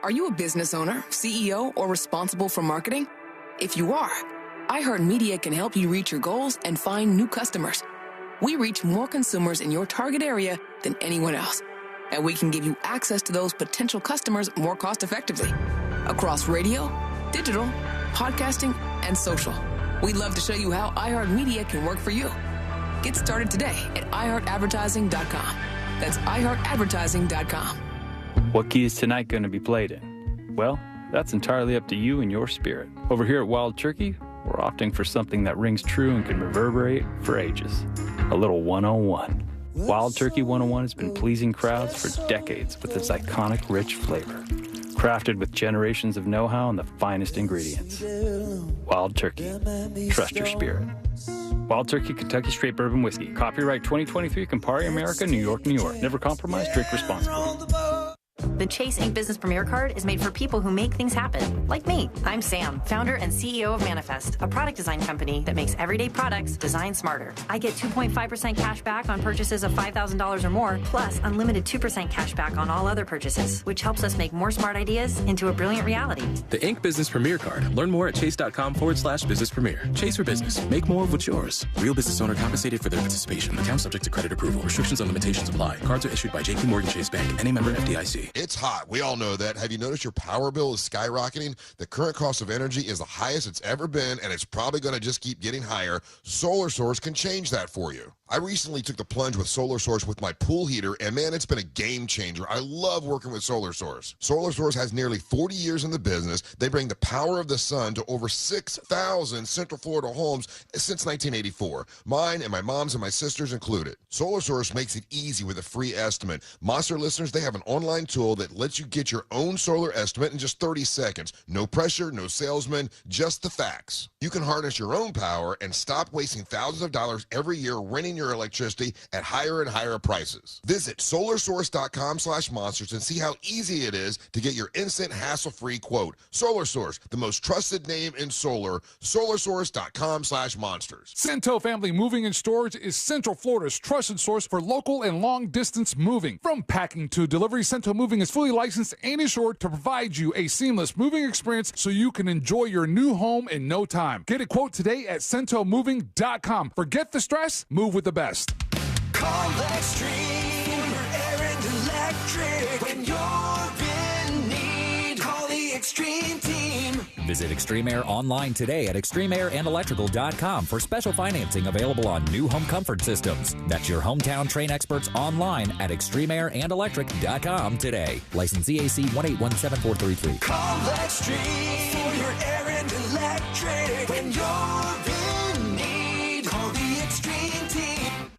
Are you a business owner, CEO, or responsible for marketing? If you are, iHeartMedia can help you reach your goals and find new customers. We reach more consumers in your target area than anyone else, and we can give you access to those potential customers more cost-effectively across radio, digital, podcasting, and social. We'd love to show you how iHeartMedia can work for you. Get started today at iHeartAdvertising.com. That's iHeartAdvertising.com. What key is tonight going to be played in? Well, that's entirely up to you and your spirit. Over here at Wild Turkey, we're opting for something that rings true and can reverberate for ages. A little 101. Wild Turkey 101 has been pleasing crowds for decades with its iconic rich flavor. Crafted with generations of know-how and the finest ingredients. Wild Turkey. Trust your spirit. Wild Turkey Kentucky Straight Bourbon Whiskey. Copyright 2023 Campari America, New York, New York. Never compromise, drink responsibly. The Chase Ink Business Premier Card is made for people who make things happen, like me. I'm Sam, founder and CEO of Manifest, a product design company that makes everyday products designed smarter. I get 2.5% cash back on purchases of $5,000 or more, plus unlimited 2% cash back on all other purchases, which helps us make more smart ideas into a brilliant reality. The Ink Business Premier Card. Learn more at chase.com/business premier. Chase for business. Make more of what's yours. Real business owner compensated for their participation. Account subject to credit approval. Restrictions and limitations apply. Cards are issued by JP Morgan Chase Bank. Any member FDIC. It's hot. We all know that. Have you noticed your power bill is skyrocketing? The current cost of energy is the highest it's ever been, and it's probably going to just keep getting higher. Solar Source can change that for you. I recently took the plunge with Solar Source with my pool heater, and man, it's been a game changer. I love working with Solar Source. Solar Source has nearly 40 years in the business. They bring the power of the sun to over 6,000 Central Florida homes since 1984. Mine and my mom's and my sister's included. Solar Source makes it easy with a free estimate. Monster listeners, they have an online tool that lets you get your own solar estimate in just 30 seconds. No pressure, no salesman, just the facts. You can harness your own power and stop wasting thousands of dollars every year renting your electricity at higher and higher prices. Visit solarsource.com/monsters and see how easy it is to get your instant hassle-free quote. Solar Source, the most trusted name in solar. solarsource.com/monsters. Cento Family Moving and Storage is Central Florida's trusted source for local and long-distance moving. From packing to delivery, Cento Moving is fully licensed and insured to provide you a seamless moving experience so you can enjoy your new home in no time. Get a quote today at centomoving.com. Forget the stress, move with the best. Call Extreme Air and Electric. When you're in need, call the Extreme team. Visit Extreme Air online today at extremeairandelectrical.com for special financing available on new home comfort systems. That's your hometown Train experts online at extremeairandelectric.com today. License EAC 1817433. Call Extreme for your air and electric. When you're in need, call the Extreme team.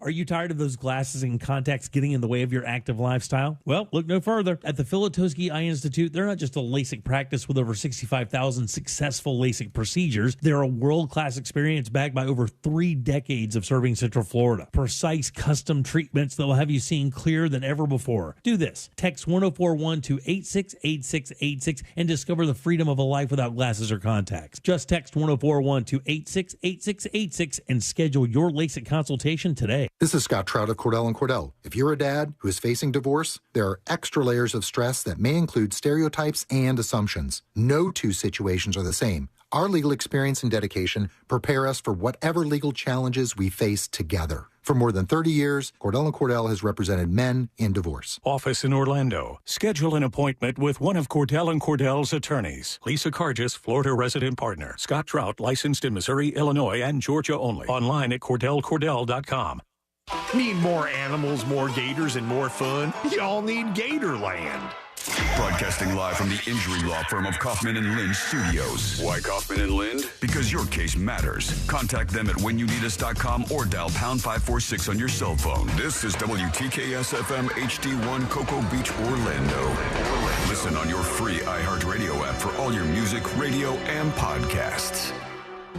Are you tired of those glasses and contacts getting in the way of your active lifestyle? Well, look no further. At the Filatowski Eye Institute, they're not just a LASIK practice with over 65,000 successful LASIK procedures. They're a world-class experience backed by over 3 decades of serving Central Florida. Precise custom treatments that will have you seeing clearer than ever before. Do this. Text 1041 to 868686 and discover the freedom of a life without glasses or contacts. Just text 1041 to 868686 and schedule your LASIK consultation today. This is Scott Trout of Cordell & Cordell. If you're a dad who is facing divorce, there are extra layers of stress that may include stereotypes and assumptions. No two situations are the same. Our legal experience and dedication prepare us for whatever legal challenges we face together. For more than 30 years, Cordell & Cordell has represented men in divorce. Office in Orlando. Schedule an appointment with one of Cordell & Cordell's attorneys. Lisa Cargis, Florida resident partner. Scott Trout, licensed in Missouri, Illinois, and Georgia only. Online at CordellCordell.com. Need more animals, more gators, and more fun? Y'all need Gatorland. Broadcasting live from the injury law firm of Kaufman and Lind Studios. Why Kaufman and Lind? Because your case matters. Contact them at whenyouneedus.com or dial pound 546 on your cell phone. This is WTKS FM HD1 Cocoa Beach, Orlando. Listen on your free iHeartRadio app for all your music, radio, and podcasts.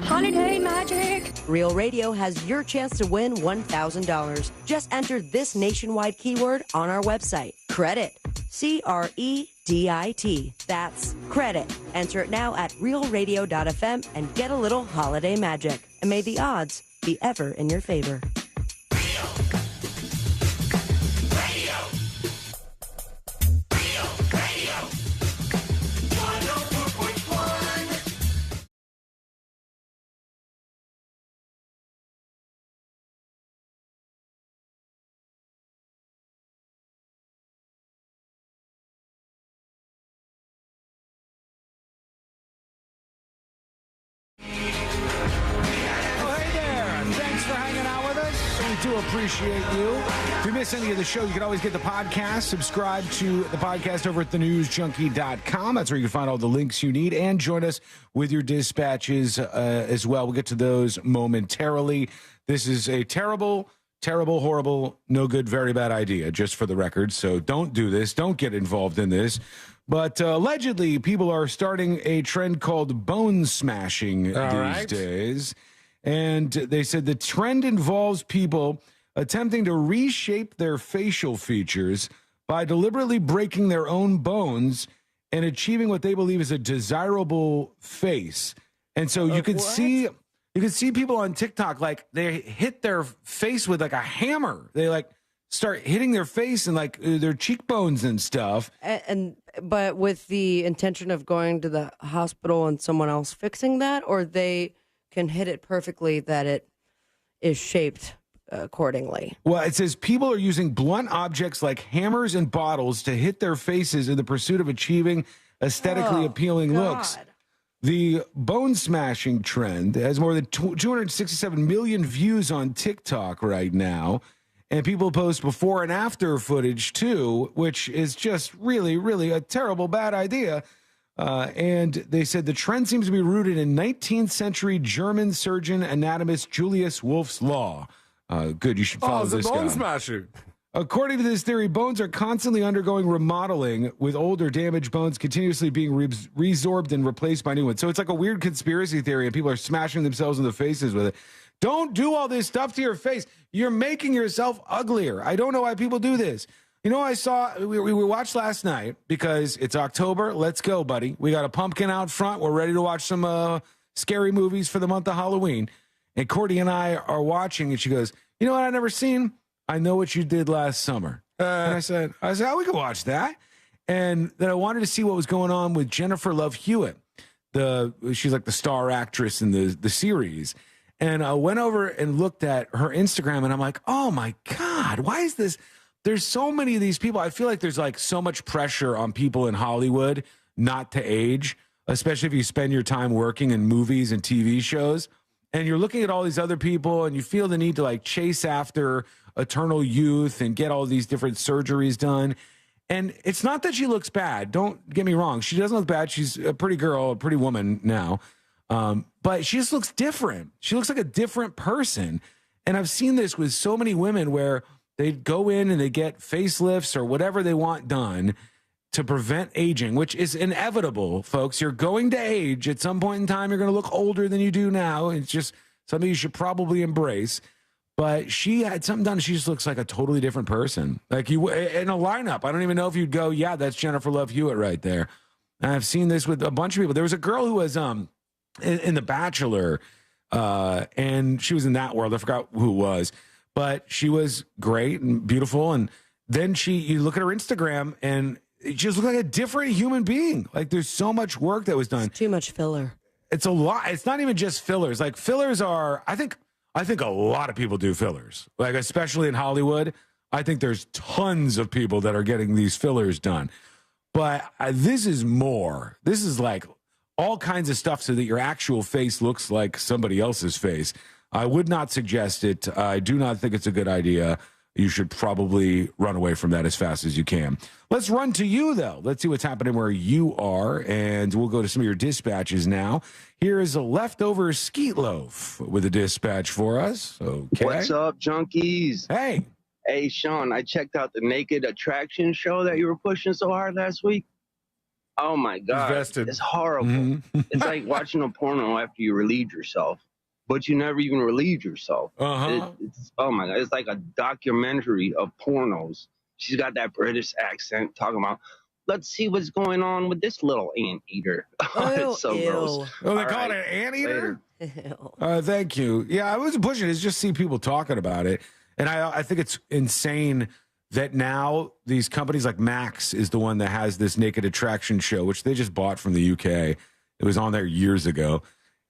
Holiday Magic! Real Radio has your chance to win $1,000. Just enter this nationwide keyword on our website. Credit. CREDIT. That's credit. Enter it now at realradio.fm and get a little holiday magic. And may the odds be ever in your favor. do appreciate you. If you miss any of the show, you can always get the podcast. Subscribe to the podcast over at thenewsjunkie.com. That's where you can find all the links you need, and join us with your dispatches as well. We'll get to those momentarily. This is a terrible, horrible, no good, very bad idea, just for the record. So don't do this. Don't get involved in this. But allegedly, people are starting a trend called bone smashing these days. And they said the trend involves people attempting to reshape their facial features by deliberately breaking their own bones and achieving what they believe is a desirable face. And so you can see people on TikTok, like they hit their face with like a hammer. They like start hitting their face and like their cheekbones and stuff. But with the intention of going to the hospital and someone else fixing that, or they can hit it perfectly that it is shaped accordingly. Well, it says people are using blunt objects like hammers and bottles to hit their faces in the pursuit of achieving aesthetically appealing looks. The bone smashing trend has more than 267 million views on TikTok right now. And people post before and after footage, too, which is just really, really a terrible, bad idea. And they said the trend seems to be rooted in 19th century German surgeon anatomist Julius Wolff's law. Good, you should follow this guy. Bone smasher. According to this theory, bones are constantly undergoing remodeling, with old or damaged bones continuously being resorbed and replaced by new ones. So it's like a weird conspiracy theory, and people are smashing themselves in the faces with it. Don't do all this stuff to your face. You're making yourself uglier. I don't know why people do this. You know, we watched last night because it's October. Let's go, buddy. We got a pumpkin out front. We're ready to watch some scary movies for the month of Halloween. And Courtney and I are watching, and she goes, you know what I've never seen? I Know What You Did Last Summer. And I said, oh, we can watch that. And then I wanted to see what was going on with Jennifer Love Hewitt. She's like the star actress in the series. And I went over and looked at her Instagram, and I'm like, oh, my God, why is this? There's so many of these people. I feel like there's like so much pressure on people in Hollywood not to age, especially if you spend your time working in movies and TV shows. And you're looking at all these other people, and you feel the need to like chase after eternal youth and get all these different surgeries done. And it's not that she looks bad. Don't get me wrong. She doesn't look bad. She's a pretty girl, a pretty woman now. But she just looks different. She looks like a different person. And I've seen this with so many women where they go in and they get facelifts or whatever they want done to prevent aging, which is inevitable, folks. You're going to age. At some point in time, you're going to look older than you do now. It's just something you should probably embrace. But she had something done. She just looks like a totally different person. Like you in a lineup. I don't even know if you'd go, yeah, that's Jennifer Love Hewitt right there. And I've seen this with a bunch of people. There was a girl who was in The Bachelor, and she was in that world. I forgot who it was. But she was great and beautiful. And then you look at her Instagram, and it just looked like a different human being. Like there's so much work that was done. It's too much filler. It's a lot. It's not even just fillers. Like fillers are, I think a lot of people do fillers. Like especially in Hollywood, I think there's tons of people that are getting these fillers done. But this is more. This is like all kinds of stuff so that your actual face looks like somebody else's face. I would not suggest it. I do not think it's a good idea. You should probably run away from that as fast as you can. Let's run to you, though. Let's see what's happening where you are, and we'll go to some of your dispatches now. Here is a leftover skeet loaf with a dispatch for us. Okay. What's up, junkies? Hey. Hey, Sean, I checked out the Naked Attraction show that you were pushing so hard last week. Oh, my God. It's horrible. Mm-hmm. It's like watching a porno after you relieve yourself. But you never even relieved yourself. It's oh my God, it's like a documentary of pornos. She's got that British accent talking about, let's see what's going on with this little anteater. It's so gross. Oh, they call it an anteater? Thank you. Yeah, I wasn't pushing it. It's just see people talking about it. And I think it's insane that now these companies like Max is the one that has this Naked Attraction show, which they just bought from the UK. It was on there years ago.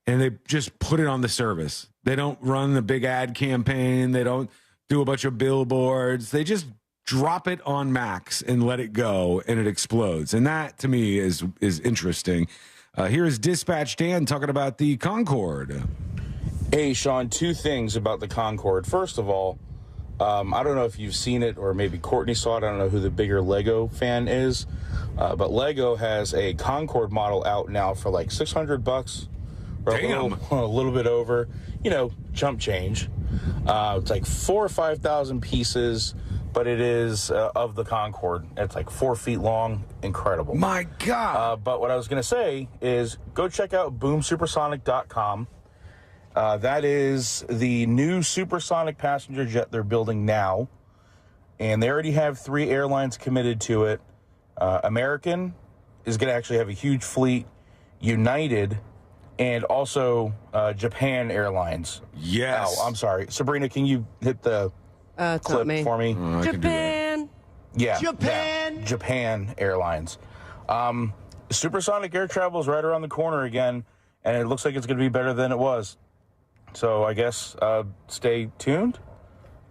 And they just put it on the service. They don't run the big ad campaign. They don't do a bunch of billboards. They just drop it on Max and let it go, and it explodes. And that, to me, is interesting. Here is Dispatch Dan talking about the Concorde. Hey, Sean, 2 things about the Concorde. First of all, I think it's insane that now these companies like Max is the one that has this Naked Attraction show, which they just bought from the UK. It was on there years ago. And they just put it on the service. They don't run the big ad campaign. They don't do a bunch of billboards. They just drop it on Max and let it go, and it explodes. And that, to me, is interesting. Here's Dispatch Dan talking about the Concorde. I don't know if you've seen it or maybe Courtney saw it. I don't know who the bigger Lego fan is. But Lego has a Concorde model out now for like $600. Or a little bit over, chump change. It's like 4,000 or 5,000 pieces, but it is of the Concorde. It's like 4 feet long. Incredible. My God. But what I was going to say is go check out boomsupersonic.com. That is the new supersonic passenger jet they're building now. And they already have 3 airlines committed to it. American is going to actually have a huge fleet. United, and also Japan Airlines. Yes. Oh, I'm sorry. Sabrina, can you hit the clip for me? Japan. Yeah. Japan. Japan Airlines. Supersonic air travel is right around the corner again, and it looks like it's going to be better than it was. So I guess stay tuned.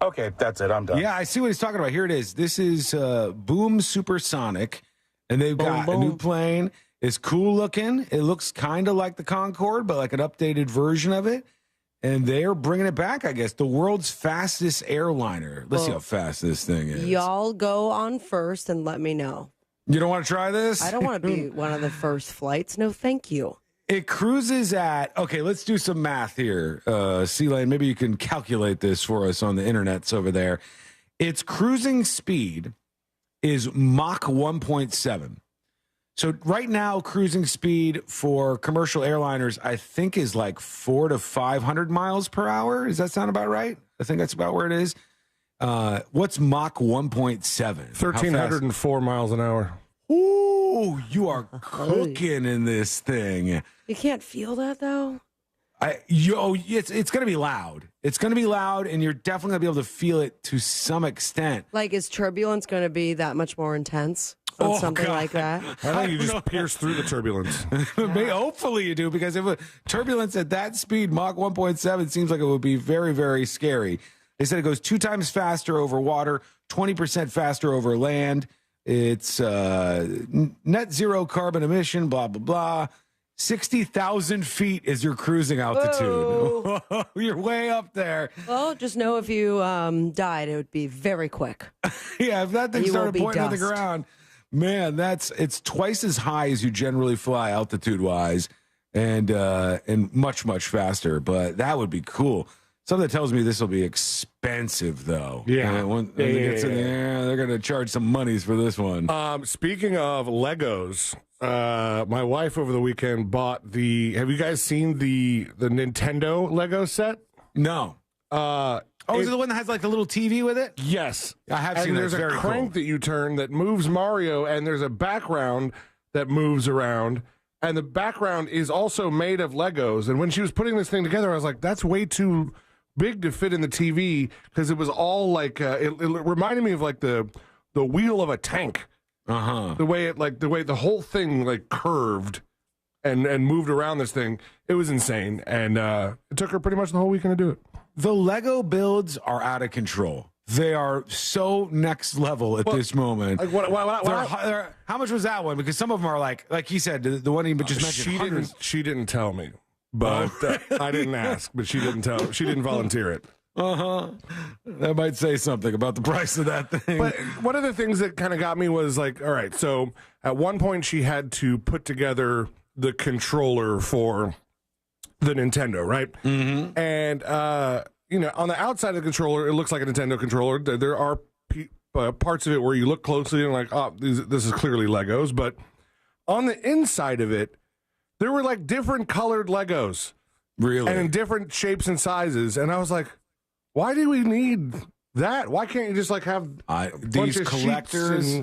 Okay, that's it. I'm done. Yeah, I see what he's talking about. Here it is. This is Boom Supersonic, and they've got a new plane. It's cool looking. It looks kind of like the Concorde, but like an updated version of it. And they're bringing it back, I guess. The world's fastest airliner. Let's see how fast this thing is. Y'all go on first and let me know. You don't want to try this? I don't want to be one of the first flights. No, thank you. It cruises at, okay, let's do some math here. C-Lane, maybe you can calculate this for us on the internets over there. Its cruising speed is Mach 1.7. So right now, cruising speed for commercial airliners, I think, is like 400 to 500 miles per hour. Does that sound about right? I think that's about where it is. What's Mach 1.7? 1,304 miles an hour. Ooh, you are cooking in this thing. You can't feel that, though? It's going to be loud. It's going to be loud, and you're definitely going to be able to feel it to some extent. Like, is turbulence going to be that much more intense? On something like that. I think you just pierce through the turbulence. Hopefully you do, because if turbulence at that speed, Mach 1.7, seems like it would be very, very scary. They said it goes 2 times faster over water, 20% faster over land. It's net zero carbon emission, blah, blah, blah. 60,000 feet is your cruising altitude. You're way up there. Well, just know if you died, it would be very quick. Yeah, if that thing started pointing at the ground, man, it's twice as high as you generally fly altitude-wise, and much, much faster. But that would be cool. Something tells me this will be expensive, though. Yeah. When it gets in the air, they're going to charge some monies for this one. Speaking of Legos, my wife over the weekend bought have you guys seen the Nintendo Lego set? No. Is it the one that has like the little TV with it? Yes. I have seen it. And there's a crank that you turn that moves Mario, and there's a background that moves around, and the background is also made of Legos. And when she was putting this thing together, I was like, that's way too big to fit in the TV, because it was all like it reminded me of like the wheel of a tank. The way the whole thing like curved and moved around this thing. It was insane, and it took her pretty much the whole weekend to do it. The Lego builds are out of control. They are so next level at this moment. Like how much was that one? Because some of them are like he said, the one he just mentioned. She didn't tell me, but I didn't ask. But she didn't tell. She didn't volunteer it. That might say something about the price of that thing. But one of the things that kind of got me was like, all right, so at one point she had to put together the controller for the Nintendo, right? Mm-hmm. And on the outside of the controller, it looks like a Nintendo controller. There are parts of it where you look closely and like, oh, this is clearly Legos. But on the inside of it, there were like different colored Legos, really, and in different shapes and sizes. And I was like, why do we need that? Why can't you just like have these collectors?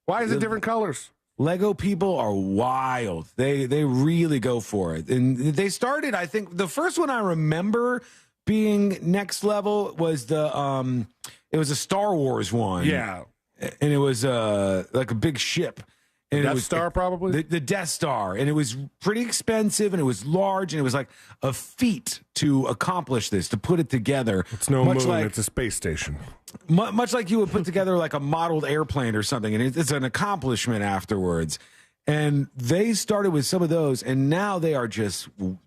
Why is it different colors? Lego people are wild. They really go for it. And they started, I think, the first one I remember being next level was it was a Star Wars one. Yeah. And it was like a big ship. And Death Star, probably? The Death Star. And it was pretty expensive, and it was large, and it was like a feat to accomplish this, to put it together. It's no moon, it's a space station. Much like you would put together like a modeled airplane or something, and it's an accomplishment afterwards. And they started with some of those, and now they're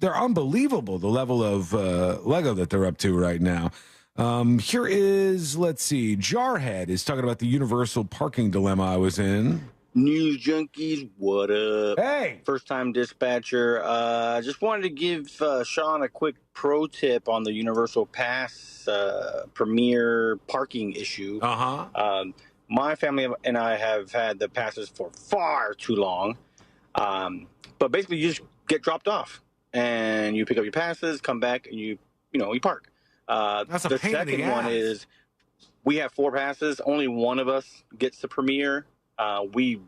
unbelievable, the level of Lego that they're up to right now. Here is, let's see, Jarhead is talking about the universal parking dilemma I was in. News junkies, what up? Hey! First-time dispatcher. Just wanted to give Sean a quick pro tip on the Universal Pass Premier parking issue. My family and I have had the passes for far too long. But basically, you just get dropped off. And you pick up your passes, come back, and you park. That's a the pain in the second one ass. is we have 4 passes. Only one of us gets the Premier. We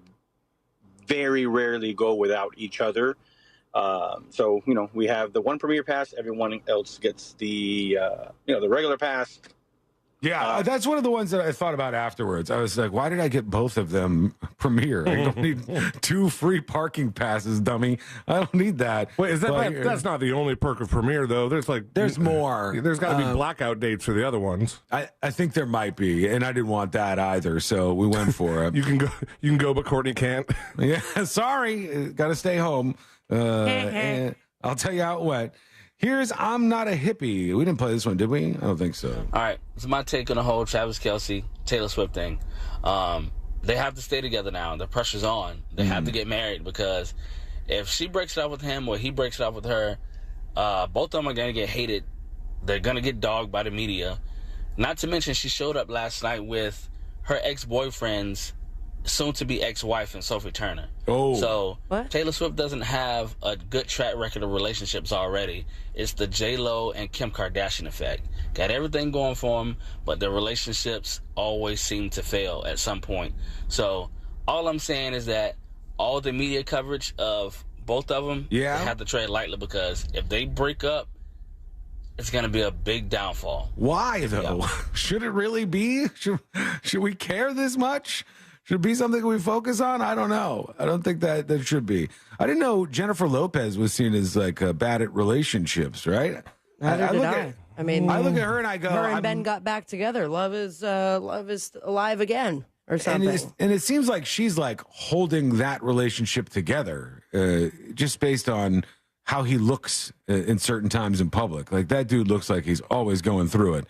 very rarely go without each other. So, we have the one Premier pass. Everyone else gets the regular pass. Yeah, that's one of the ones that I thought about afterwards. I was like, why did I get both of them Premier? I don't need 2 free parking passes, dummy. I don't need that. Wait, that's not the only perk of Premier, though. There's more. There's got to be blackout dates for the other ones. I think there might be, and I didn't want that either, so we went for it. You can go, but Courtney can't. Yeah, sorry. Got to stay home. And I'll tell you how it went. Here's I'm Not a Hippie. We didn't play this one, did we? I don't think so. All right. So my take on the whole Travis Kelce, Taylor Swift thing. They have to stay together now. The pressure's on. They have to get married because if she breaks it up with him or he breaks it up with her, both of them are going to get hated. They're going to get dogged by the media. Not to mention she showed up last night with her ex-boyfriend's soon-to-be ex-wife and Sophie Turner. Oh. So Taylor Swift doesn't have a good track record of relationships already. It's the J-Lo and Kim Kardashian effect. Got everything going for them, but their relationships always seem to fail at some point. So all I'm saying is that all the media coverage of both of them, they have to tread lightly because if they break up, it's going to be a big downfall. Why, though? Yeah. Should it really be? Should we care this much? Should it be something we focus on? I don't know. I don't think that should be. I didn't know Jennifer Lopez was seen as bad at relationships, right? Neither did I. I mean, I look at her and I go, her and Ben got back together. Love is alive again, or something. And it seems like she's holding that relationship together, just based on how he looks in certain times in public. Like, that dude looks like he's always going through it.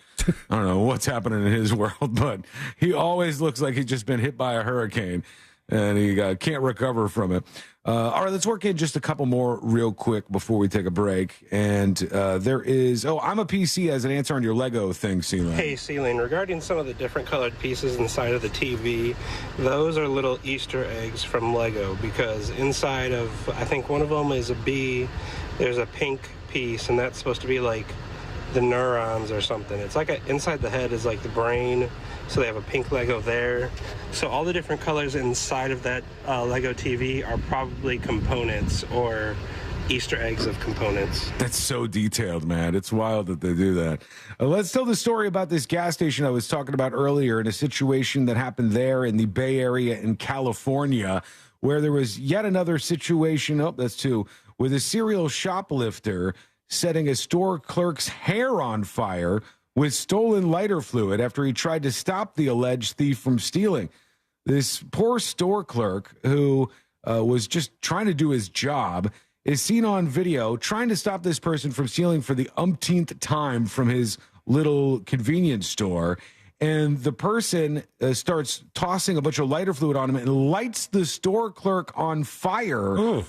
I don't know what's happening in his world, but he always looks like he's just been hit by a hurricane and he can't recover from it. All right, let's work in just a couple more real quick before we take a break. And there is, I'm a PC as an answer on your Lego thing, Celine. Hey, Celine, regarding some of the different colored pieces inside of the TV, those are little Easter eggs from Lego because inside of, I think one of them is a bee, there's a pink piece, and that's supposed to be like the neurons or something. It's like inside the head is like the brain, so they have a pink Lego there. So all the different colors inside of that Lego TV are probably components or Easter eggs of components. That's so detailed, man. It's wild that they do that. Let's tell the story about this gas station I was talking about earlier and a situation that happened there in the Bay Area in California, where there was yet another situation, that's 2, with a serial shoplifter setting a store clerk's hair on fire with stolen lighter fluid after he tried to stop the alleged thief from stealing. This poor store clerk who was just trying to do his job is seen on video trying to stop this person from stealing for the umpteenth time from his little convenience store. And the person starts tossing a bunch of lighter fluid on him and lights the store clerk on fire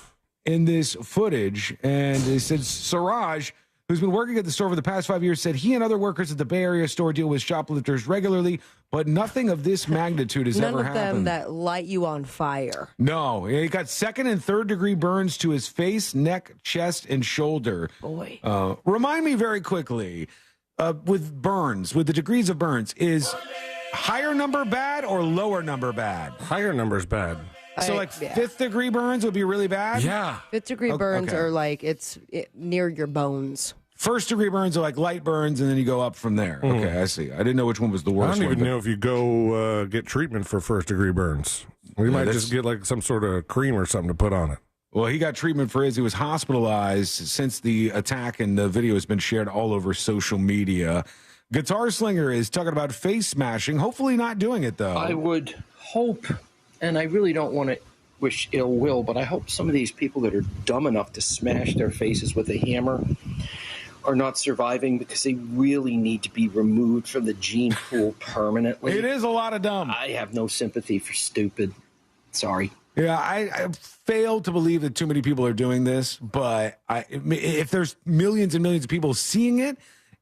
in this footage. And it says Siraj, who's been working at the store for the past 5 years, said he and other workers at the Bay Area store deal with shoplifters regularly, but nothing of this magnitude has ever happened. None of them that light you on fire. No, he got 2nd and 3rd degree burns to his face, neck, chest, and shoulder. Boy. Remind me very quickly, with burns, with the degrees of burns, is higher number bad or lower number bad? Higher number's bad. So 5th degree burns would be really bad? Yeah. 5th degree burns are it's near your bones. 1st degree burns are like light burns, and then you go up from there. Okay, I see. I didn't know which one was the worst. I don't even know if you go get treatment for 1st degree burns. We might just get some sort of cream or something to put on it. Well, he got treatment for his. He was hospitalized since the attack, and the video has been shared all over social media. Guitar Slinger is talking about face smashing. Hopefully not doing it, though. I would hope, and I really don't want to wish ill will, but I hope some of these people that are dumb enough to smash their faces with a hammer are not surviving because they really need to be removed from the gene pool permanently. It is a lot of dumb. I have no sympathy for stupid. Sorry. Yeah, I fail to believe that too many people are doing this, but if there's millions and millions of people seeing it,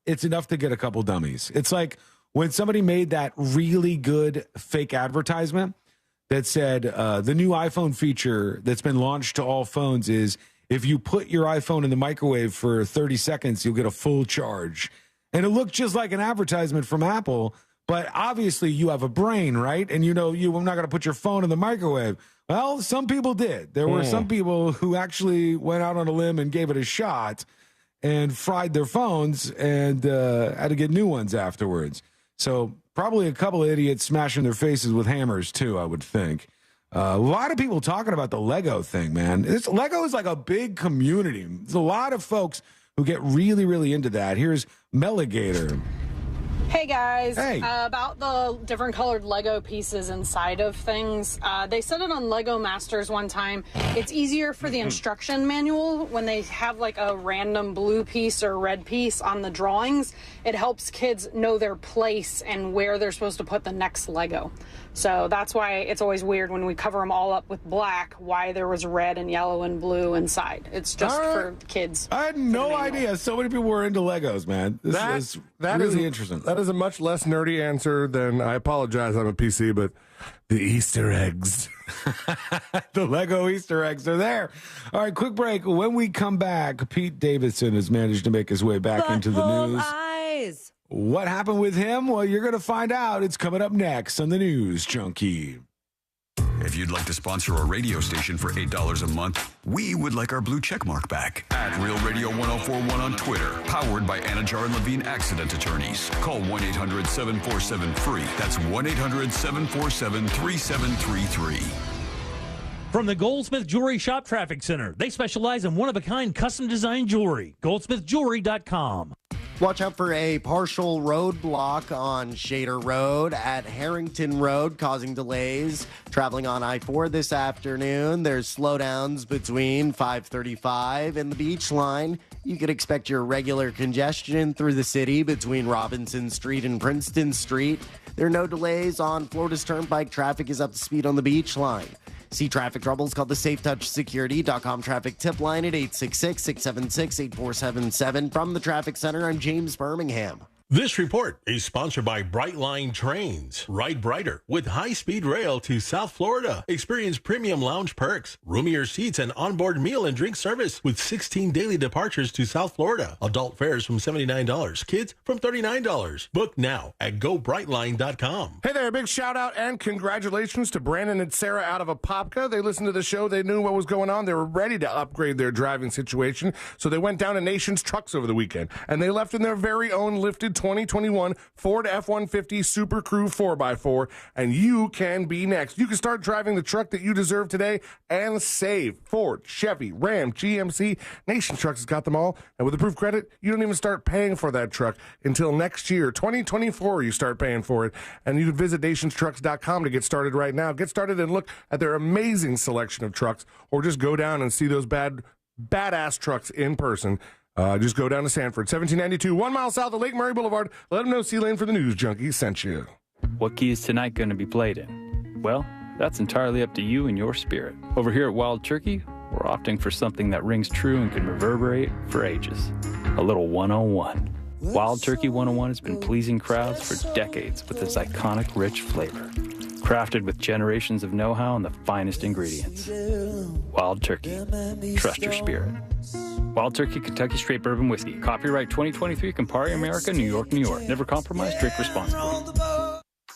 it's enough to get a couple dummies. It's like when somebody made that really good fake advertisement that said the new iPhone feature that's been launched to all phones is if you put your iPhone in the microwave for 30 seconds, you'll get a full charge. And it looked just like an advertisement from Apple, but obviously you have a brain, right? And you're not going to put your phone in the microwave. Well, some people did. There were some people who actually went out on a limb and gave it a shot and fried their phones and had to get new ones afterwards. So probably a couple of idiots smashing their faces with hammers, too, I would think. A lot of people talking about the Lego thing, man. Lego is like a big community. There's a lot of folks who get really, really into that. Here's Meligator. Hey guys, hey. About the different colored Lego pieces inside of things. They said it on Lego Masters one time. It's easier for the instruction manual when they have like a random blue piece or red piece on the drawings. It helps kids know their place and where they're supposed to put the next Lego. So that's why it's always weird when we cover them all up with black, why there was red and yellow and blue inside. It's just for kids. I had no idea so many people were into Legos, man. This is really interesting. That is a much less nerdy answer than, I apologize, I'm a PC, but the Easter eggs. The Lego Easter eggs are there. All right, quick break. When we come back, Pete Davidson has managed to make his way back into the news. Eyes. What happened with him? Well, you're going to find out. It's coming up next on the News Junkie. If you'd like to sponsor a radio station for $8 a month, we would like our blue check mark back. At Real Radio 1041 on Twitter. Powered by Anajar and Levine Accident Attorneys. Call 1-800-747-FREE. That's 1-800-747-3733. From the Goldsmith Jewelry Shop Traffic Center. They specialize in one-of-a-kind custom-designed jewelry. GoldsmithJewelry.com. Watch out for a partial roadblock on Shader Road at Harrington Road, causing delays. Traveling on I-4 this afternoon, there's slowdowns between 535 and the Beach Line. You could expect your regular congestion through the city between Robinson Street and Princeton Street. There are no delays on Florida's Turnpike. Traffic is up to speed on the Beach Line. See traffic troubles, call the SafeTouchSecurity.com traffic tip line at 866-676-8477. From the Traffic Center, I'm James Birmingham. This report is sponsored by Brightline Trains. Ride brighter with high-speed rail to South Florida. Experience premium lounge perks, roomier seats, and onboard meal and drink service with 16 daily departures to South Florida. Adult fares from $79. Kids from $39. Book now at GoBrightline.com. Hey there, big shout out and congratulations to Brandon and Sarah out of Apopka. They listened to the show. They knew what was going on. They were ready to upgrade their driving situation. So they went down to Nation's Trucks over the weekend, and they left in their very own lifted 2021 Ford F-150 Super Crew 4x4, and you can be next. You can start driving the truck that you deserve today and save. Ford, Chevy, Ram, GMC, Nation Trucks has got them all, and with approved credit, you don't even start paying for that truck until next year. 2024, you start paying for it, and you can visit nationstrucks.com to get started right now. Get started and look at their amazing selection of trucks, or just go down and see those badass trucks in person. Just go down to Sanford, 1792, 1 mile south of Lake Murray Boulevard. Let them know C-Lane for the News Junkie sent you. What key is tonight going to be played in? Well, that's entirely up to you and your spirit. Over here at Wild Turkey, we're opting for something that rings true and can reverberate for ages. A little 101. Wild Turkey 101 has been pleasing crowds for decades with its iconic rich flavor. Crafted with generations of know-how and the finest ingredients. Wild Turkey. Trust your spirit. Wild Turkey Kentucky Straight Bourbon Whiskey. Copyright 2023, Campari America, New York, New York. Never compromise, drink responsibly.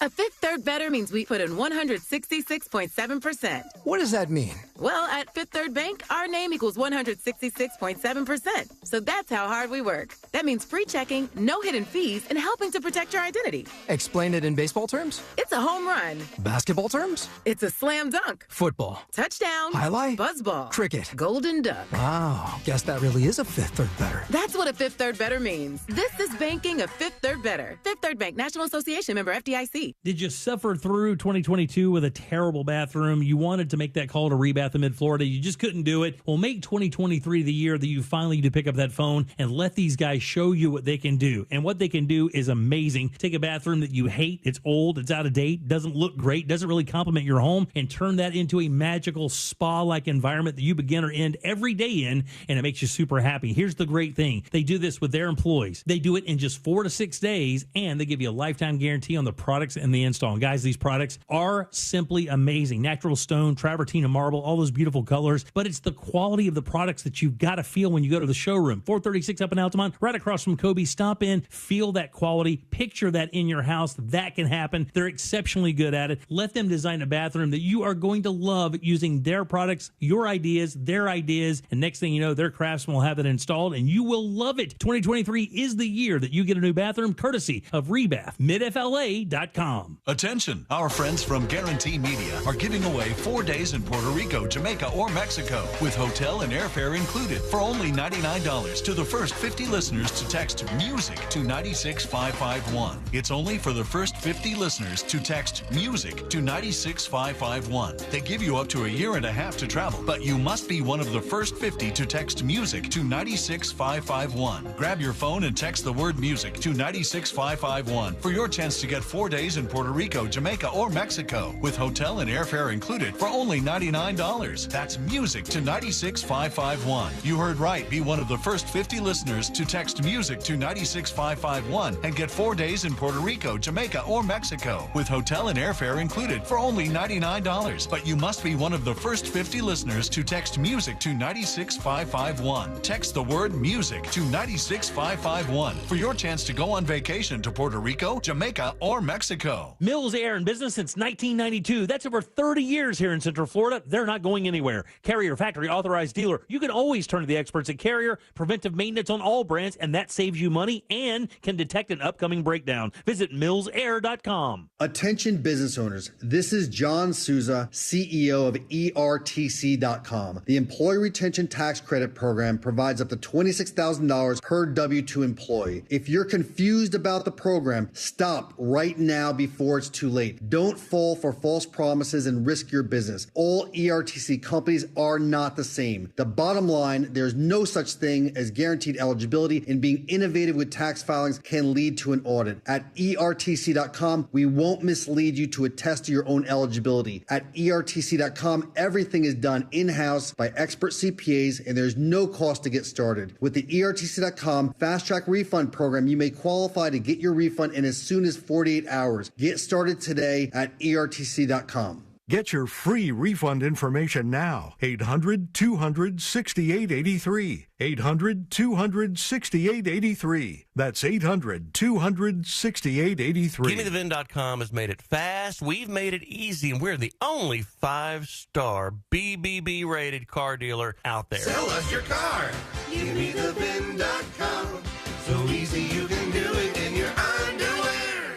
A Fifth Third Better means we put in 166.7%. What does that mean? Well, at Fifth Third Bank, our name equals 166.7%. So that's how hard we work. That means free checking, no hidden fees, and helping to protect your identity. Explain it in baseball terms? It's a home run. Basketball terms? It's a slam dunk. Football. Touchdown. Highlight? Buzzball. Cricket. Golden duck. Wow, guess that really is a Fifth Third Better. That's what a Fifth Third Better means. This is banking a Fifth Third Better. Fifth Third Bank, National Association member FDIC. Did you suffered through 2022 with a terrible bathroom. You wanted to make that call to Rebath in Mid-Florida. You just couldn't do it. Well, make 2023 the year that you finally need to pick up that phone and let these guys show you what they can do. And what they can do is amazing. Take a bathroom that you hate, it's old, it's out of date, doesn't look great, doesn't really complement your home, and turn that into a magical spa-like environment that you begin or end every day in, and it makes you super happy. Here's the great thing. They do this with their employees. They do it in just 4 to 6 days, and they give you a lifetime guarantee on the products and the install. And guys, these products are simply amazing. Natural stone, travertine, and marble, all those beautiful colors, but it's the quality of the products that you've got to feel when you go to the showroom. 436 up in Altamont, right across from Kobe. Stop in, feel that quality, picture that in your house. That can happen. They're exceptionally good at it. Let them design a bathroom that you are going to love using their products, your ideas, their ideas, and next thing you know, their craftsmen will have it installed and you will love it. 2023 is the year that you get a new bathroom courtesy of Rebath, midfla.com. Attention, our friends from Guarantee Media are giving away 4 days in Puerto Rico, Jamaica, or Mexico with hotel and airfare included for only $99 to the first 50 listeners to text MUSIC to 96551. It's only for the first 50 listeners to text MUSIC to 96551. They give you up to a year and a half to travel, but you must be one of the first 50 to text MUSIC to 96551. Grab your phone and text the word MUSIC to 96551 for your chance to get 4 days in Puerto Rico, Jamaica, or Mexico with hotel and airfare included for only $99. That's MUSIC to 96551. You heard right. Be one of the first 50 listeners to text MUSIC to 96551 and get 4 days in Puerto Rico, Jamaica, or Mexico with hotel and airfare included for only $99. But you must be one of the first 50 listeners to text MUSIC to 96551. Text the word MUSIC to 96551 for your chance to go on vacation to Puerto Rico, Jamaica, or Mexico. Mills Air in business since 1992. That's over 30 years here in Central Florida. They're not going anywhere. Carrier factory authorized dealer. You can always turn to the experts at Carrier. Preventive maintenance on all brands, and that saves you money and can detect an upcoming breakdown. Visit millsair.com. Attention business owners. This is John Souza, CEO of ERTC.com. The Employee Retention Tax Credit Program provides up to $26,000 per W-2 employee. If you're confused about the program, stop right now before it's too late. Don't fall for false promises and risk your business. All ERTC companies are not the same. The bottom line, there's no such thing as guaranteed eligibility, and being innovative with tax filings can lead to an audit. At ERTC.com, we won't mislead you to attest to your own eligibility. At ERTC.com, everything is done in-house by expert CPAs, and there's no cost to get started. With the ERTC.com Fast Track Refund Program, you may qualify to get your refund in as soon as 48 hours. Get started today at ERTC.com. Get your free refund information now. 800-200-6883. 800-200-6883. That's 800-200-6883. GimmeTheVin.com has made it fast. We've made it easy, and we're the only 5-star BBB rated car dealer out there. Sell us your car. GimmeTheVin.com. So easy you can do it in your underwear.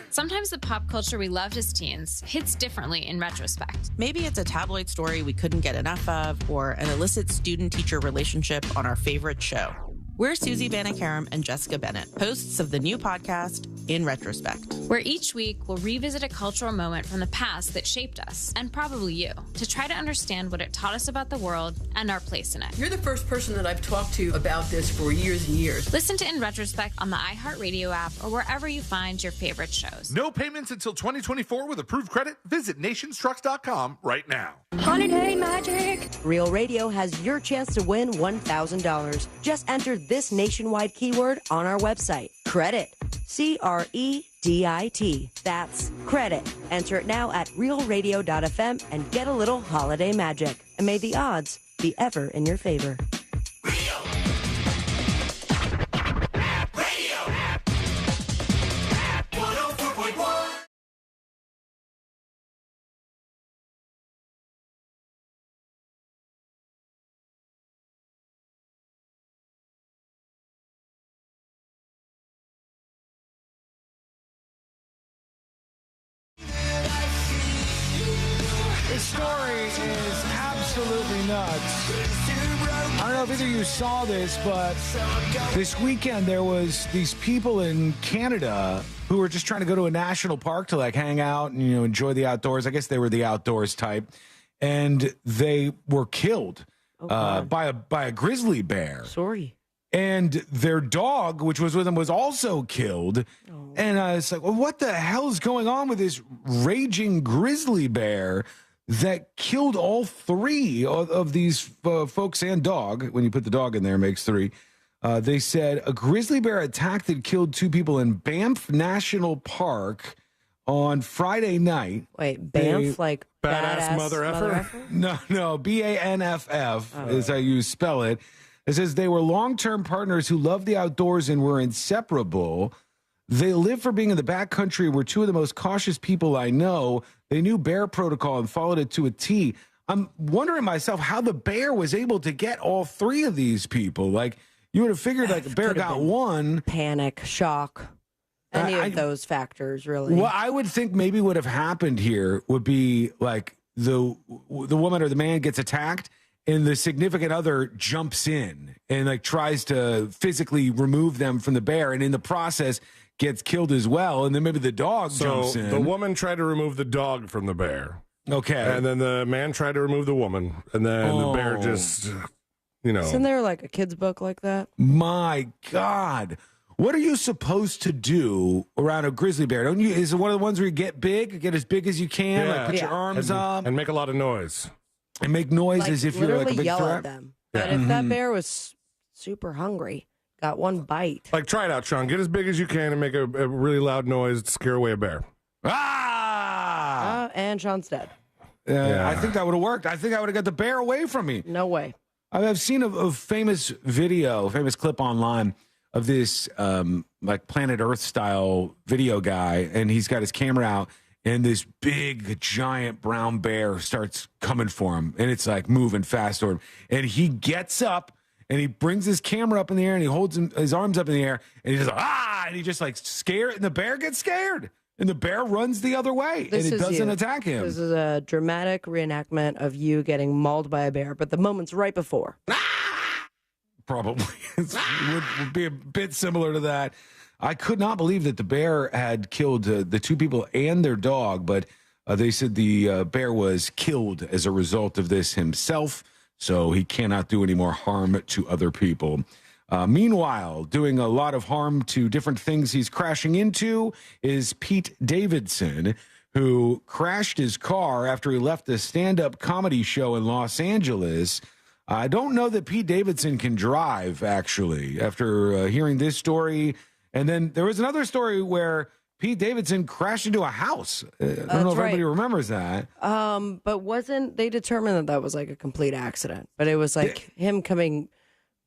Sometimes the pop culture we loved as teens hits differently in retrospect. Maybe it's a tabloid story we couldn't get enough of, or an illicit student-teacher relationship on our favorite show. We're Susie Banikarim and Jessica Bennett, hosts of the new podcast, In Retrospect. Where each week we'll revisit a cultural moment from the past that shaped us, and probably you, to try to understand what it taught us about the world and our place in it. You're the first person that I've talked to about this for years and years. Listen to In Retrospect on the iHeartRadio app or wherever you find your favorite shows. No payments until 2024 with approved credit. Visit nationstrucks.com right now. Holiday magic! Real Radio has your chance to win $1,000. Just enter this nationwide keyword on our website. Credit. CREDIT. That's credit. Enter it now at realradio.fm and get a little holiday magic. And may the odds be ever in your favor. This story is absolutely nuts. I don't know if either of you saw this, but this weekend there was these people in Canada who were just trying to go to a national park to like hang out and, enjoy the outdoors. I guess they were the outdoors type. And they were killed by a grizzly bear. Sorry. And their dog, which was with them, was also killed. Oh. And it's like, well, what the hell is going on with this raging grizzly bear that killed all three of these folks and dog? When you put the dog in there, it makes three. They said a grizzly bear attacked and killed 2 people in Banff National Park on Friday night. Wait, Banff, like badass mother effer? No, BANFF is how you spell it. It says they were long-term partners who loved the outdoors and were inseparable. They live for being in the backcountry, were 2 of the most cautious people I know. They knew bear protocol and followed it to a T. I'm wondering myself how the bear was able to get all 3 of these people. Like, you would have figured like the bear got one. Panic, shock, any of those factors, really. What I would think maybe would have happened here would be like the woman or the man gets attacked, and the significant other jumps in and like tries to physically remove them from the bear, and in the process gets killed as well. And then maybe the dog jumps in. The woman tried to remove the dog from the bear. Okay. And then the man tried to remove the woman. And then the bear just, Isn't there like a kid's book like that? My God. What are you supposed to do around a grizzly bear? Don't you? Is it one of the ones where you get big, get as big as you can, like put your arms up, and make a lot of noise, and make noise as if you're like a big yell threat? At them. But if that bear was super hungry, got one bite, like try it out, Sean. Get as big as you can and make a really loud noise to scare away a bear. And Sean's dead. I think that would have worked. I think I would have got the bear away from me. No way. I've seen a famous clip online of this like Planet Earth style video guy, and he's got his camera out, and this big giant brown bear starts coming for him, and it's like moving fast toward him, and he gets up and he brings his camera up in the air and he holds his arms up in the air, and he just and he just like scared, and the bear gets scared, and the bear runs the other way, and it doesn't attack him. This is a dramatic reenactment of you getting mauled by a bear, but the moment's right before. Probably. It would be a bit similar to that. I could not believe that the bear had killed the 2 people and their dog, but they said the bear was killed as a result of this himself, so he cannot do any more harm to other people. Meanwhile, doing a lot of harm to different things he's crashing into is Pete Davidson, who crashed his car after he left a stand-up comedy show in Los Angeles. I don't know that Pete Davidson can drive, actually, after hearing this story. And then there was another story where Pete Davidson crashed into a house. I don't know if anybody remembers that. But they determined that was like a complete accident. But it was like him coming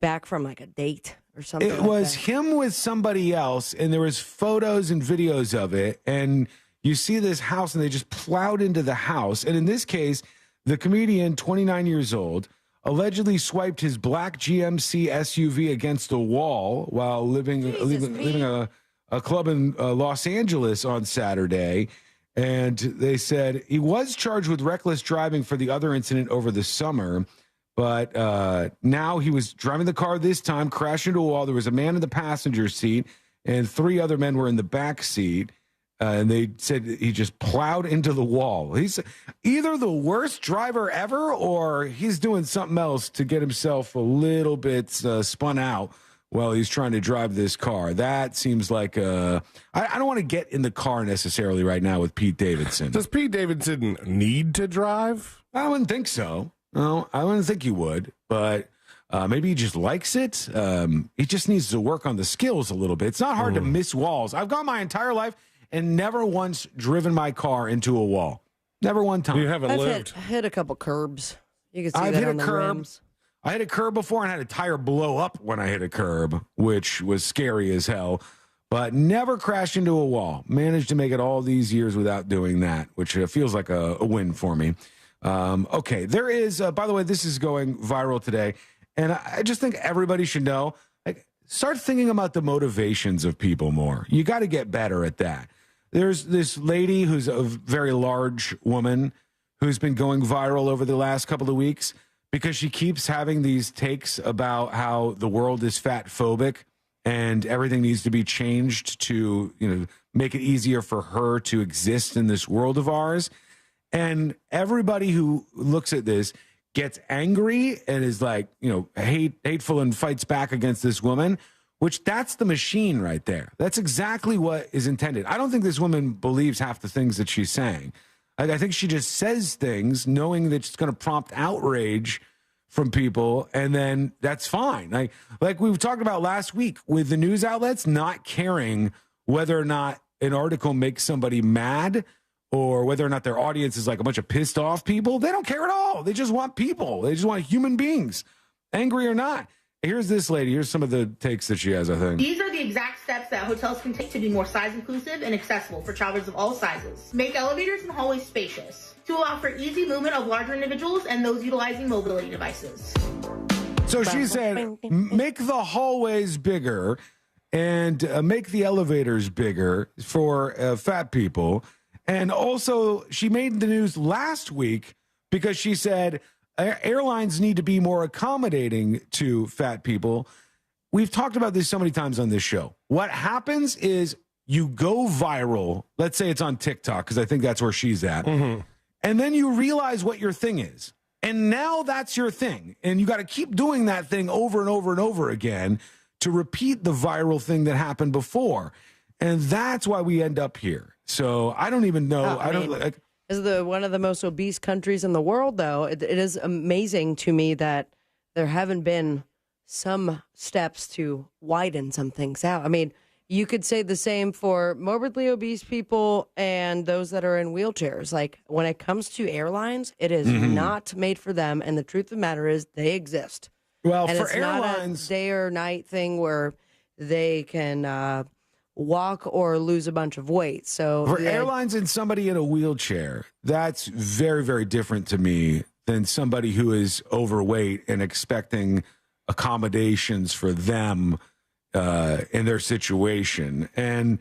back from like a date or something. It was him with somebody else, and there was photos and videos of it. And you see this house, and they just plowed into the house. And in this case, the comedian, 29 years old, allegedly swiped his black GMC SUV against a wall while leaving a club in Los Angeles on Saturday. And they said he was charged with reckless driving for the other incident over the summer. But now he was driving the car this time, crashed into a wall. There was a man in the passenger seat, and 3 other men were in the back seat. And they said he just plowed into the wall. He's either the worst driver ever, or he's doing something else to get himself a little bit spun out while he's trying to drive this car. That seems like I don't want to get in the car necessarily right now with Pete Davidson. Does Pete Davidson need to drive? I wouldn't think so. No, I wouldn't think he would, but maybe he just likes it. He just needs to work on the skills a little bit. It's not hard to miss walls. I've gone my entire life and never once driven my car into a wall. Never one time. You haven't lived. Hit a couple curbs. You can see I've that hit on a the curb. rims. I hit a curb before and had a tire blow up when I hit a curb, which was scary as hell, but never crashed into a wall. Managed to make it all these years without doing that, which feels like a win for me. Okay, there is, by the way, this is going viral today, and I just think everybody should know, like, start thinking about the motivations of people more. You got to get better at that. There's this lady who's a very large woman who's been going viral over the last couple of weeks because she keeps having these takes about how the world is fat phobic and everything needs to be changed to, make it easier for her to exist in this world of ours. And everybody who looks at this gets angry and is like, hateful and fights back against this woman, which that's the machine right there. That's exactly what is intended. I don't think this woman believes half the things that she's saying. I think she just says things knowing that it's going to prompt outrage from people, and then that's fine. Like we talked about last week with the news outlets not caring whether or not an article makes somebody mad or whether or not their audience is like a bunch of pissed off people. They don't care at all. They just want people. They just want human beings, angry or not. Here's this lady. Here's some of the takes that she has, I think. These are the exact steps that hotels can take to be more size inclusive and accessible for travelers of all sizes. Make elevators and hallways spacious to allow for easy movement of larger individuals and those utilizing mobility devices. So she said, make the hallways bigger and make the elevators bigger for fat people. And also, she made the news last week because she said airlines need to be more accommodating to fat people. We've talked about this so many times on this show. What happens is you go viral. Let's say it's on TikTok, because I think that's where she's at. Mm-hmm. And then you realize what your thing is. And now that's your thing. And you got to keep doing that thing over and over and over again to repeat the viral thing that happened before. And that's why we end up here. So I don't even know. Is one of the most obese countries in the world, though. It is amazing to me that there haven't been some steps to widen some things out. I mean, you could say the same for morbidly obese people and those that are in wheelchairs. Like, when it comes to airlines, it is not made for them. And the truth of the matter is they exist. Well, and for it's airlines, not a day or night thing where they can walk or lose a bunch of weight. So for airlines and somebody in a wheelchair, that's very, very different to me than somebody who is overweight and expecting accommodations for them in their situation. And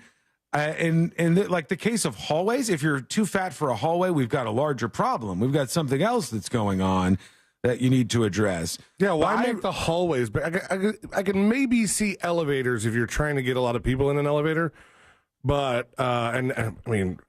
like the case of hallways, if you're too fat for a hallway, we've got a larger problem. We've got something else that's going on that you need to address. Yeah, why make the hallways? But I can maybe see elevators if you're trying to get a lot of people in an elevator. But and I mean,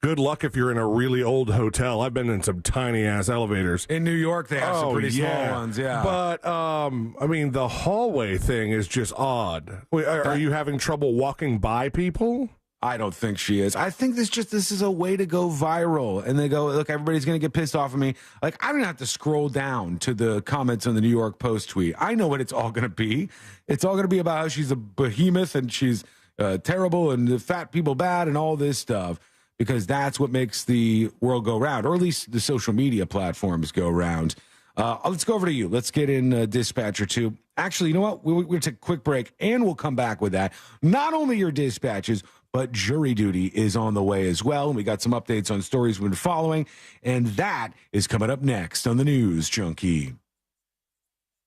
good luck if you're in a really old hotel. I've been in some tiny ass elevators in New York. They have some pretty small ones. Yeah, but I mean, the hallway thing is just odd. Wait, are you having trouble walking by people? I don't think she is. I think this is a way to go viral. And they go, look, everybody's going to get pissed off at me. Like, I don't have to scroll down to the comments on the New York Post tweet. I know what it's all going to be. It's all going to be about how she's a behemoth and she's terrible and the fat people bad and all this stuff, because that's what makes the world go round, or at least the social media platforms go round. Let's go over to you. Let's get in Dispatcher 2. Actually, you know what? We're going to take a quick break, and we'll come back with that. Not only your dispatches, but jury duty is on the way as well. And we got some updates on stories we've been following, and that is coming up next on the News Junkie.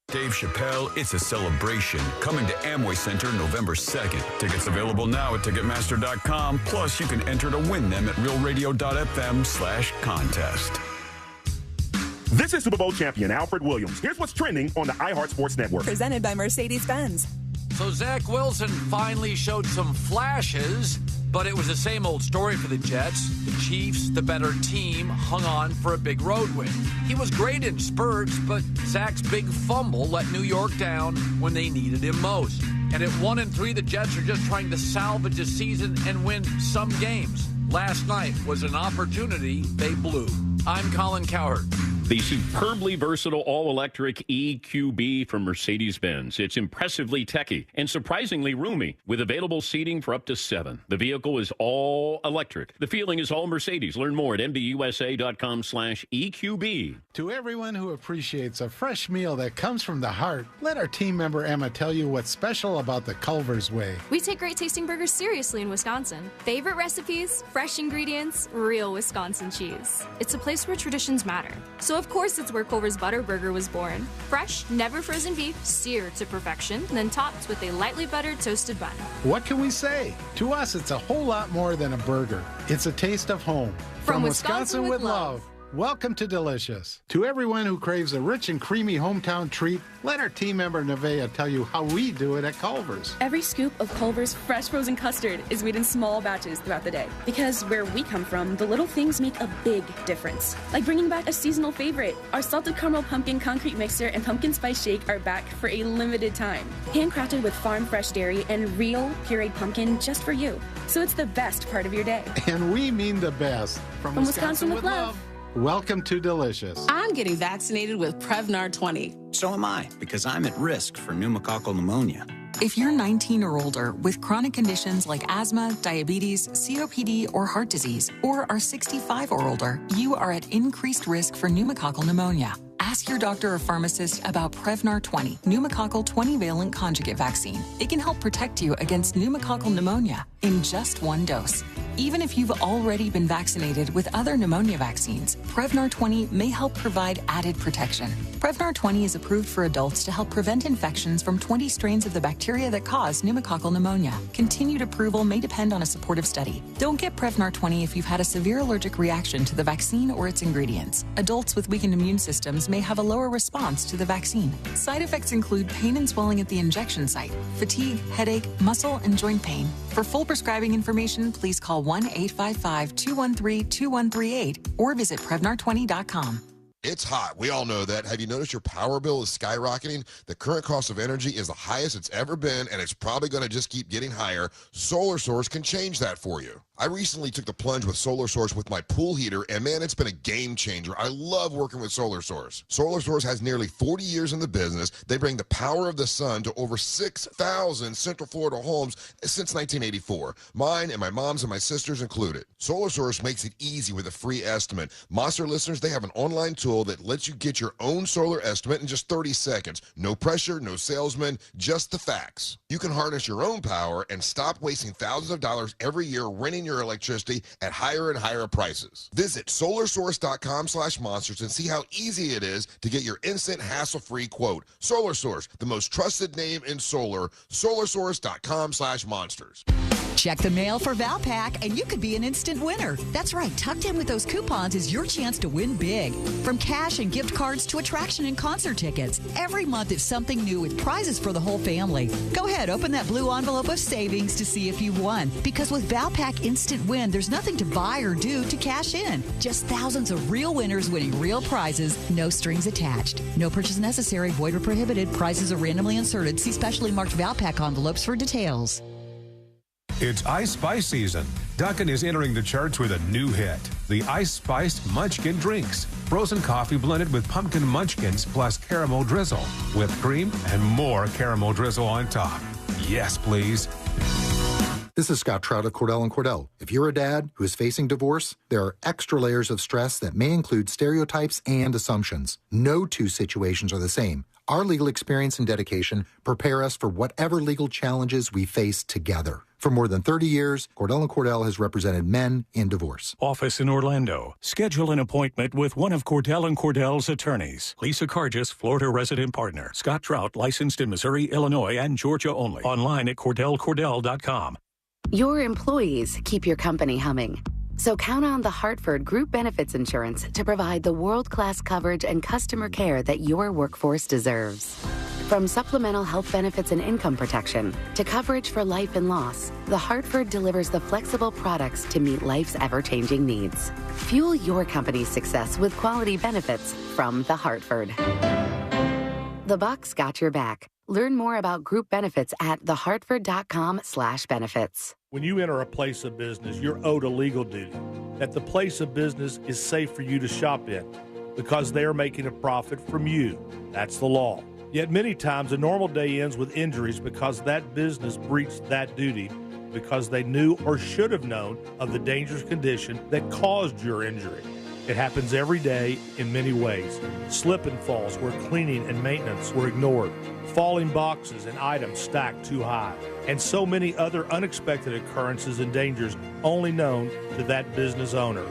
Dave Chappelle, It's a Celebration, coming to Amway Center November 2nd. Tickets available now at Ticketmaster.com. Plus, you can enter to win them at realradio.fm/contest. This is Super Bowl champion Alfred Williams. Here's what's trending on the iHeart Sports Network. Presented by Mercedes-Benz. So Zach Wilson finally showed some flashes, but it was the same old story for the Jets. The Chiefs, the better team, hung on for a big road win. He was great in spurts, but Zach's big fumble let New York down when they needed him most. And at 1-3, the Jets are just trying to salvage a season and win some games. Last night was an opportunity they blew. I'm Colin Cowherd. The superbly versatile all-electric EQB from Mercedes-Benz. It's impressively techy and surprisingly roomy, with available seating for up to 7. The vehicle is all electric. The feeling is all Mercedes. Learn more at mbusa.com/EQB. To everyone who appreciates a fresh meal that comes from the heart, let our team member Emma tell you what's special about the Culver's Way. We take great tasting burgers seriously in Wisconsin. Favorite recipes, fresh ingredients, real Wisconsin cheese. It's a place where traditions matter. So of course it's where Culver's Butter Burger was born. Fresh, never frozen beef, seared to perfection, then topped with a lightly buttered toasted bun. What can we say? To us, it's a whole lot more than a burger. It's a taste of home. From Wisconsin with love. Welcome to Delicious. To everyone who craves a rich and creamy hometown treat, let our team member Nevaeh tell you how we do it at Culver's. Every scoop of Culver's fresh frozen custard is made in small batches throughout the day. Because where we come from, the little things make a big difference. Like bringing back a seasonal favorite. Our salted caramel pumpkin concrete mixer and pumpkin spice shake are back for a limited time. Handcrafted with farm fresh dairy and real pureed pumpkin just for you. So it's the best part of your day. And we mean the best. From Wisconsin with love. Welcome to Delicious. I'm getting vaccinated with Prevnar 20. So am I, because I'm at risk for pneumococcal pneumonia. If you're 19 or older with chronic conditions like asthma, diabetes, COPD, or heart disease, or are 65 or older, you are at increased risk for pneumococcal pneumonia. Ask your doctor or pharmacist about Prevnar 20, pneumococcal 20-valent conjugate vaccine. It can help protect you against pneumococcal pneumonia in just one dose. Even if you've already been vaccinated with other pneumonia vaccines, Prevnar 20 may help provide added protection. Prevnar 20 is approved for adults to help prevent infections from 20 strains of the bacteria that cause pneumococcal pneumonia. Continued approval may depend on a supportive study. Don't get Prevnar 20 if you've had a severe allergic reaction to the vaccine or its ingredients. Adults with weakened immune systems may have a lower response to the vaccine. Side effects include pain and swelling at the injection site, fatigue, headache, muscle, and joint pain. For full prescribing information, please call 1-855-213-2138 or visit Prevnar20.com. It's hot. We all know that. Have you noticed your power bill is skyrocketing? The current cost of energy is the highest it's ever been, and it's probably going to just keep getting higher. Solar Source can change that for you. I recently took the plunge with Solar Source with my pool heater, and man, it's been a game changer. I love working with Solar Source. Solar Source has nearly 40 years in the business. They bring the power of the sun to over 6,000 Central Florida homes since 1984. Mine and my mom's and my sister's included. Solar Source makes it easy with a free estimate. Monster listeners, they have an online tool that lets you get your own solar estimate in just 30 seconds. No pressure, no salesman, just the facts. You can harness your own power and stop wasting thousands of dollars every year renting your electricity at higher and higher prices. Visit solarsource.com/monsters and see how easy it is to get your instant hassle-free quote. Solar Source, the most trusted name in solar. solarsource.com/monsters. Check the mail for Valpak and you could be an instant winner. That's right, tucked in with those coupons is your chance to win big. From cash and gift cards to attraction and concert tickets, every month is something new with prizes for the whole family. Go ahead, open that blue envelope of savings to see if you've won. Because with Valpak Instant Win, there's nothing to buy or do to cash in. Just thousands of real winners winning real prizes, no strings attached. No purchase necessary, void or prohibited. Prizes are randomly inserted. See specially marked Valpak envelopes for details. It's Ice Spice season. Dunkin' is entering the charts with a new hit, the Ice Spiced Munchkin Drinks. Frozen coffee blended with pumpkin munchkins plus caramel drizzle. Whipped cream and more caramel drizzle on top. Yes, please. This is Scott Trout of Cordell & Cordell. If you're a dad who is facing divorce, there are extra layers of stress that may include stereotypes and assumptions. No two situations are the same. Our legal experience and dedication prepare us for whatever legal challenges we face together. For more than 30 years, Cordell & Cordell has represented men in divorce. Office in Orlando. Schedule an appointment with one of Cordell & Cordell's attorneys. Lisa Cargis, Florida resident partner. Scott Trout, licensed in Missouri, Illinois, and Georgia only. Online at CordellCordell.com. Your employees keep your company humming. So count on the Hartford Group Benefits Insurance to provide the world-class coverage and customer care that your workforce deserves. From supplemental health benefits and income protection to coverage for life and loss, the Hartford delivers the flexible products to meet life's ever-changing needs. Fuel your company's success with quality benefits from the Hartford. The Bucks got your back. Learn more about group benefits at thehartford.com/benefits. When you enter a place of business, you're owed a legal duty that the place of business is safe for you to shop in because they are making a profit from you. That's the law. Yet many times a normal day ends with injuries because that business breached that duty because they knew or should have known of the dangerous condition that caused your injury. It happens every day in many ways. Slip and falls where cleaning and maintenance were ignored. Falling boxes and items stacked too high. And so many other unexpected occurrences and dangers only known to that business owner.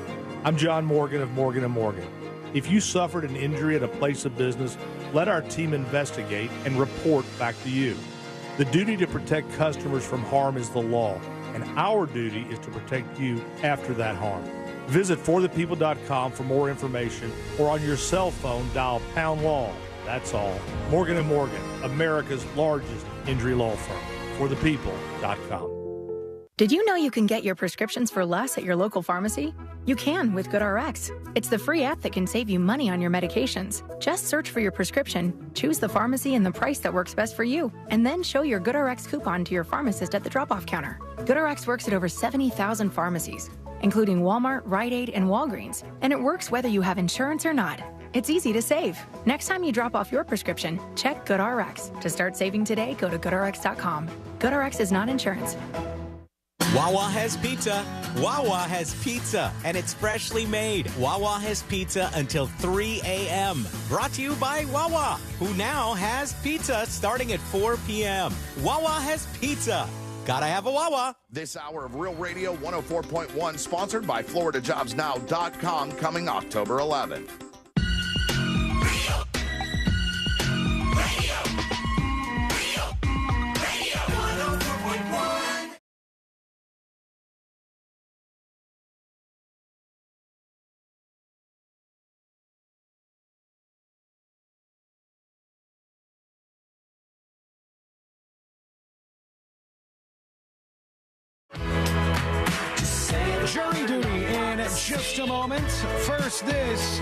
I'm John Morgan of Morgan & Morgan. If you suffered an injury at a place of business, let our team investigate and report back to you. The duty to protect customers from harm is the law, and our duty is to protect you after that harm. Visit forthepeople.com for more information, or on your cell phone, dial #law. That's all. Morgan & Morgan, America's largest injury law firm. forthepeople.com. Did you know you can get your prescriptions for less at your local pharmacy? You can with GoodRx. It's the free app that can save you money on your medications. Just search for your prescription, choose the pharmacy and the price that works best for you, and then show your GoodRx coupon to your pharmacist at the drop-off counter. GoodRx works at over 70,000 pharmacies, including Walmart, Rite Aid, and Walgreens, and it works whether you have insurance or not. It's easy to save. Next time you drop off your prescription, check GoodRx. To start saving today, go to GoodRx.com. GoodRx is not insurance. Wawa has pizza. Wawa has pizza, and it's freshly made. Wawa has pizza until 3 a.m. Brought to you by Wawa, who now has pizza starting at 4 p.m. Wawa has pizza. Gotta have a Wawa. This hour of Real Radio 104.1, sponsored by FloridaJobsNow.com, coming October 11th. Jury duty in just a moment. First, this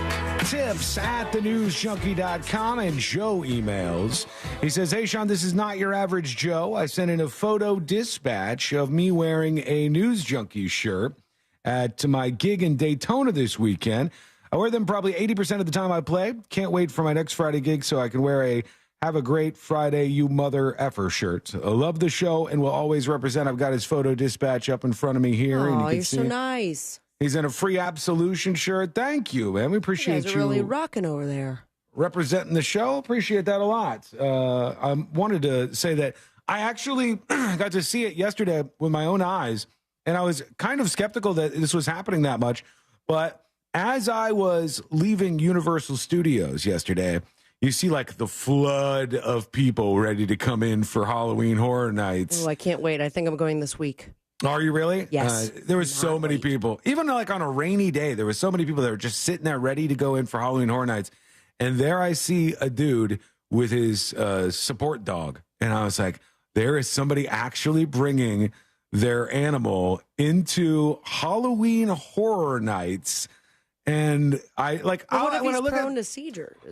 tips at thenewsjunkie.com, and Joe emails. He says, "Hey, Sean, this is not your average Joe. I sent in a photo dispatch of me wearing a News Junkie shirt at my gig in Daytona this weekend. I wear them probably 80% of the time I play. Can't wait for my next Friday gig so I can wear a Have a Great Friday, You Mother Effer shirt. I love the show and will always represent." I've got his photo dispatch up in front of me here. Oh, you're so nice. He's in a free Absolution shirt. Thank you, man. We appreciate you. Guys are really rocking over there. Representing the show. Appreciate that a lot. I wanted to say that I actually got to see it yesterday with my own eyes, and I was kind of skeptical that this was happening that much. But as I was leaving Universal Studios yesterday, you see like the flood of people ready to come in for Halloween Horror Nights. Oh, I can't wait. I think I'm going this week. Are you really? Yes. There was so many people. Even like on a rainy day, there was so many people that were just sitting there ready to go in for Halloween Horror Nights. And there I see a dude with his support dog. And I was like, there is somebody actually bringing their animal into Halloween Horror Nights. And I like, but what if when he's I look prone at to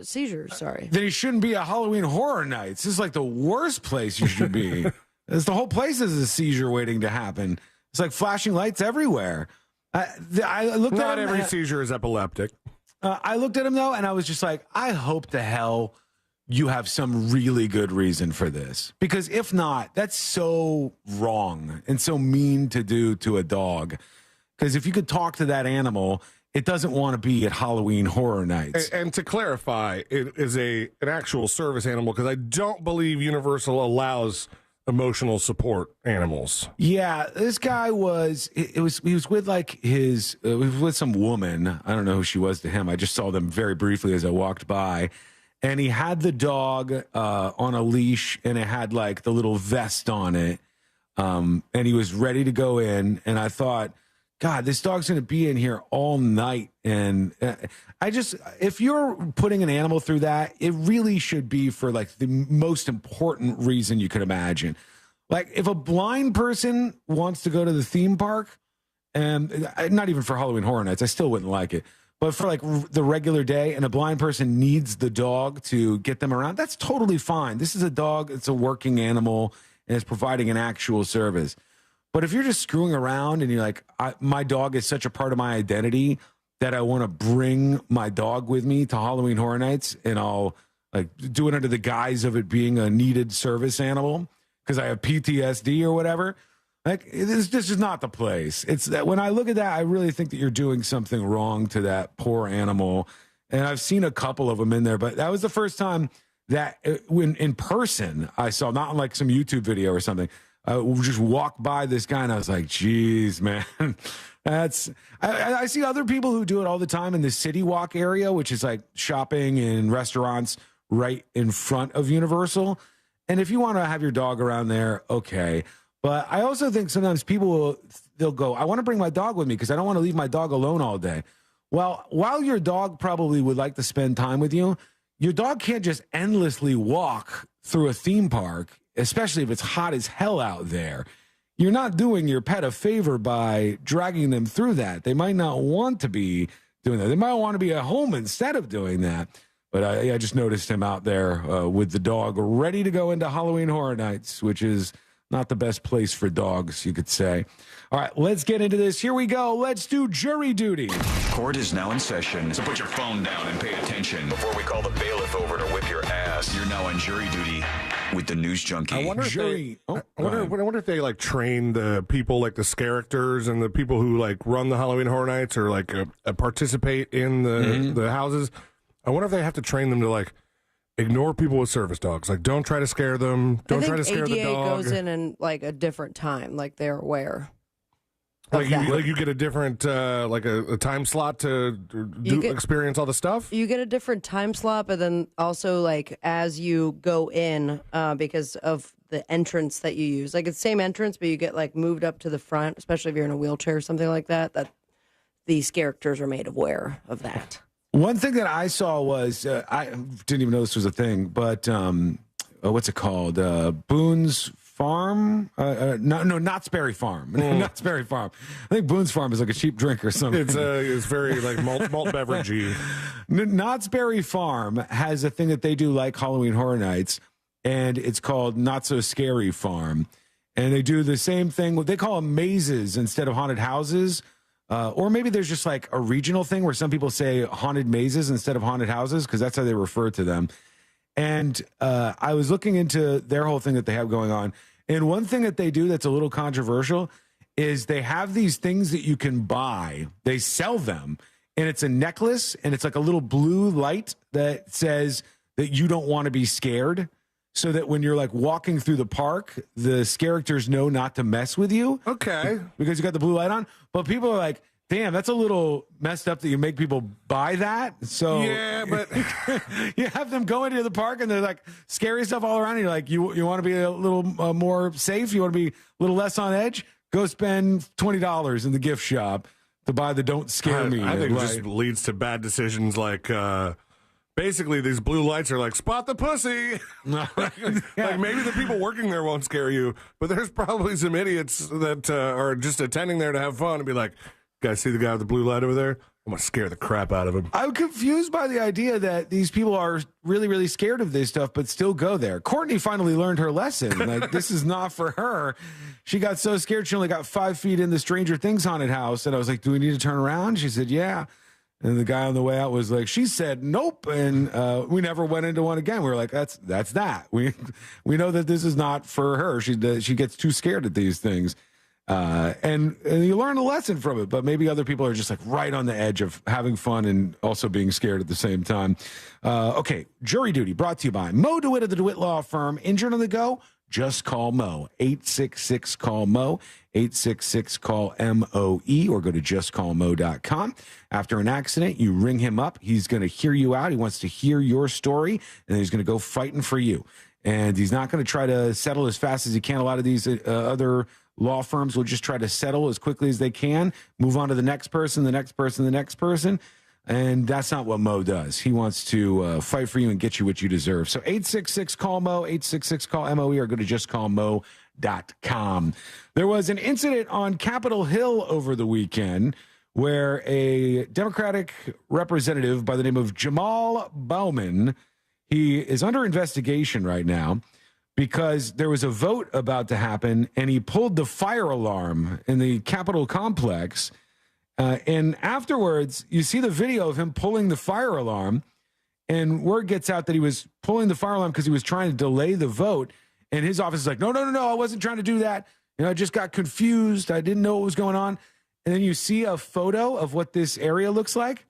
seizures, sorry. Then he shouldn't be at Halloween Horror Nights. This is like the worst place you should be. The whole place is a seizure waiting to happen. It's like flashing lights everywhere. I looked Not at him. every seizure is epileptic. I looked at him though, and I was just like, I hope to hell you have some really good reason for this. Because if not, that's so wrong and so mean to do to a dog. Because if you could talk to that animal, it doesn't want to be at Halloween Horror Nights. And to clarify, it is an actual service animal, because I don't believe Universal allows emotional support animals. Yeah, this guy was he was with like he was with some woman. I don't know who she was to him. I just saw them very briefly as I walked by. And he had the dog on a leash, and it had like the little vest on it. And he was ready to go in, and I thought, God, this dog's going to be in here all night. And if you're putting an animal through that, it really should be for like the most important reason you could imagine. Like if a blind person wants to go to the theme park, and not even for Halloween Horror Nights, I still wouldn't like it. But for like the regular day, and a blind person needs the dog to get them around, that's totally fine. This is a dog. It's a working animal, and it's providing an actual service. But if you're just screwing around and you're like, my dog is such a part of my identity that I want to bring my dog with me to Halloween Horror Nights, and I'll like do it under the guise of it being a needed service animal because I have PTSD or whatever. Like this is not the place. It's that when I look at that, I really think that you're doing something wrong to that poor animal. And I've seen a couple of them in there, but that was the first time that when in person I saw, not in like some YouTube video or something. I just walked by this guy and I was like, geez, man, I see other people who do it all the time in the City Walk area, which is like shopping and restaurants right in front of Universal. And if you want to have your dog around there, okay. But I also think sometimes people will they'll go, I want to bring my dog with me because I don't want to leave my dog alone all day. Well, while your dog probably would like to spend time with you, your dog can't just endlessly walk through a theme park, especially if it's hot as hell out there. You're not doing your pet a favor by dragging them through that. They might not want to be doing that. They might want to be at home instead of doing that. But I just noticed him out there with the dog ready to go into Halloween Horror Nights, which is not the best place for dogs, you could say. All right, let's get into this. Here we go. Let's do jury duty. Court is now in session, so put your phone down and pay attention before we call the bailiff over to whip your ass. You're now on jury duty with the news junkie. I wonder if they like train the people, like the scare actors and the people who like run the Halloween Horror Nights or like participate in the houses. I wonder if they have to train them to like ignore people with service dogs. Like, don't try to scare them. Don't try to scare the dog. goes in like a different time, like they're aware. Like you get a different like a time slot to experience all the stuff. You get a different time slot, but then also like as you go in, because of the entrance that you use, like it's the same entrance, but you get like moved up to the front, especially if you're in a wheelchair or something like that. That these characters are made aware of that. One thing that I saw was, I didn't even know this was a thing, but what's it called? Boone's Farm? Knott's Berry Farm. Knott's Berry Farm. I think Boone's Farm is like a cheap drink or something. It's very like malt beveragey. Knott's Berry Farm has a thing that they do like Halloween Horror Nights, and it's called Not So Scary Farm. And they do the same thing. They call them mazes instead of haunted houses. Or maybe there's just like a regional thing where some people say haunted mazes instead of haunted houses because that's how they refer to them. And I was looking into their whole thing that they have going on. And one thing that they do that's a little controversial is they have these things that you can buy. They sell them. And it's a necklace. And it's like a little blue light that says that you don't want to be scared. So that when you're like walking through the park, the characters know not to mess with you. Okay. Because you got the blue light on. But people are like, damn, that's a little messed up that you make people buy that. So yeah, but you have them go into the park and they're like scary stuff all around. And you're like, you want to be a little more safe? You want to be a little less on edge? Go spend $20 in the gift shop to buy the Don't Scare Me. I think it just leads to bad decisions like basically, these blue lights are like, spot the pussy. Like maybe the people working there won't scare you, but there's probably some idiots that are just attending there to have fun and be like, guys, see the guy with the blue light over there? I'm going to scare the crap out of him. I'm confused by the idea that these people are really, really scared of this stuff, but still go there. Courtney finally learned her lesson. Like, this is not for her. She got so scared, she only got 5 feet in the Stranger Things haunted house. And I was like, do we need to turn around? She said, yeah. And the guy on the way out was like, she said, nope. And we never went into one again. We were like, that's that. We know that this is not for her. She gets too scared at these things. And you learn a lesson from it, but maybe other people are just like right on the edge of having fun and also being scared at the same time. Okay. Jury duty brought to you by Mo DeWitt of the DeWitt Law Firm. Injured on the go? Just call Mo. 866-CALL-MO. 866-CALL-MOE or go to justcallmo.com. After an accident, you ring him up. He's going to hear you out. He wants to hear your story, and he's going to go fighting for you. And he's not going to try to settle as fast as he can. A lot of these other law firms will just try to settle as quickly as they can, move on to the next person, the next person, the next person. And that's not what Mo does. He wants to fight for you and get you what you deserve. So 866-CALL-MO, 866-CALL-MOE, or go to justcallmo.com. There was an incident on Capitol Hill over the weekend where a Democratic representative by the name of Jamal Bowman, he is under investigation right now because there was a vote about to happen and he pulled the fire alarm in the Capitol complex. And afterwards, you see the video of him pulling the fire alarm, and word gets out that he was pulling the fire alarm because he was trying to delay the vote. And his office is like, no, I wasn't trying to do that. I just got confused. I didn't know what was going on. And then you see a photo of what this area looks like.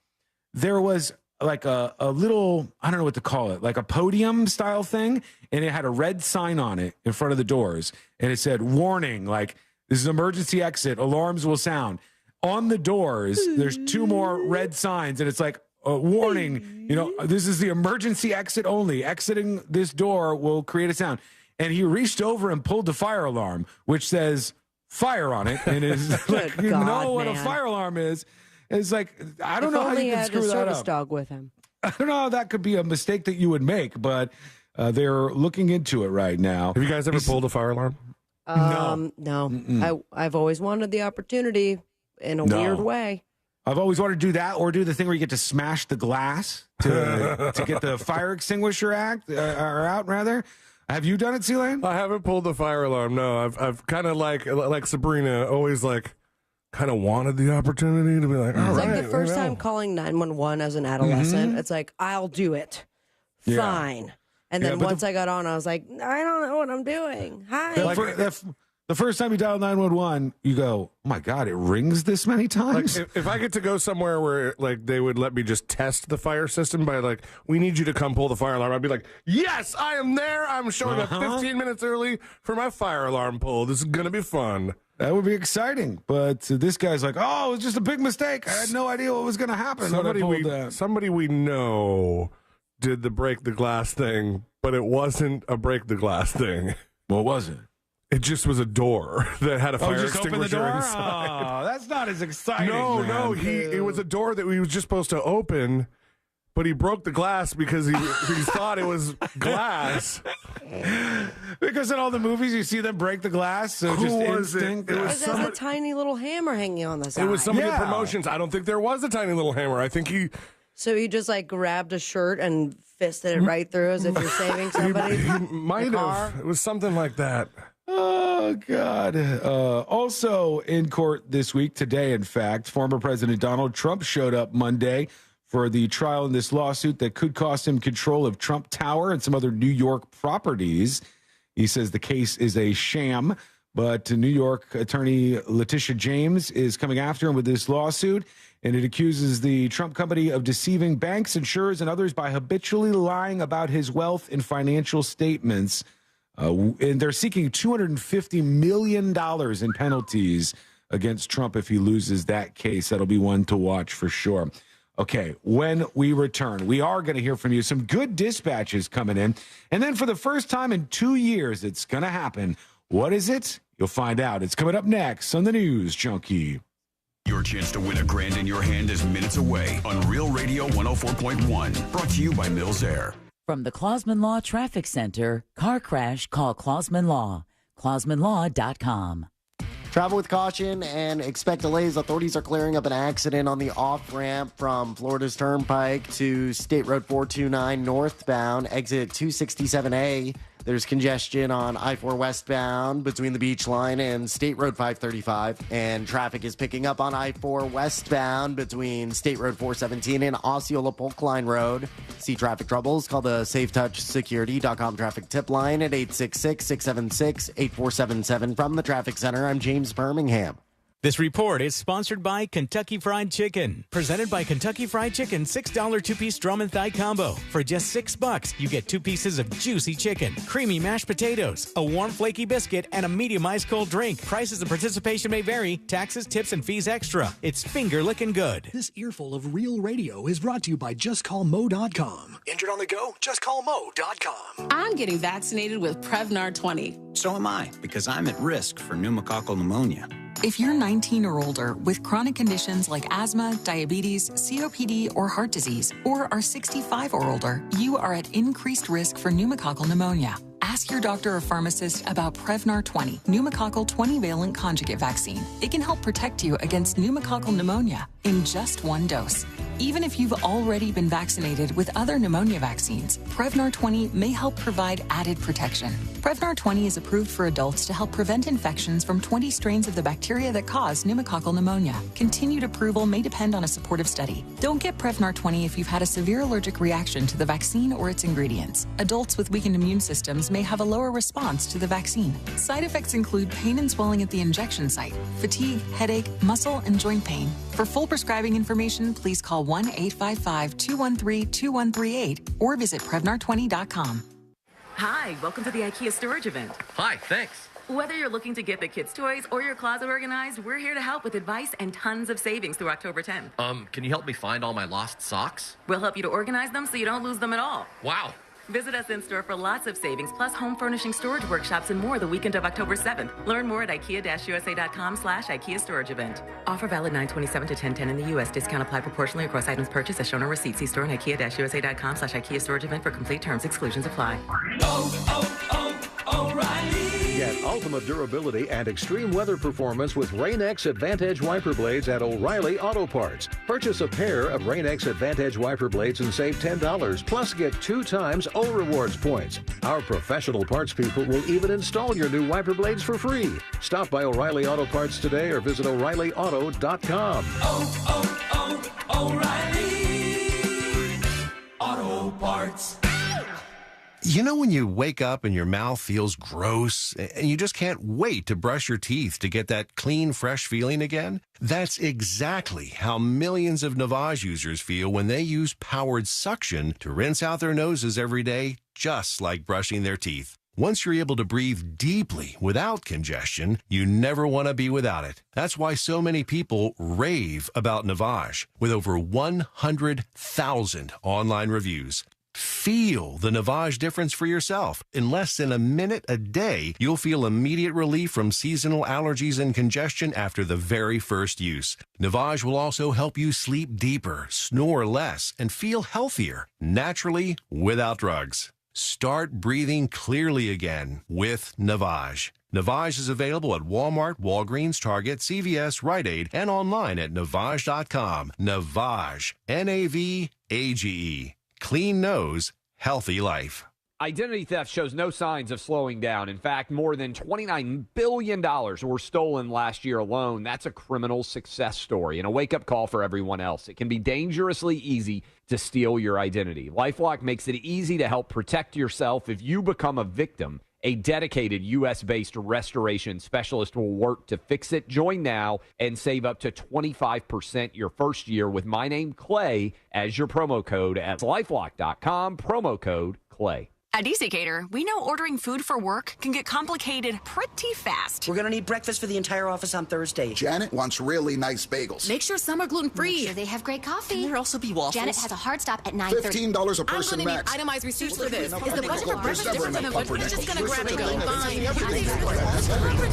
There was like a little, I don't know what to call it, like a podium style thing. And it had a red sign on it in front of the doors. And it said, warning, like, this is emergency exit. Alarms will sound. On the doors, there's 2 more red signs, and it's like, warning, this is the emergency exit only. Exiting this door will create a sound. And he reached over and pulled the fire alarm, which says fire on it and is like, you God, know what a man. fire alarm is. It's like, I don't If know how only you he can had screw a that service up. dog with him. I don't know how that could be a mistake that you would make, but they're looking into it right now. Have you guys ever pulled a fire alarm? No. I've always wanted the opportunity in a weird way. I've always wanted to do that, or do the thing where you get to smash the glass to get the fire extinguisher out. Rather, have you done it, C-Lane? I haven't pulled the fire alarm. No, I've kind of like Sabrina, always like kind of wanted the opportunity to be like, all It's right. like the first time calling 911 as an adolescent. It's like, I'll do it. Yeah. Fine. And then once I got on, I was like, I don't know what I'm doing. Hi. The first time you dial 911, you go, oh my God, it rings this many times? Like, if I get to go somewhere where like they would let me just test the fire system by like, we need you to come pull the fire alarm, I'd be like, yes, I am there. I'm showing up 15 minutes early for my fire alarm pull. This is going to be fun. That would be exciting. But this guy's like, oh, it was just a big mistake. I had no idea what was going to happen. Somebody we know did the break the glass thing, but it wasn't a break the glass thing. What was it? It just was a door that had a fire just open the extinguisher door? inside. Oh, that's not as exciting. No, it was a door that we was just supposed to open, but he broke the glass because he thought it was glass. Because in all the movies, you see them break the glass. So Who just was instinct. it? It Because there's a tiny little hammer hanging on the side. It was some of the promotions. I don't think there was a tiny little hammer. I think he... So he just like grabbed a shirt and fisted it right through as if you're saving somebody. He might have. It was something like that. Oh, God. Also in court this week, today, in fact, former President Donald Trump showed up Monday for the trial in this lawsuit that could cost him control of Trump Tower and some other New York properties. He says the case is a sham, but New York attorney Letitia James is coming after him with this lawsuit, and it accuses the Trump company of deceiving banks, insurers, and others by habitually lying about his wealth in financial statements. And they're seeking $250 million in penalties against Trump if he loses that case. That'll be one to watch for sure. Okay, when we return, we are going to hear from you. Some good dispatches coming in. And then for the first time in 2 years, it's going to happen. What is it? You'll find out. It's coming up next on the News Junkie. Your chance to win $1,000 in your hand is minutes away on Real Radio 104.1. Brought to you by Mills Air. From the Clausman Law Traffic Center, car crash, call Clausman Law. ClausmanLaw.com. Travel with caution and expect delays. Authorities are clearing up an accident on the off-ramp from Florida's Turnpike to State Road 429 northbound, exit 267A. There's congestion on I-4 westbound between the Beach Line and State Road 535. And traffic is picking up on I-4 westbound between State Road 417 and Osceola Polk Line Road. See traffic troubles? Call the SafeTouchSecurity.com traffic tip line at 866-676-8477. From the Traffic Center, I'm James Birmingham. This report is sponsored by Kentucky Fried Chicken. Presented by Kentucky Fried Chicken, $6 two-piece drum and thigh combo. For just $6, you get 2 pieces of juicy chicken, creamy mashed potatoes, a warm flaky biscuit, and a medium ice cold drink. Prices and participation may vary. Taxes, tips, and fees extra. It's finger-licking good. This earful of real radio is brought to you by JustCallMo.com. Injured on the go? JustCallMo.com. I'm getting vaccinated with Prevnar 20. So am I, because I'm at risk for pneumococcal pneumonia. If you're 19 or older with chronic conditions like asthma, diabetes, COPD, or heart disease, or are 65 or older, you are at increased risk for pneumococcal pneumonia. Ask your doctor or pharmacist about Prevnar 20, pneumococcal 20-valent conjugate vaccine. It can help protect you against pneumococcal pneumonia in just 1 dose. Even if you've already been vaccinated with other pneumonia vaccines, Prevnar 20 may help provide added protection. Prevnar 20 is approved for adults to help prevent infections from 20 strains of the bacteria that cause pneumococcal pneumonia. Continued approval may depend on a supportive study. Don't get Prevnar 20 if you've had a severe allergic reaction to the vaccine or its ingredients. Adults with weakened immune systems may have a lower response to the vaccine. Side effects include pain and swelling at the injection site, fatigue, headache, muscle, and joint pain. For full prescribing information, please call 1-855-213-2138 or visit Prevnar20.com. Hi, welcome to the IKEA storage event. Hi, thanks. Whether you're looking to get the kids' toys or your closet organized, we're here to help with advice and tons of savings through October 10th. Can you help me find all my lost socks? We'll help you to organize them so you don't lose them at all. Wow, Visit us in-store for lots of savings, plus home furnishing storage workshops and more the weekend of October 7th. Learn more at ikea-usa.com/IKEA storage event. Offer valid 9/27 to 10/10 in the U.S. Discount applied proportionally across items purchased as shown on receipt. See store and ikea-usa.com/IKEA storage event for complete terms. Exclusions apply. O'Reilly. Get ultimate durability and extreme weather performance with Rain-X Advantage wiper blades at O'Reilly Auto Parts. Purchase a pair of Rain-X Advantage wiper blades and save $10, plus get 2 times O Rewards points. Our professional parts people will even install your new wiper blades for free. Stop by O'Reilly Auto Parts today or visit O'ReillyAuto.com. O'Reilly Auto Parts. You know when you wake up and your mouth feels gross and you just can't wait to brush your teeth to get that clean, fresh feeling again? That's exactly how millions of Navage users feel when they use powered suction to rinse out their noses every day, just like brushing their teeth. Once you're able to breathe deeply without congestion, you never want to be without it. That's why so many people rave about Navage, with over 100,000 online reviews. Feel the Navage difference for yourself. In less than a minute a day, you'll feel immediate relief from seasonal allergies and congestion after the very first use. Navage will also help you sleep deeper, snore less, and feel healthier, naturally, without drugs. Start breathing clearly again with Navage. Navage is available at Walmart, Walgreens, Target, CVS, Rite Aid, and online at Navage.com. Navage. Navage. Clean nose, healthy life. Identity theft shows no signs of slowing down. In fact, more than $29 billion were stolen last year alone. That's a criminal success story and a wake-up call for everyone else. It can be dangerously easy to steal your identity. LifeLock makes it easy to help protect yourself if you become a victim. A dedicated U.S.-based restoration specialist will work to fix it. Join now and save up to 25% your first year with my name, Clay, as your promo code at LifeLock.com, promo code Clay. At EasyCater, we know ordering food for work can get complicated pretty fast. We're going to need breakfast for the entire office on Thursday. Janet wants really nice bagels. Make sure some are gluten-free. Make sure they have great coffee. Can there also be waffles? Janet has a hard stop at 9:30. $15 a person I'm going to max. need itemized receipts for this. Is the budget for breakfast different than the budget? We're just going to grab and go.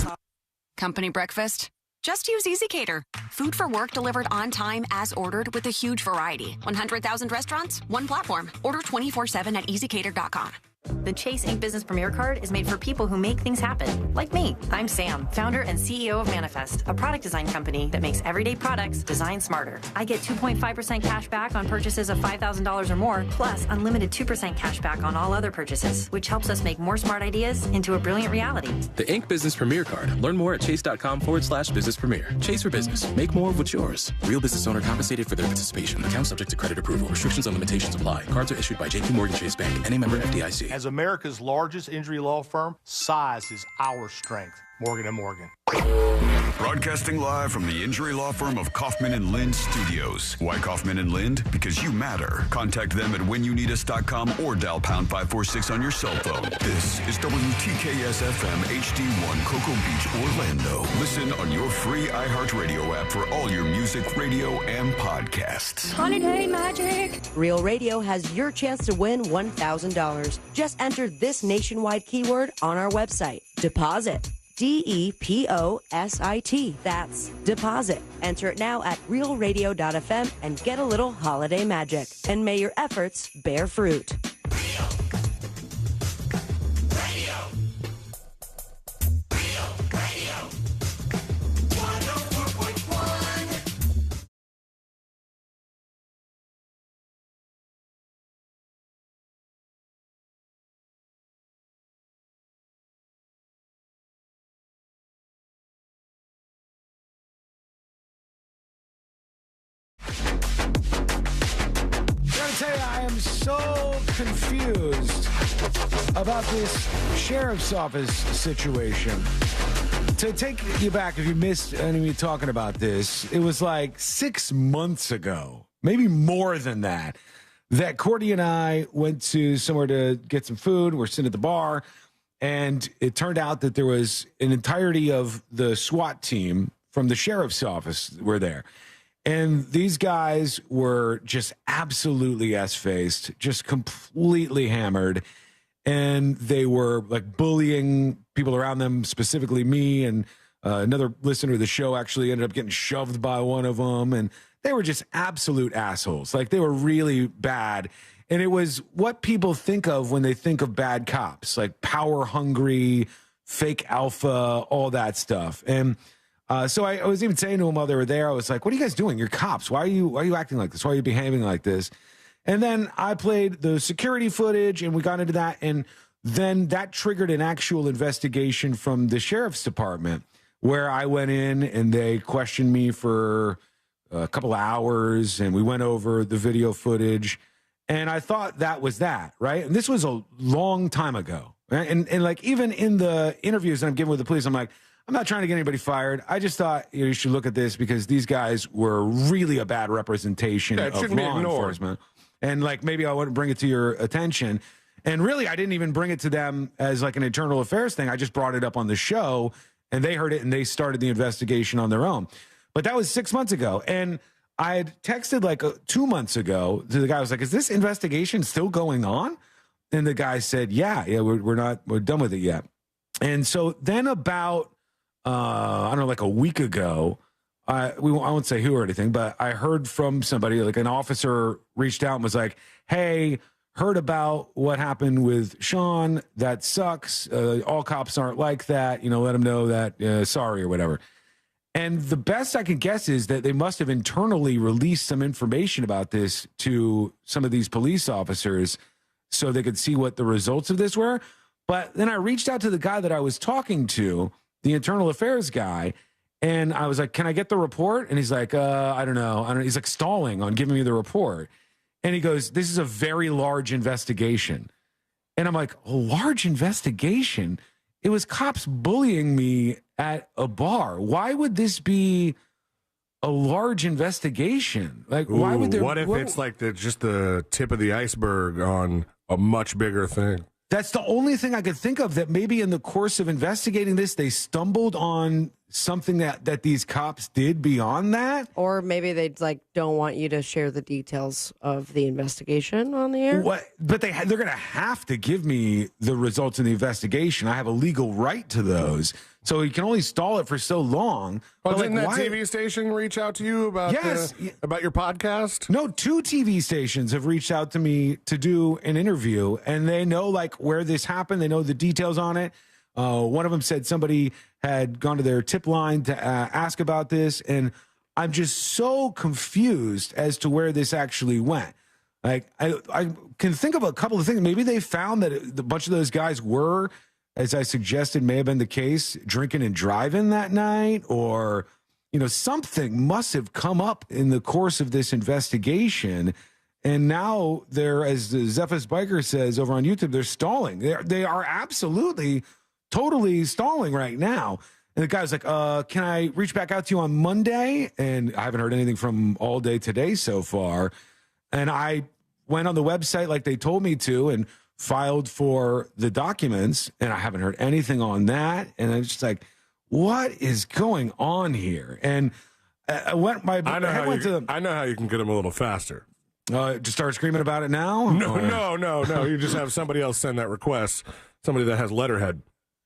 Fine. Company breakfast? Just use EasyCater. Food for work delivered on time as ordered with a huge variety. 100,000 restaurants, one platform. Order 24/7 at EasyCater.com. The Chase Ink Business Premier Card is made for people who make things happen, like me. I'm Sam, founder and CEO of Manifest, a product design company that makes everyday products designed smarter. I get 2.5% cash back on purchases of $5,000 or more, plus unlimited 2% cash back on all other purchases, which helps us make more smart ideas into a brilliant reality. The Ink Business Premier Card. Learn more at chase.com/business premier. Chase for business. Make more of what's yours. Real business owner compensated for their participation. Account subject to credit approval. Restrictions and limitations apply. Cards are issued by JP Morgan Chase Bank, and a member FDIC. As America's largest injury law firm, size is our strength. Morgan & Morgan. Broadcasting live from the injury law firm of Kaufman and Lind Studios. Why Kaufman and Lind? Because you matter. Contact them at whenyouneedus.com or dial #546 on your cell phone. This is WTKS FM HD1 Cocoa Beach, Orlando. Listen on your free iHeartRadio app for all your music, radio, and podcasts. Holiday magic. Real Radio has your chance to win $1,000. Just enter this nationwide keyword on our website. Deposit. DEPOSIT. That's deposit. Enter it now at realradio.fm and get a little holiday magic. And may your efforts bear fruit. I am so confused about this sheriff's office situation. To take you back, if you missed any of me talking about this, it was like 6 months ago, maybe more than that Courtney and I went to somewhere to get some food. We're sitting at the bar, and it turned out that there was an entirety of the SWAT team from the sheriff's office were there. And these guys were just absolutely S-faced, just completely hammered. And they were like bullying people around them, specifically me. And another listener of the show actually ended up getting shoved by one of them. And they were just absolute assholes. Like, they were really bad. And it was what people think of when they think of bad cops, like power hungry, fake alpha, all that stuff. And so I was even saying to them while they were there, I was like, what are you guys doing? You're cops. Why are you acting like this? Why are you behaving like this? And then I played the security footage and we got into that. And then that triggered an actual investigation from the sheriff's department where I went in and they questioned me for a couple of hours and we went over the video footage. And I thought that was that, right? And this was a long time ago. Right? And like, even in the interviews that I'm giving with the police, I'm like, I'm not trying to get anybody fired. I just thought you should look at this because these guys were really a bad representation of law enforcement. And like, maybe I wouldn't bring it to your attention. And really, I didn't even bring it to them as like an internal affairs thing. I just brought it up on the show and they heard it and they started the investigation on their own. But that was 6 months ago. And I had texted like 2 months ago to the guy. I was like, is this investigation still going on? And the guy said, yeah, we're done with it yet. And so then about, I don't know, like a week ago, I won't say who or anything, but I heard from somebody, like an officer reached out and was like, hey, heard about what happened with Sean. That sucks. All cops aren't like that. Let them know that, sorry or whatever. And the best I can guess is that they must have internally released some information about this to some of these police officers so they could see what the results of this were. But then I reached out to the guy that I was talking to, the internal affairs guy, and I was like, can I get the report? And he's like, I don't know. He's like stalling on giving me the report. And he goes, this is a very large investigation. And I'm like, a large investigation? It was cops bullying me at a bar. Why would this be a large investigation? Like, why would there? What if it's like just the tip of the iceberg on a much bigger thing? That's the only thing I could think of, that maybe in the course of investigating this, they stumbled on something that these cops did beyond that. Or maybe they like don't want you to share the details of the investigation on the air. What? But they're going to have to give me the results of the investigation. I have a legal right to those. So you can only stall it for so long. Well, didn't that TV station reach out to you about about your podcast? No, 2 TV stations have reached out to me to do an interview, and they know like where this happened. They know the details on it. One of them said somebody had gone to their tip line to ask about this, and I'm just so confused as to where this actually went. Like, I can think of a couple of things. Maybe they found that a bunch of those guys were, as I suggested, may have been the case, drinking and driving that night, or, something must have come up in the course of this investigation. And now they're, as Zephyr's Biker says over on YouTube, they're stalling. They are absolutely, totally stalling right now. And the guy's like, can I reach back out to you on Monday? And I haven't heard anything from all day today so far. And I went on the website like they told me to and filed for the documents, and I haven't heard anything on that. And I'm just like, what is going on here? And I know how you can get them a little faster. Just start screaming about it now? No. You just have somebody else send that request, somebody that has letterhead.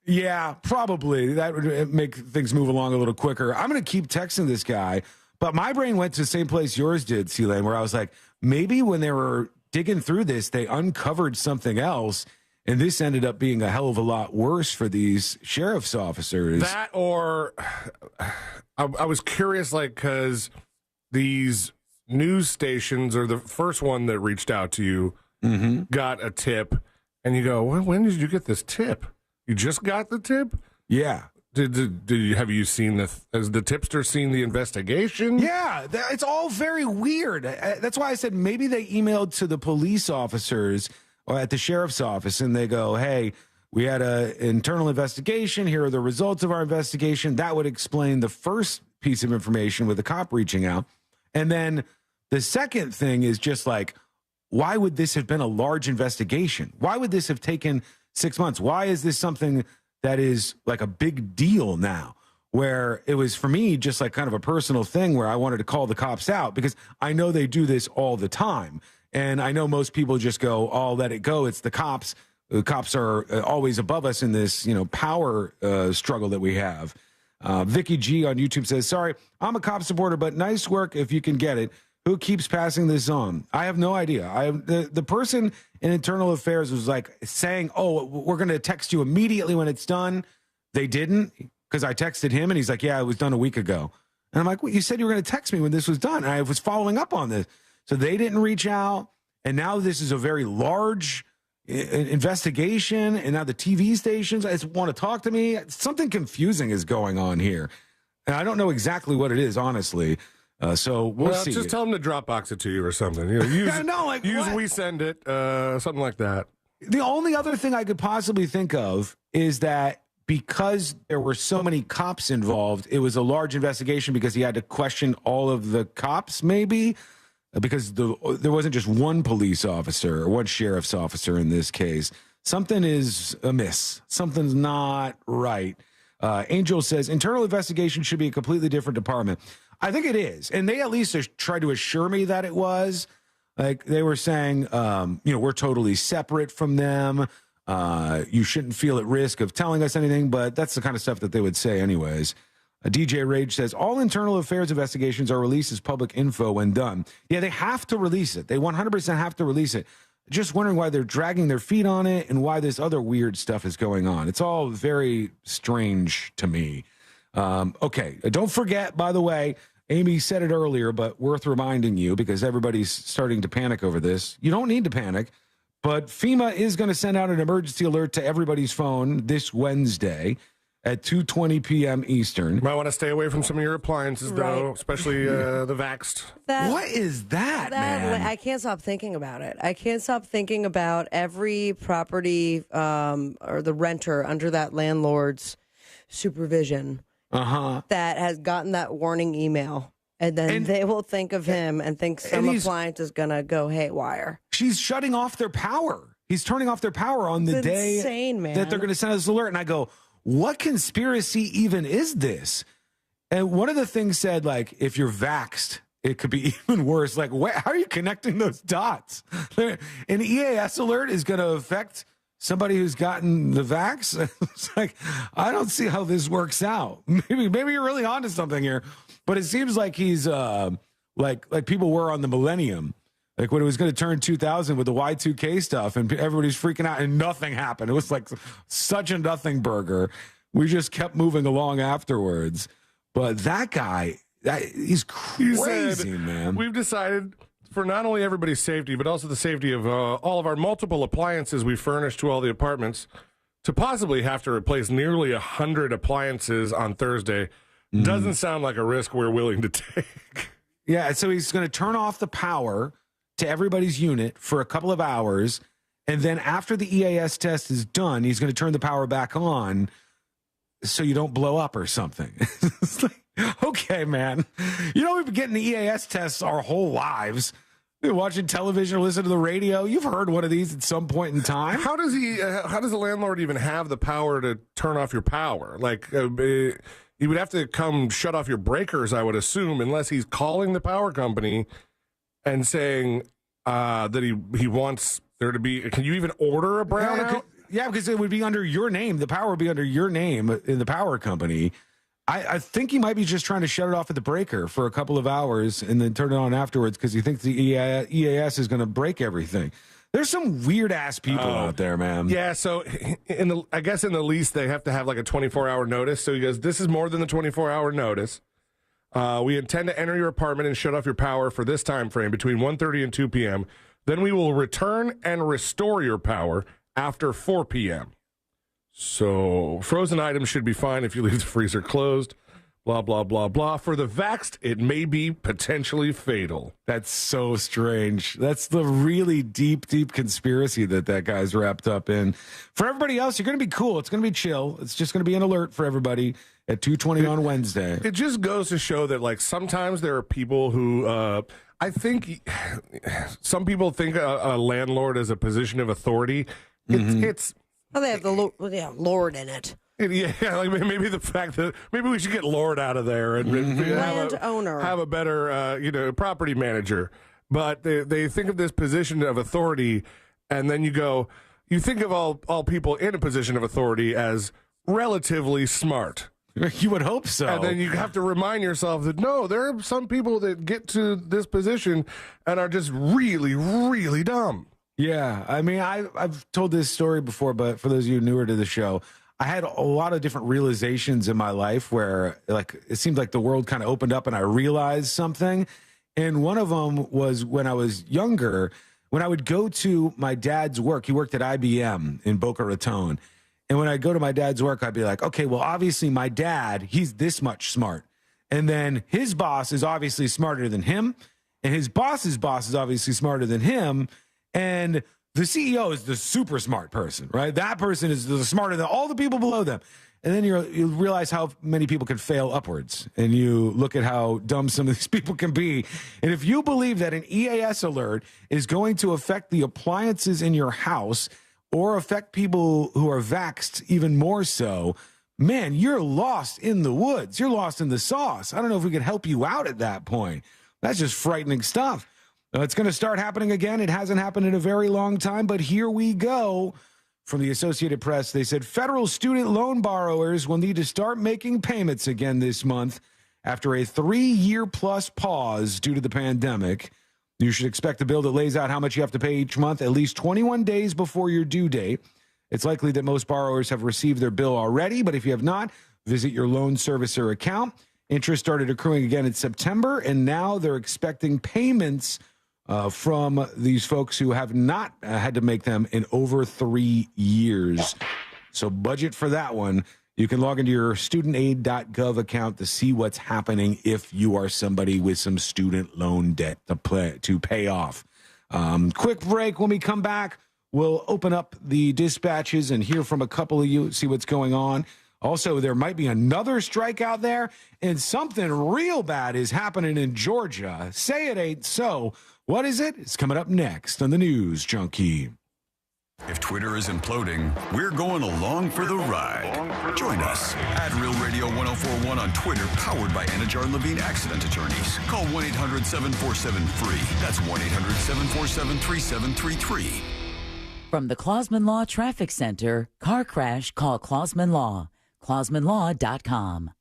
Yeah, probably. That would make things move along a little quicker. I'm going to keep texting this guy, but my brain went to the same place yours did, C-Lane, where I was like, maybe when they were digging through this, they uncovered something else, and this ended up being a hell of a lot worse for these sheriff's officers. That, or I was curious, like, because these news stations, or the first one that reached out to you, got a tip, and you go, when did you get this tip? You just got the tip? Yeah. Have you seen has the tipster seen the investigation? Yeah, it's all very weird. That's why I said maybe they emailed to the police officers or at the sheriff's office, and they go, hey, we had an internal investigation. Here are the results of our investigation. That would explain the first piece of information with the cop reaching out. And then the second thing is just like, why would this have been a large investigation? Why would this have taken 6 months? Why is this something that is like a big deal now? where it was for me just like kind of a personal thing where I wanted to call the cops out because I know they do this all the time. And I know most people just go, oh, let it go. It's the cops. The cops are always above us in this, power struggle that we have. Vicky G on YouTube says, sorry, I'm a cop supporter, but nice work if you can get it. Who keeps passing this on? I have no idea. The person in internal affairs was like saying, oh, we're going to text you immediately when it's done. They didn't, because I texted him and he's like, yeah, it was done a week ago. And I'm like, well, you said you were going to text me when this was done. And I was following up on this. So they didn't reach out. And now this is a very large investigation. And now the TV stations want to talk to me. Something confusing is going on here. And I don't know exactly what it is, honestly. So we'll see. Just tell them to Dropbox it to you or something. Use We Send It, something like that. The only other thing I could possibly think of is that because there were so many cops involved, it was a large investigation because he had to question all of the cops, maybe, because there wasn't just one police officer or one sheriff's officer in this case. Something is amiss. Something's not right. Angel says, internal investigation should be a completely different department. I think it is. And they at least tried to assure me that it was. Like they were saying, we're totally separate from them. You shouldn't feel at risk of telling us anything, but that's the kind of stuff that they would say anyways. DJ Rage says, all internal affairs investigations are released as public info when done. Yeah, they have to release it. They 100% have to release it. Just wondering why they're dragging their feet on it and why this other weird stuff is going on. It's all very strange to me. Okay, don't forget, by the way, Amy said it earlier, but worth reminding you because everybody's starting to panic over this. You don't need to panic, but FEMA is going to send out an emergency alert to everybody's phone this Wednesday at 2:20 p.m. Eastern. You might want to stay away from some of your appliances, though, especially the Vaxxed. What is that, man? I can't stop thinking about it. I can't stop thinking about every property or the renter under that landlord's supervision that has gotten that warning email. And then they will think of him and think some appliance is going to go haywire. She's shutting off their power. He's turning off their power on the day that they're going to send us an alert. And I go, what conspiracy even is this? And one of the things said, like, if you're vaxxed, it could be even worse. Like, how are you connecting those dots? An EAS alert is going to affect somebody who's gotten the vax? It's like, I don't see how this works out. Maybe you're really onto something here. But it seems like he's like people were on the millennium. Like when it was going to turn 2000 with the Y2K stuff and everybody's freaking out and nothing happened. It was like such a nothing burger. We just kept moving along afterwards. But that guy, he's crazy, man. We've decided for not only everybody's safety, but also the safety of all of our multiple appliances we furnish to all the apartments to possibly have to replace nearly 100 appliances on Thursday. Doesn't sound like a risk we're willing to take. Yeah, so he's going to turn off the power to everybody's unit for a couple of hours, and then after the EAS test is done, he's going to turn the power back on so you don't blow up or something. It's like, okay, man. We've been getting the EAS tests our whole lives. You're watching television or listening to the radio. You've heard one of these at some point in time. How does the landlord even have the power to turn off your power? Like, he would have to come shut off your breakers, I would assume, unless he's calling the power company and saying that he wants there to be. Can you even order a brownout? Yeah, because it would be under your name. The power would be under your name in the power company. I think he might be just trying to shut it off at the breaker for a couple of hours and then turn it on afterwards because he thinks the EAS is going to break everything. There's some weird ass people out there, man. Yeah, so I guess in the lease they have to have like a 24-hour notice. So he goes, this is more than the 24-hour notice. We intend to enter your apartment and shut off your power for this time frame between 1:30 and 2 p.m. Then we will return and restore your power after 4 p.m. So frozen items should be fine if you leave the freezer closed. Blah, blah, blah, blah. For the vaxxed, it may be potentially fatal. That's so strange. That's the really deep, deep conspiracy that guy's wrapped up in. For everybody else, you're going to be cool. It's going to be chill. It's just going to be an alert for everybody at 2:20 on Wednesday. It just goes to show that, like, sometimes there are people who, I think some people think a landlord is a position of authority. It's they have the Lord in it. Yeah, like maybe the fact that maybe we should get Lord out of there and have a better, property manager. But they think of this position of authority, and then you think of all people in a position of authority as relatively smart. You would hope so. And then you have to remind yourself that, no, there are some people that get to this position and are just really, really dumb. Yeah. I mean, I've told this story before, but for those of you newer to the show, I had a lot of different realizations in my life where, like, it seemed like the world kind of opened up and I realized something. And one of them was when I was younger, when I would go to my dad's work. He worked at IBM in Boca Raton. And when I go to my dad's work, I'd be like, okay, well, obviously my dad, he's this much smart. And then his boss is obviously smarter than him. And his boss's boss is obviously smarter than him. And the CEO is the super smart person, right? That person is the smarter than all the people below them. And then you realize how many people can fail upwards. And you look at how dumb some of these people can be. And if you believe that an EAS alert is going to affect the appliances in your house or affect people who are vaxxed even more so, man, you're lost in the woods. You're lost in the sauce. I don't know if we could help you out at that point. That's just frightening stuff. It's going to start happening again. It hasn't happened in a very long time, but here we go. From the Associated Press, they said federal student loan borrowers will need to start making payments again this month after a 3-year-plus pause due to the pandemic. You should expect a bill that lays out how much you have to pay each month at least 21 days before your due date. It's likely that most borrowers have received their bill already, but if you have not, visit your loan servicer account. Interest started accruing again in September, and now they're expecting payments from these folks who have not had to make them in over 3 years. So budget for that one. You can log into your studentaid.gov account to see what's happening if you are somebody with some student loan debt to pay off. Quick break. When we come back, we'll open up the dispatches and hear from a couple of you, see what's going on. Also, there might be another strike out there, and something real bad is happening in Georgia. Say it ain't so. What is it? It's coming up next on the News Junkie. If Twitter is imploding, we're going along for the ride. Join us at Real Radio 1041 on Twitter, powered by Anajar and Levine Accident Attorneys. Call 1-800-747-FREE. That's 1-800-747-3733. From the Clausman Law Traffic Center, car crash, call Clausman Law. ClausmanLaw.com.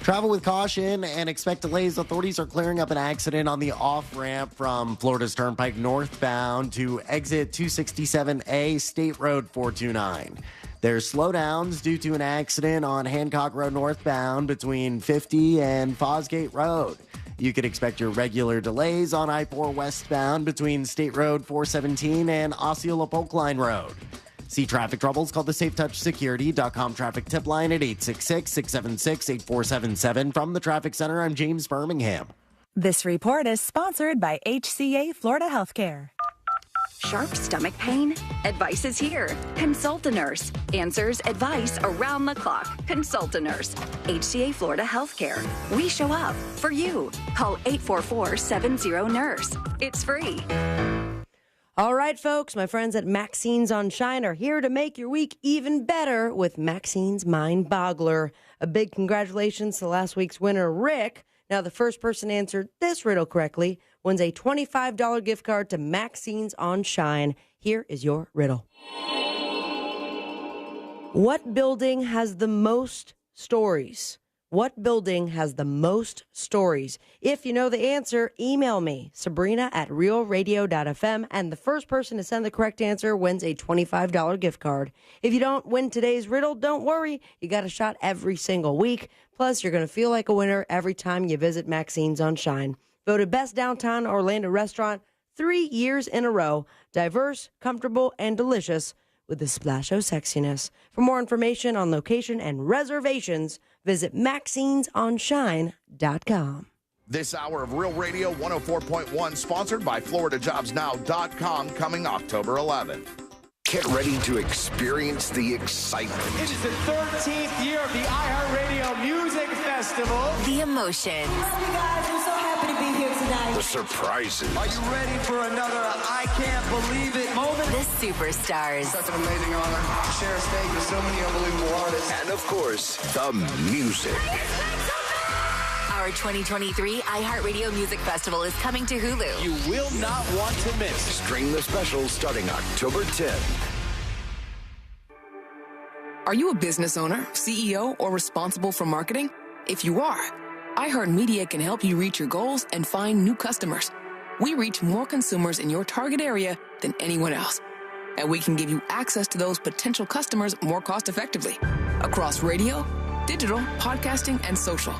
Travel with caution and expect delays. Authorities are clearing up an accident on the off-ramp from Florida's Turnpike northbound to exit 267A State Road 429. There's slowdowns due to an accident on Hancock Road northbound between 50 and Fosgate Road. You could expect your regular delays on I-4 westbound between State Road 417 and Osceola Polkline Road. See traffic troubles, call the SafeTouchSecurity.com traffic tip line at 866-676-8477. From the Traffic Center, I'm James Birmingham. This report is sponsored by HCA Florida Healthcare. Sharp stomach pain? Advice is here. Consult a nurse. Answers, advice around the clock. Consult a nurse. HCA Florida Healthcare. We show up for you. Call 844-70-NURSE. It's free. All right, folks, my friends at Maxine's on Shine are here to make your week even better with Maxine's Mind Boggler. A big congratulations to last week's winner, Rick. Now, the first person answered this riddle correctly wins a $25 gift card to Maxine's on Shine. Here is your riddle. What building has the most stories? What building has the most stories? If you know the answer, email me, Sabrina@realradio.fm, and the first person to send the correct answer wins a $25 gift card. If you don't win today's riddle, don't worry. You got a shot every single week. Plus, you're going to feel like a winner every time you visit Maxine's on Shine. Voted Best Downtown Orlando Restaurant 3 years in a row. Diverse, comfortable, and delicious with a splash of sexiness. For more information on location and reservations, visit Maxine'sOnShine.com. This hour of Real Radio 104.1, sponsored by FloridaJobsNow.com, coming October 11th. Get ready to experience the excitement. It is the 13th year of the iHeartRadio Music Festival. The emotions. What's up, you guys? I'm so happy to be here tonight. The surprises. Are you ready for another I can't believe it moment? The superstars. Such an amazing honor to share a stage with so many unbelievable artists. And of course, the music. Our 2023 iHeartRadio Music Festival is coming to Hulu. You will not want to miss. Stream the special starting October 10th. Are you a business owner, CEO, or responsible for marketing? If you are, iHeartMedia can help you reach your goals and find new customers. We reach more consumers in your target area than anyone else. And we can give you access to those potential customers more cost-effectively across radio, digital, podcasting, and social.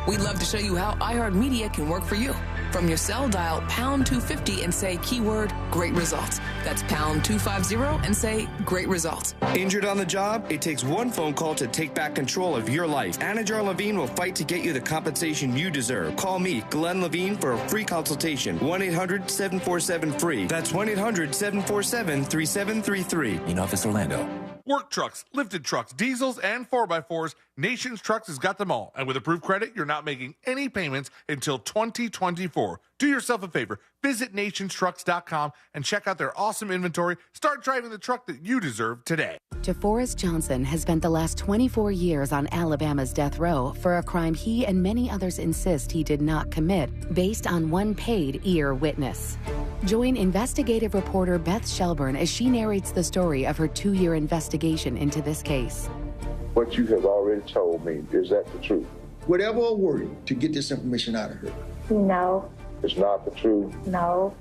We'd love to show you how iHeartMedia can work for you. From your cell, dial pound 250 and say keyword great results. That's pound 250 and say great results. Injured on the job? It takes one phone call to take back control of your life. Anajar Levine will fight to get you the compensation you deserve. Call me, Glenn Levine, for a free consultation. 1-800-747-FREE. That's 1-800-747-3733. In Office Orlando. Work trucks, lifted trucks, diesels, and 4x4s, Nations Trucks has got them all. And with approved credit, you're not making any payments until 2024. Do yourself a favor. Visit nationstrucks.com and check out their awesome inventory. Start driving the truck that you deserve today. DeForest Johnson has spent the last 24 years on Alabama's death row for a crime he and many others insist he did not commit, based on one paid ear witness. Join investigative reporter Beth Shelburne as she narrates the story of her 2-year investigation into this case. What you have already told me, is that the truth? Whatever a worry to get this information out of her. No. It's not the truth? No.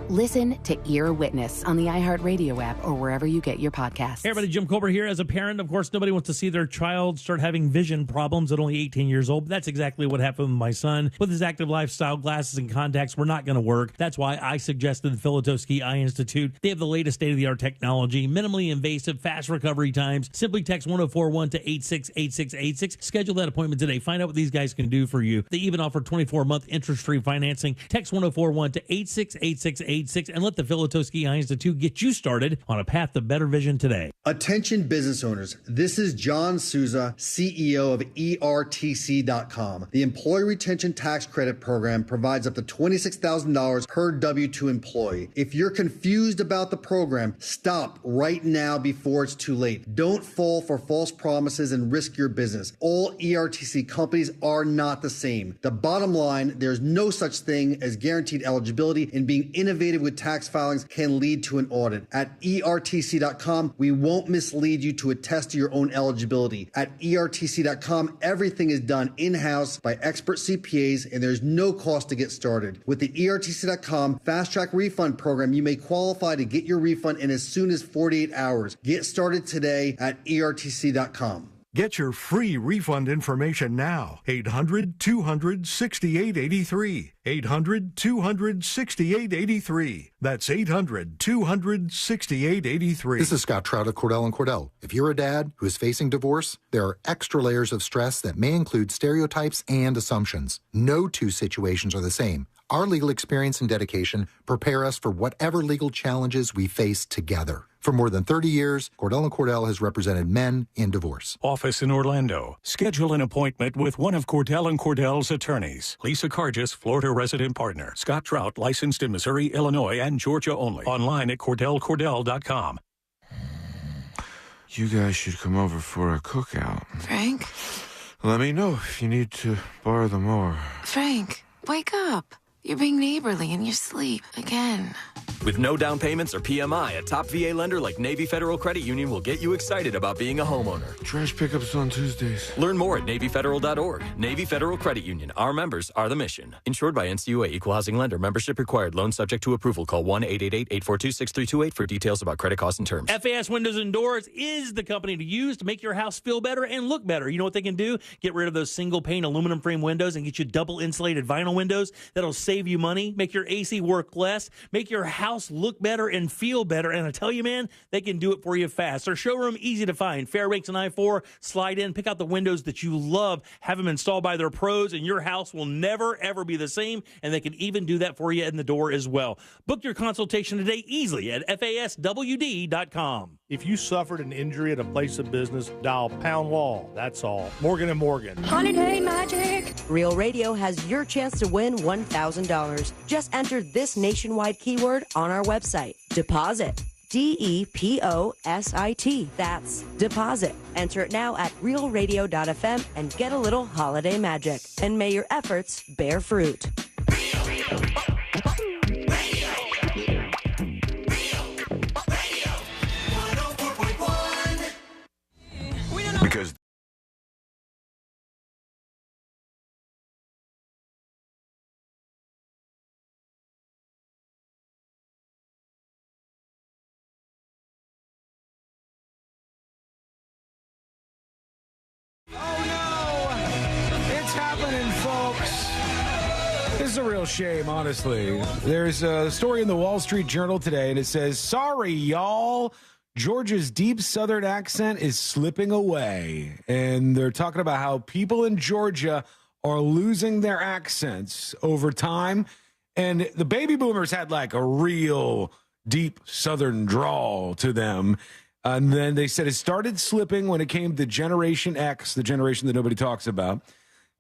Listen to Ear Witness on the iHeartRadio app or wherever you get your podcasts. Hey everybody, Jim Colbert here. As a parent, of course, nobody wants to see their child start having vision problems at only 18 years old. But that's exactly what happened with my son. With his active lifestyle, glasses and contacts were not going to work. That's why I suggested the Filatowski Eye Institute. They have the latest state-of-the-art technology, minimally invasive, fast recovery times. Simply text 1041 to 868686. Schedule that appointment today. Find out what these guys can do for you. They even offer 24-month interest-free financing. Text 1041 to 868686. And let the Filatowski Eye Institute get you started on a path to better vision today. Attention business owners, this is John Souza, CEO of ERTC.com. The Employee Retention Tax Credit Program provides up to $26,000 per W-2 employee. If you're confused about the program, stop right now before it's too late. Don't fall for false promises and risk your business. All ERTC companies are not the same. The bottom line, there's no such thing as guaranteed eligibility, and being innovative with tax filings can lead to an audit. At ERTC.com, we won't mislead you to attest to your own eligibility. At ERTC.com, everything is done in-house by expert CPAs, and there's no cost to get started. With the ERTC.com Fast Track Refund Program, you may qualify to get your refund in as soon as 48 hours. Get started today at ERTC.com. Get your free refund information now. 800-200-6883. 800-200-6883. That's 800-200-6883. This is Scott Trout of Cordell & Cordell. If you're a dad who is facing divorce, there are extra layers of stress that may include stereotypes and assumptions. No two situations are the same. Our legal experience and dedication prepare us for whatever legal challenges we face together. For more than 30 years, Cordell & Cordell has represented men in divorce. Office in Orlando. Schedule an appointment with one of Cordell & Cordell's attorneys. Lisa Cargis, Florida resident partner. Scott Trout, licensed in Missouri, Illinois, and Georgia only. Online at CordellCordell.com. You guys should come over for a cookout. Frank? Let me know if you need to borrow the mower. Frank, wake up. You're being neighborly in your sleep again. With no down payments or PMI, a top VA lender like Navy Federal Credit Union will get you excited about being a homeowner. Trash pickups on Tuesdays. Learn more at NavyFederal.org. Navy Federal Credit Union. Our members are the mission. Insured by NCUA, Equal Housing Lender. Membership required. Loan subject to approval. Call 1-888-842-6328 for details about credit costs and terms. FAS Windows and Doors is the company to use to make your house feel better and look better. You know what they can do? Get rid of those single-pane aluminum frame windows and get you double insulated vinyl windows. That'll save you money, make your AC work less, make your house house look better and feel better. And I tell you, man, they can do it for you fast. Their showroom, easy to find. Fairbanks and I-4, slide in, pick out the windows that you love, have them installed by their pros, and your house will never, ever be the same. And they can even do that for you in the door as well. Book your consultation today easily at faswd.com. If you suffered an injury at a place of business, dial Pound Law. That's all. Morgan & Morgan. Holiday magic. Real Radio has your chance to win $1,000. Just enter this nationwide keyword on our website. Deposit. DEPOSIT. That's deposit. Enter it now at realradio.fm and get a little holiday magic. And may your efforts bear fruit. Because It's happening, folks. This is a real shame, honestly. There's a story in the Wall Street Journal today, and it says, sorry, y'all. Georgia's deep Southern accent is slipping away. And they're talking about how people in Georgia are losing their accents over time. And the baby boomers had like a real deep Southern drawl to them. And then they said it started slipping when it came to Generation X, the generation that nobody talks about.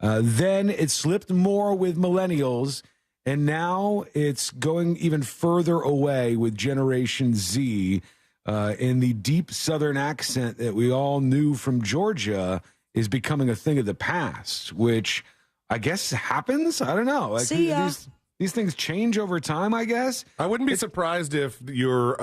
Then it slipped more with millennials, and now it's going even further away with Generation Z. In the deep Southern accent that we all knew from Georgia is becoming a thing of the past, which I guess happens. I don't know. Like, See ya. These things change over time, I guess. I wouldn't be surprised if your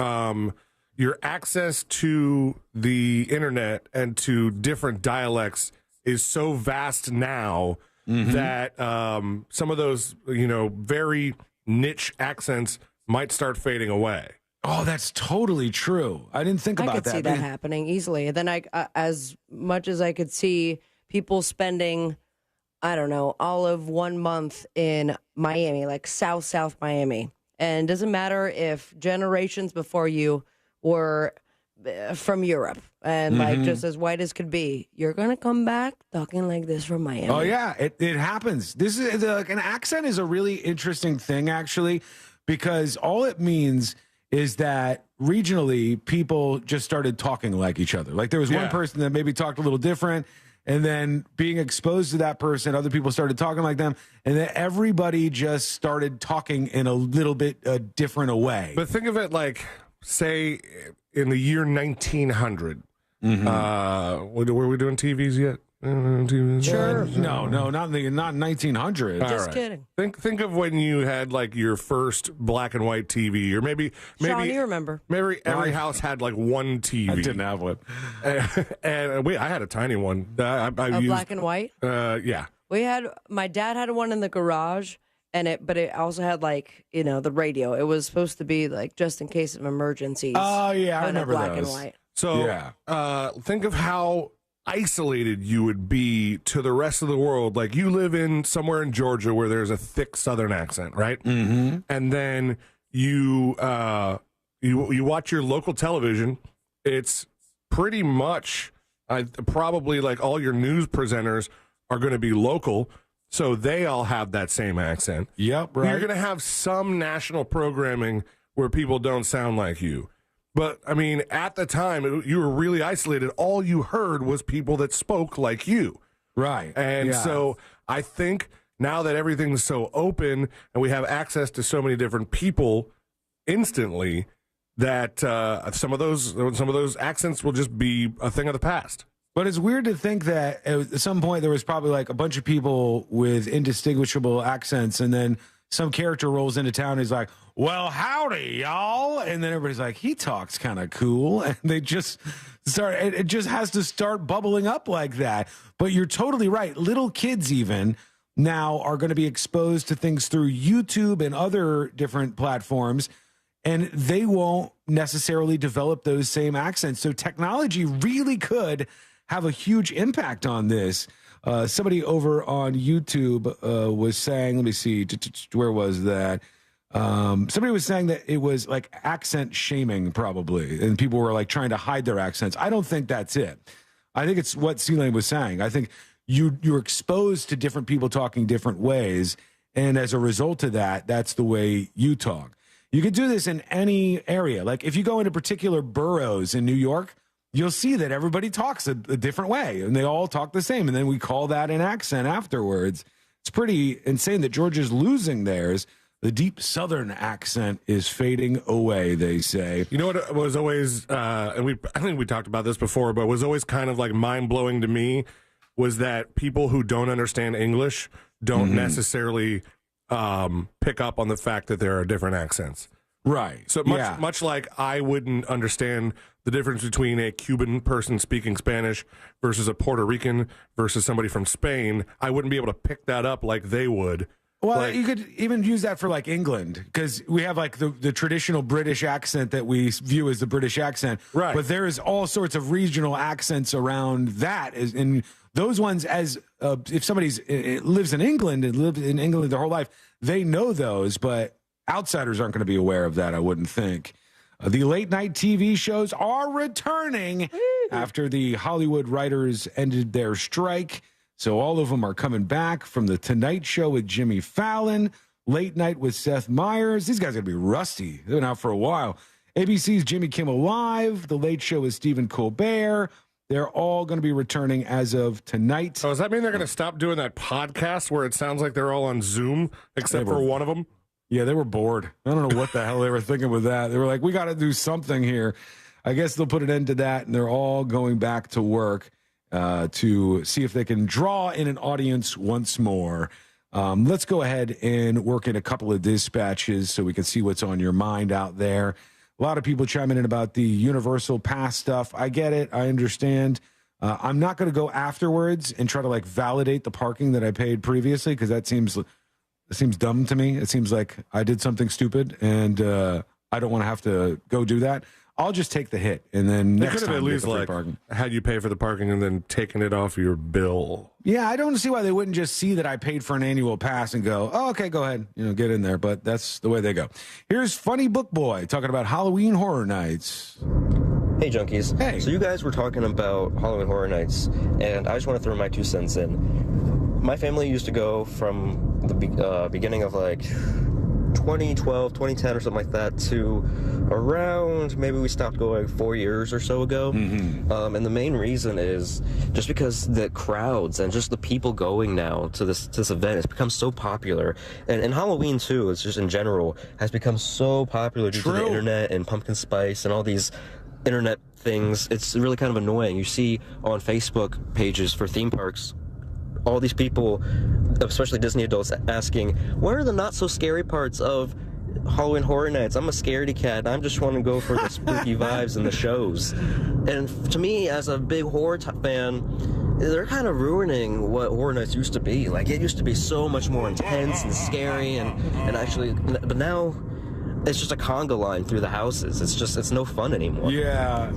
access to the internet and to different dialects is so vast now that some of those, very niche accents might start fading away. Oh, that's totally true. I didn't think about that. I could see that happening easily. And then as much as I could see people spending, I don't know, all of 1 month in Miami, like South Miami. And it doesn't matter if generations before you were from Europe and like just as white as could be, you're going to come back talking like this from Miami. Oh, yeah, it happens. This is like an accent is a really interesting thing, actually, because all it means is that regionally people just started talking like each other. Like there was one person that maybe talked a little different, and then being exposed to that person, other people started talking like them, and then everybody just started talking in a little bit different a way. But think of it like, say, in the year 1900. Were we doing TVs yet? Sure. No, not 1900. Just kidding. Think of when you had like your first black and white TV, or maybe Sean, you remember? Maybe every house had like one TV. I didn't have one, and I had a tiny one. I used, black and white. Yeah. My dad had one in the garage, but it also had like the radio. It was supposed to be like just in case of emergencies. Oh yeah, I remember black those. and white. So think of how isolated you would be to the rest of the world. Like you live in somewhere in Georgia where there's a thick Southern accent, right? And then you watch your local television. It's pretty much probably like all your news presenters are going to be local, so they all have that same accent. Yep, right. You're going to have some national programming where people don't sound like you. But, I mean, at the time, you were really isolated. All you heard was people that spoke like you. Right. And so I think now that everything's so open and we have access to so many different people instantly, that some of those accents will just be a thing of the past. But it's weird to think that at some point there was probably like a bunch of people with indistinguishable accents, and then some character rolls into town and he's like, well, howdy, y'all. And then everybody's like, he talks kind of cool. And they just start, it just has to start bubbling up like that. But you're totally right. Little kids even now are going to be exposed to things through YouTube and other different platforms, and they won't necessarily develop those same accents. So technology really could have a huge impact on this. Somebody over on YouTube was saying, let me see, where was that? Somebody was saying that it was like accent shaming, probably, and people were like trying to hide their accents. I don't think that's it. I think it's what C-Lane was saying. I think you're exposed to different people talking different ways, and as a result of that, that's the way you talk. You could do this in any area. Like if you go into particular boroughs in New York, you'll see that everybody talks a different way, and they all talk the same, and then we call that an accent afterwards. It's pretty insane that Georgia's losing theirs. The deep Southern accent is fading away, they say. You know what was always, and I think we talked about this before, but was always kind of like mind-blowing to me was that people who don't understand English don't necessarily pick up on the fact that there are different accents. Right. So much like I wouldn't understand the difference between a Cuban person speaking Spanish versus a Puerto Rican versus somebody from Spain, I wouldn't be able to pick that up like they would. Well, you could even use that for like England, because we have like the traditional British accent that we view as the British accent. Right. But there is all sorts of regional accents around that. And those ones, as if somebody lives in England and lived in England their whole life, they know those, but outsiders aren't going to be aware of that, I wouldn't think. The late night TV shows are returning after the Hollywood writers ended their strike. So all of them are coming back, from The Tonight Show with Jimmy Fallon, Late Night with Seth Meyers. These guys are going to be rusty. They've been out for a while. ABC's Jimmy Kimmel Live, The Late Show with Stephen Colbert. They're all going to be returning as of tonight. So does that mean they're going to stop doing that podcast where it sounds like they're all on Zoom, except for one of them? Yeah, they were bored. I don't know what the hell they were thinking with that. They were like, we got to do something here. I guess they'll put an end to that, and they're all going back to work to see if they can draw in an audience once more. Let's go ahead and work in a couple of dispatches so we can see what's on your mind out there. A lot of people chiming in about the universal pass stuff. I get it. I understand. I'm not going to go afterwards and try to like validate the parking that I paid previously, because that seems dumb to me. It seems like I did something stupid, and I don't want to have to go do that. I'll just take the hit, and then next time at least like parking. Had you pay for the parking and then taken it off your bill. Yeah, I don't see why they wouldn't just see that I paid for an annual pass and go, oh, okay, go ahead, get in there. But that's the way they go. Here's Funny Book Boy talking about Halloween Horror Nights. Hey, junkies. Hey. So you guys were talking about Halloween Horror Nights, and I just want to throw my 2 cents in. My family used to go from the beginning of like 2012, 2010 or something like that to around, maybe we stopped going 4 years or so ago. And the main reason is just because the crowds and just the people going now to this event has become so popular. And Halloween too, it's just in general, has become so popular due to the internet and pumpkin spice and all these internet things. It's really kind of annoying. You see on Facebook pages for theme parks, all these people, especially Disney adults, asking, what are the not so scary parts of Halloween Horror Nights? I'm a scaredy cat. I just want to go for the spooky vibes and the shows. And to me, as a big horror fan, they're kind of ruining what Horror Nights used to be. Like, it used to be so much more intense and scary, and actually, but now it's just a conga line through the houses. It's no fun anymore. Yeah.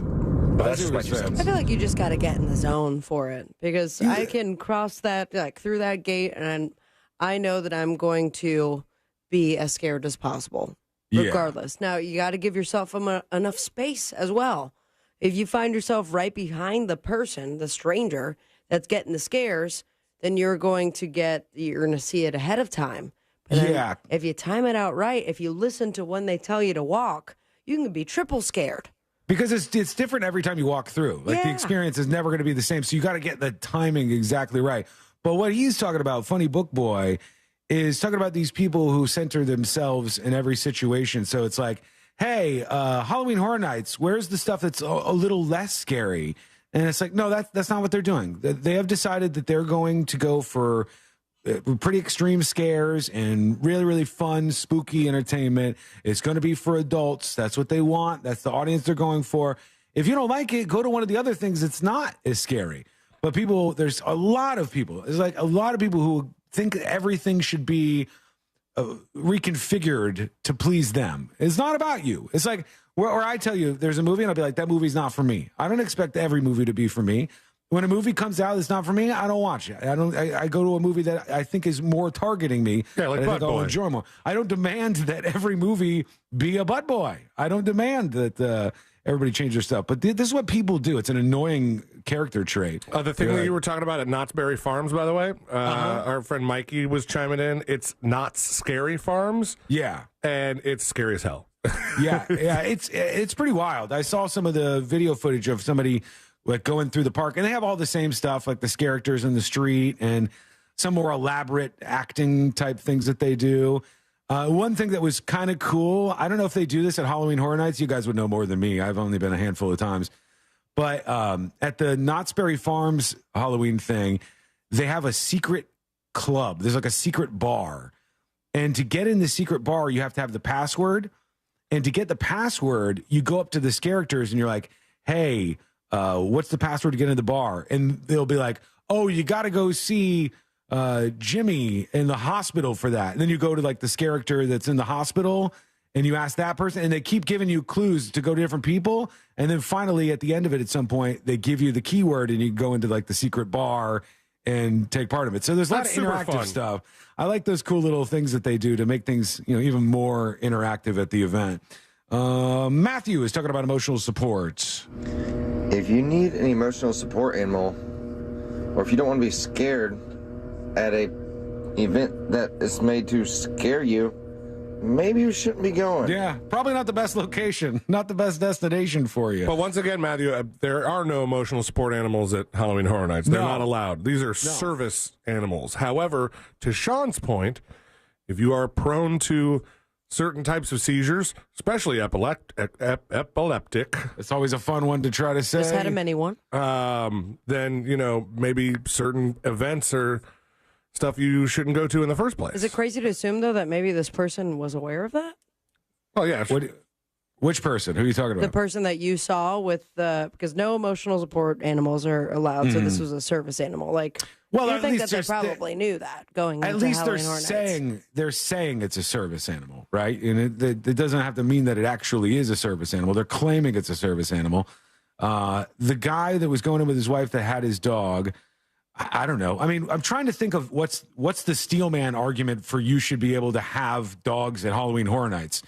That's just my 2 cents. I feel like you just got to get in the zone for it, because I can cross that, like, through that gate, and I know that I'm going to be as scared as possible, regardless. Now, you got to give yourself enough space as well. If you find yourself right behind the person, the stranger that's getting the scares, then you're going to see it ahead of time. But then if you time it out right, if you listen to when they tell you to walk, you can be triple scared. Because it's different every time you walk through. Like, the experience is never going to be the same. So you got to get the timing exactly right. But what he's talking about, Funny Book Boy, is talking about these people who center themselves in every situation. So it's like, hey, Halloween Horror Nights, where's the stuff that's a little less scary? And it's like, no, that's not what they're doing. They have decided that they're going to go for pretty extreme scares and really, really fun, spooky entertainment. It's going to be for adults. That's what they want. That's the audience they're going for. If you don't like it, go to one of the other things that's not as scary. But there's a lot of people who think everything should be reconfigured to please them. It's not about you. It's like where I tell you there's a movie and I'll be like, that movie's not for me. I don't expect every movie to be for me. When a movie comes out that's not for me, I don't watch it. I go to a movie that I think is more targeting me. Yeah, like I Butt think I'll Boy. enjoy more. I don't demand that every movie be a butt boy. I don't demand that everybody change their stuff. But this is what people do. It's an annoying character trait. The thing that you were talking about at Knott's Berry Farms, by the way, our friend Mikey was chiming in. It's Knott's Scary Farms. Yeah. And it's scary as hell. yeah, it's pretty wild. I saw some of the video footage of somebody like going through the park, and they have all the same stuff, like the characters in the street and some more elaborate acting type things that they do. One thing that was kind of cool, I don't know if they do this at Halloween Horror Nights. You guys would know more than me. I've only been a handful of times. But at the Knott's Berry Farms Halloween thing, they have a secret club. There's like a secret bar. And to get in the secret bar, you have to have the password. And to get the password, you go up to the characters and you're like, hey, what's the password to get in the bar? And they'll be like, oh, you got to go see Jimmy in the hospital for that. And then you go to like this character that's in the hospital and you ask that person, and they keep giving you clues to go to different people. And then finally at the end of it, at some point, they give you the keyword and you go into like the secret bar and take part of it. So there's a lot of interactive stuff. I like those cool little things that they do to make things, even more interactive at the event. Matthew is talking about emotional support. If you need an emotional support animal, or if you don't want to be scared at a event that is made to scare you, maybe you shouldn't be going. Yeah, probably not the best location, not the best destination for you. But once again, Matthew, there are no emotional support animals at Halloween Horror Nights. They're not allowed. These are service animals. However, to Sean's point, if you are prone to certain types of seizures, especially epileptic. It's always a fun one to try to say. Just had a mini one. Then, maybe certain events or stuff you shouldn't go to in the first place. Is it crazy to assume, though, that maybe this person was aware of that? Oh, yeah. Which person? Who are you talking about? The person that you saw with because no emotional support animals are allowed, so this was a service animal. Well, you at think least that they probably knew that going into At least Halloween Horror Nights. they're saying it's a service animal, right? And it doesn't have to mean that it actually is a service animal. They're claiming it's a service animal. The guy that was going in with his wife that had his dog, I don't know. I mean, I'm trying to think of what's the Steelman argument for you should be able to have dogs at Halloween Horror Nights.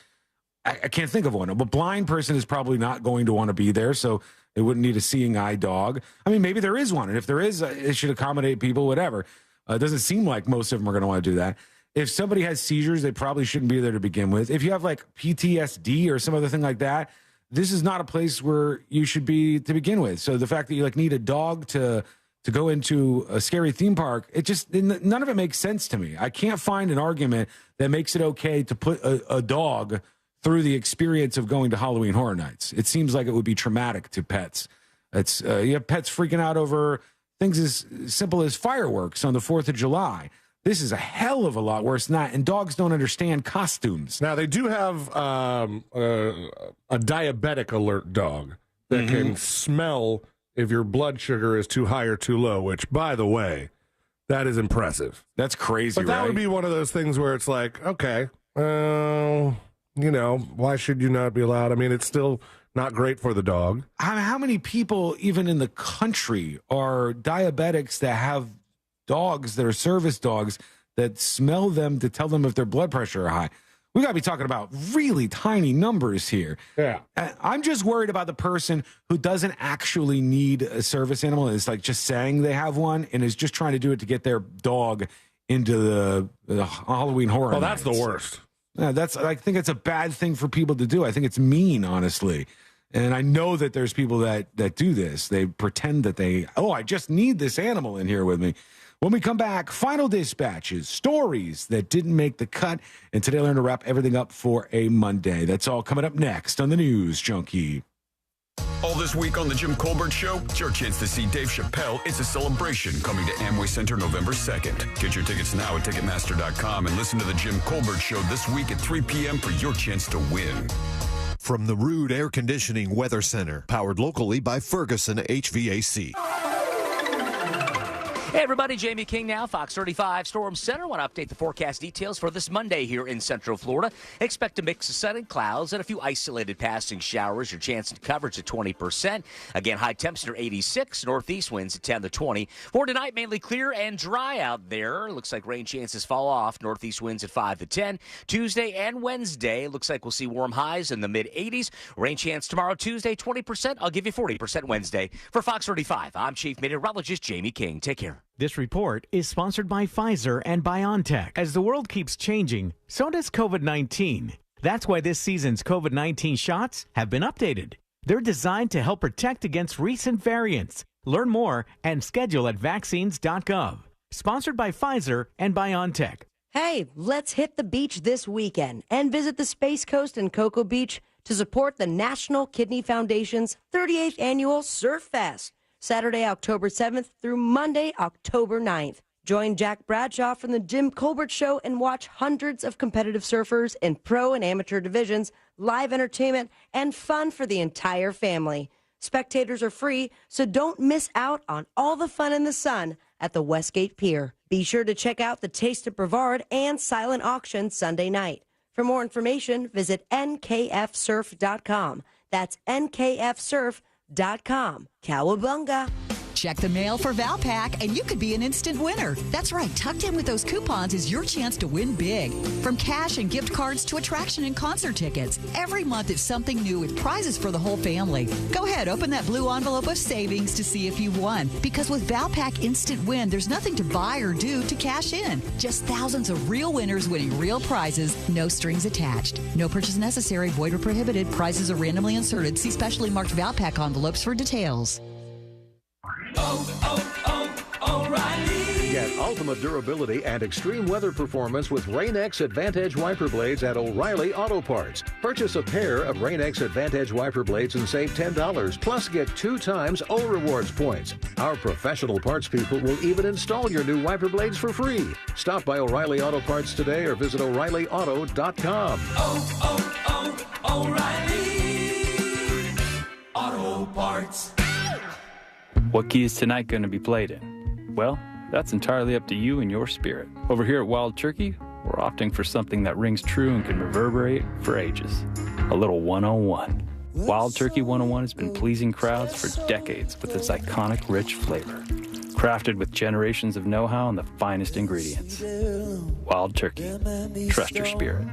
I can't think of one. A blind person is probably not going to want to be there, so they wouldn't need a seeing eye dog. I mean, maybe there is one, and if there is, it should accommodate people, whatever. It doesn't seem like most of them are going to want to do that. If somebody has seizures, they probably shouldn't be there to begin with. If you have like PTSD or some other thing like that, this is not a place where you should be to begin with. So the fact that you need a dog to go into a scary theme park, none of it makes sense to me. I can't find an argument that makes it okay to put a dog through the experience of going to Halloween Horror Nights. It seems like it would be traumatic to pets. It's you have pets freaking out over things as simple as fireworks on the 4th of July. This is a hell of a lot worse than that, and dogs don't understand costumes. Now, they do have a diabetic alert dog that can smell if your blood sugar is too high or too low, which, by the way, that is impressive. That's crazy, But that would be one of those things where it's like, okay, why should you not be allowed? I mean, it's still not great for the dog. How many people, even in the country, are diabetics that have dogs that are service dogs that smell them to tell them if their blood pressure are high? We got to be talking about really tiny numbers here. Yeah. I'm just worried about the person who doesn't actually need a service animal and is like just saying they have one and is just trying to do it to get their dog into the Halloween Horror Oh, that's Nights. the worst. Yeah, I think it's a bad thing for people to do. I think it's mean, honestly. And I know that there's people that do this. They pretend that I just need this animal in here with me. When we come back, final dispatches, stories that didn't make the cut. And today, we're going to wrap everything up for a Monday. That's all coming up next on the News Junkie. All this week on The Jim Colbert Show, it's your chance to see Dave Chappelle. It's a celebration coming to Amway Center November 2nd. Get your tickets now at Ticketmaster.com and listen to The Jim Colbert Show this week at 3 p.m. for your chance to win. From the Rude Air Conditioning Weather Center, powered locally by Ferguson HVAC. Hey everybody, Jamie King now, Fox 35 Storm Center. Want to update the forecast details for this Monday here in Central Florida. Expect a mix of sun and clouds and a few isolated passing showers. Your chance of coverage at 20%. Again, high temps near 86, northeast winds at 10 to 20. For tonight, mainly clear and dry out there. Looks like rain chances fall off. Northeast winds at 5 to 10. Tuesday and Wednesday, looks like we'll see warm highs in the mid-80s. Rain chance tomorrow, Tuesday, 20%. I'll give you 40% Wednesday. For Fox 35, I'm Chief Meteorologist Jamie King. Take care. This report is sponsored by Pfizer and BioNTech. As the world keeps changing, so does COVID-19. That's why this season's COVID-19 shots have been updated. They're designed to help protect against recent variants. Learn more and schedule at vaccines.gov. Sponsored by Pfizer and BioNTech. Hey, let's hit the beach this weekend and visit the Space Coast and Cocoa Beach to support the National Kidney Foundation's 38th Annual Surf Fest. Saturday, October 7th through Monday, October 9th. Join Jack Bradshaw from the Jim Colbert Show and watch hundreds of competitive surfers in pro and amateur divisions, live entertainment, and fun for the entire family. Spectators are free, so don't miss out on all the fun in the sun at the Westgate Pier. Be sure to check out the Taste of Brevard and silent auction Sunday night. For more information, visit nkfsurf.com. That's nkfsurf.com. Cowabunga. Check the mail for Valpak, and you could be an instant winner. That's right. Tucked in with those coupons is your chance to win big. From cash and gift cards to attraction and concert tickets. Every month is something new with prizes for the whole family. Go ahead, open that blue envelope of savings to see if you won. Because with Valpak Instant Win, there's nothing to buy or do to cash in. Just thousands of real winners winning real prizes, no strings attached. No purchase necessary, void or prohibited. Prizes are randomly inserted. See specially marked Valpak envelopes for details. O'Reilly. Get ultimate durability and extreme weather performance with Rain-X Advantage wiper blades at O'Reilly Auto Parts. Purchase a pair of Rain-X Advantage wiper blades and save $10, plus get 2 times O Rewards points. Our professional parts people will even install your new wiper blades for free. Stop by O'Reilly Auto Parts today or visit O'ReillyAuto.com. O'Reilly Auto Parts. What key is tonight going to be played in? Well, that's entirely up to you and your spirit. Over here at Wild Turkey, we're opting for something that rings true and can reverberate for ages. A little 101. Wild Turkey 101 has been pleasing crowds for decades with its iconic rich flavor. Crafted with generations of know-how and the finest ingredients. Wild Turkey. Trust your spirit.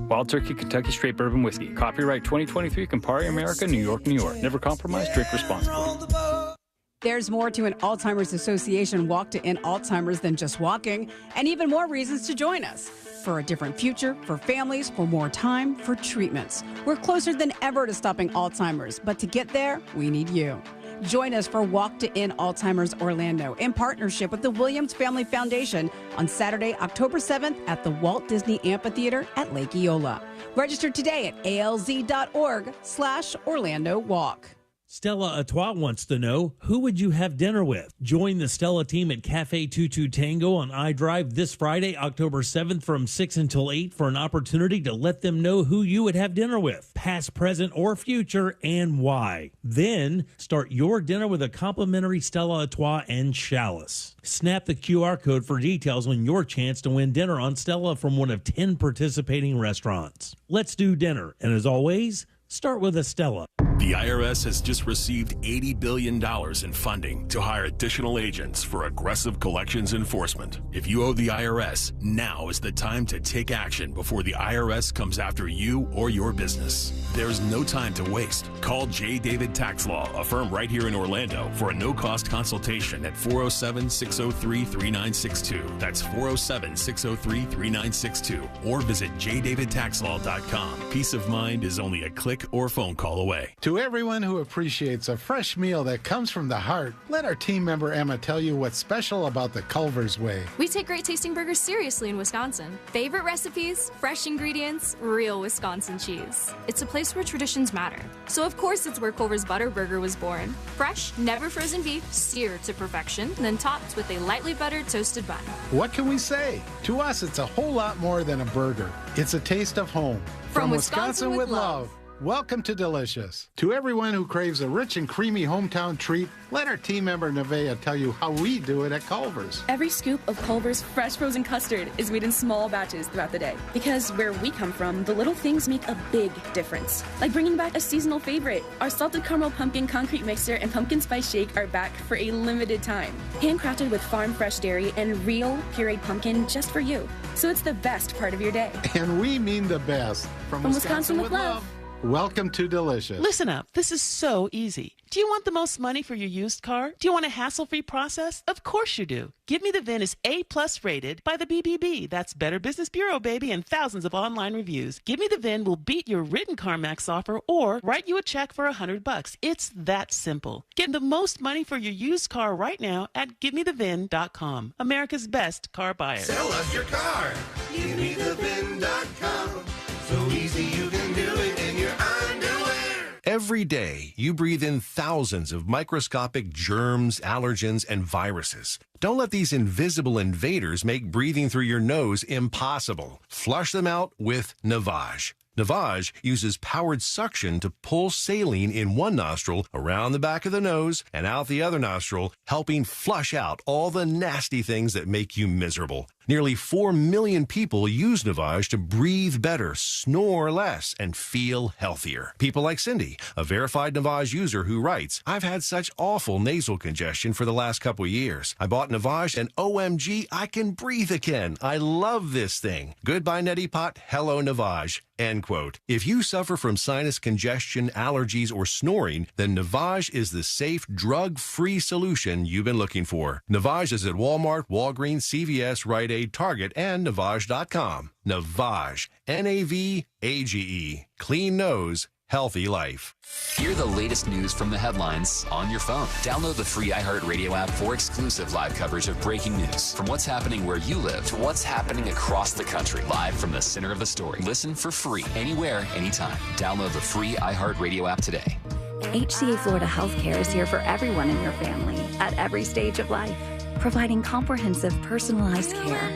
Wild Turkey Kentucky Straight Bourbon Whiskey. Copyright 2023, Campari America, New York, New York. Never compromise, drink responsibly. There's more to an Alzheimer's Association walk to end Alzheimer's than just walking, and even more reasons to join us. For a different future, for families, for more time, for treatments. We're closer than ever to stopping Alzheimer's, but to get there, we need you. Join us for Walk to End Alzheimer's Orlando in partnership with the Williams Family Foundation on Saturday, October 7th at the Walt Disney Amphitheater at Lake Eola. Register today at alz.org/Orlando Walk. Stella Artois wants to know, who would you have dinner with? Join the Stella team at Cafe 22 Tango on iDrive this Friday, October 7th from 6 until 8 for an opportunity to let them know who you would have dinner with, past, present, or future, and why. Then, start your dinner with a complimentary Stella Artois and chalice. Snap the QR code for details on your chance to win dinner on Stella from one of 10 participating restaurants. Let's do dinner, and as always, start with a Stella. The IRS has just received $80 billion in funding to hire additional agents for aggressive collections enforcement. If you owe the IRS, now is the time to take action before the IRS comes after you or your business. There's no time to waste. Call J. David Tax Law, a firm right here in Orlando, for a no-cost consultation at 407-603-3962. That's 407-603-3962. Or visit jdavidtaxlaw.com. Peace of mind is only a click or phone call away. To everyone who appreciates a fresh meal that comes from the heart, let our team member Emma tell you what's special about the Culver's Way. We take great tasting burgers seriously in Wisconsin. Favorite recipes, fresh ingredients, real Wisconsin cheese. It's a place where traditions matter. So of course it's where Culver's Butter Burger was born. Fresh, never frozen beef, seared to perfection, then topped with a lightly buttered toasted bun. What can we say? To us, it's a whole lot more than a burger. It's a taste of home. From Wisconsin with love. Welcome to Delicious. To everyone who craves a rich and creamy hometown treat, let our team member Nevaeh tell you how we do it at Culver's. Every scoop of Culver's fresh frozen custard is made in small batches throughout the day. Because where we come from, the little things make a big difference. Like bringing back a seasonal favorite. Our salted caramel pumpkin concrete mixer and pumpkin spice shake are back for a limited time. Handcrafted with farm fresh dairy and real pureed pumpkin just for you. So it's the best part of your day. And we mean the best. From Wisconsin with love. Welcome to Delicious. Listen up. This is so easy. Do you want the most money for your used car? Do you want a hassle-free process? Of course you do. Give Me the VIN is A+ rated by the BBB. That's Better Business Bureau, baby, and thousands of online reviews. Give Me the VIN will beat your written CarMax offer or write you a check for $100. It's that simple. Get the most money for your used car right now at GiveMeTheVIN.com. America's best car buyer. Sell us your car. GiveMeTheVIN.com. So easy you can do it in your underwear. Every day, you breathe in thousands of microscopic germs, allergens, and viruses. Don't let these invisible invaders make breathing through your nose impossible. Flush them out with Navage. Navage uses powered suction to pull saline in one nostril around the back of the nose and out the other nostril, helping flush out all the nasty things that make you miserable. Nearly 4 million people use Navage to breathe better, snore less, and feel healthier. People like Cindy, a verified Navage user who writes, I've had such awful nasal congestion for the last couple of years. I bought Navage and OMG, I can breathe again. I love this thing. Goodbye, Neti Pot. Hello, Navage. End quote. If you suffer from sinus congestion, allergies, or snoring, then Navage is the safe, drug-free solution you've been looking for. Navage is at Walmart, Walgreens, CVS, Rite Aid, Target, and Navage.com. Navage. Navage. Clean nose, healthy life. Hear the latest news from the headlines on your phone. Download the free iHeartRadio app for exclusive live coverage of breaking news. From what's happening where you live to what's happening across the country. Live from the center of the story. Listen for free anywhere, anytime. Download the free iHeartRadio app today. HCA Florida Healthcare is here for everyone in your family at every stage of life, providing comprehensive, personalized care.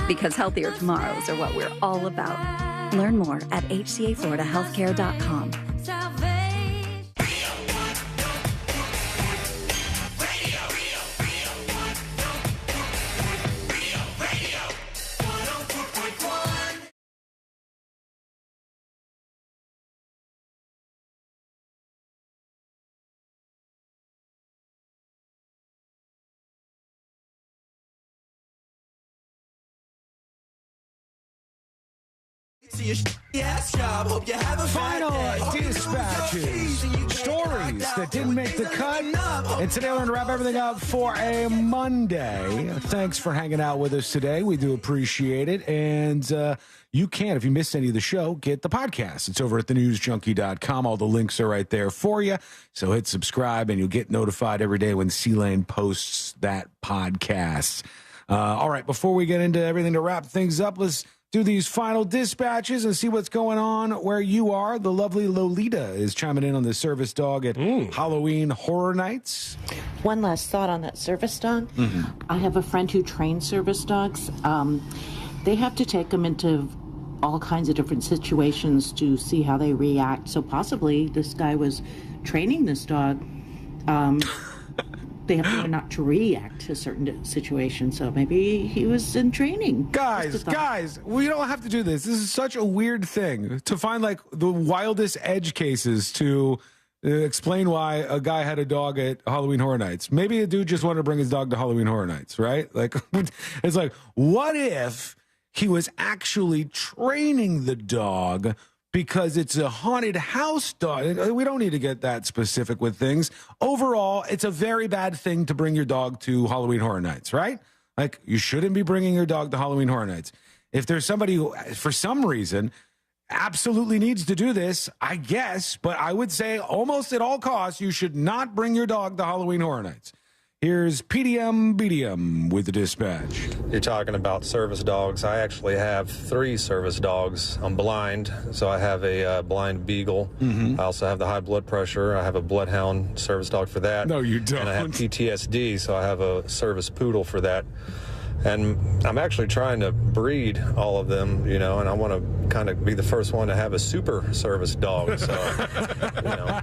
Because healthier tomorrows are what we're all about. Learn more at hcafloridahealthcare.com. Final dispatches, stories that didn't make the cut. And today we're going to wrap everything up for a Monday. Thanks for hanging out with us today. We do appreciate it. And you can, if you missed any of the show, get the podcast. It's over at thenewsjunkie.com. All the links are right there for you. So hit subscribe and you'll get notified every day when C-Lane posts that podcast. All right, before we get into everything to wrap things up, let's do these final dispatches and see what's going on where you are. The lovely Lolita is chiming in on the service dog at Halloween Horror Nights. One last thought on that service dog. I have a friend who trains service dogs. They have to take them into all kinds of different situations to see how they react. So possibly this guy was training this dog. They have to learn not to react to certain situations. So maybe he was in training. Guys, we don't have to do this. This is such a weird thing to find like the wildest edge cases to explain why a guy had a dog at Halloween Horror Nights. Maybe a dude just wanted to bring his dog to Halloween Horror Nights, right? Like, it's like, what if he was actually training the dog because it's a haunted house dog? We don't need to get that specific with things. Overall, it's a very bad thing to bring your dog to Halloween Horror Nights, right? Like, you shouldn't be bringing your dog to Halloween Horror Nights. If there's somebody who, for some reason, absolutely needs to do this, I guess, but I would say almost at all costs, you should not bring your dog to Halloween Horror Nights. Here's PDM BDM with the dispatch. You're talking about service dogs. I actually have 3 service dogs. I'm blind, so I have a blind beagle. I also have the high blood pressure. I have a bloodhound service dog for that. No, you don't. And I have PTSD, so I have a service poodle for that. And I'm actually trying to breed all of them, and I want to kind of be the first one to have a super service dog. So,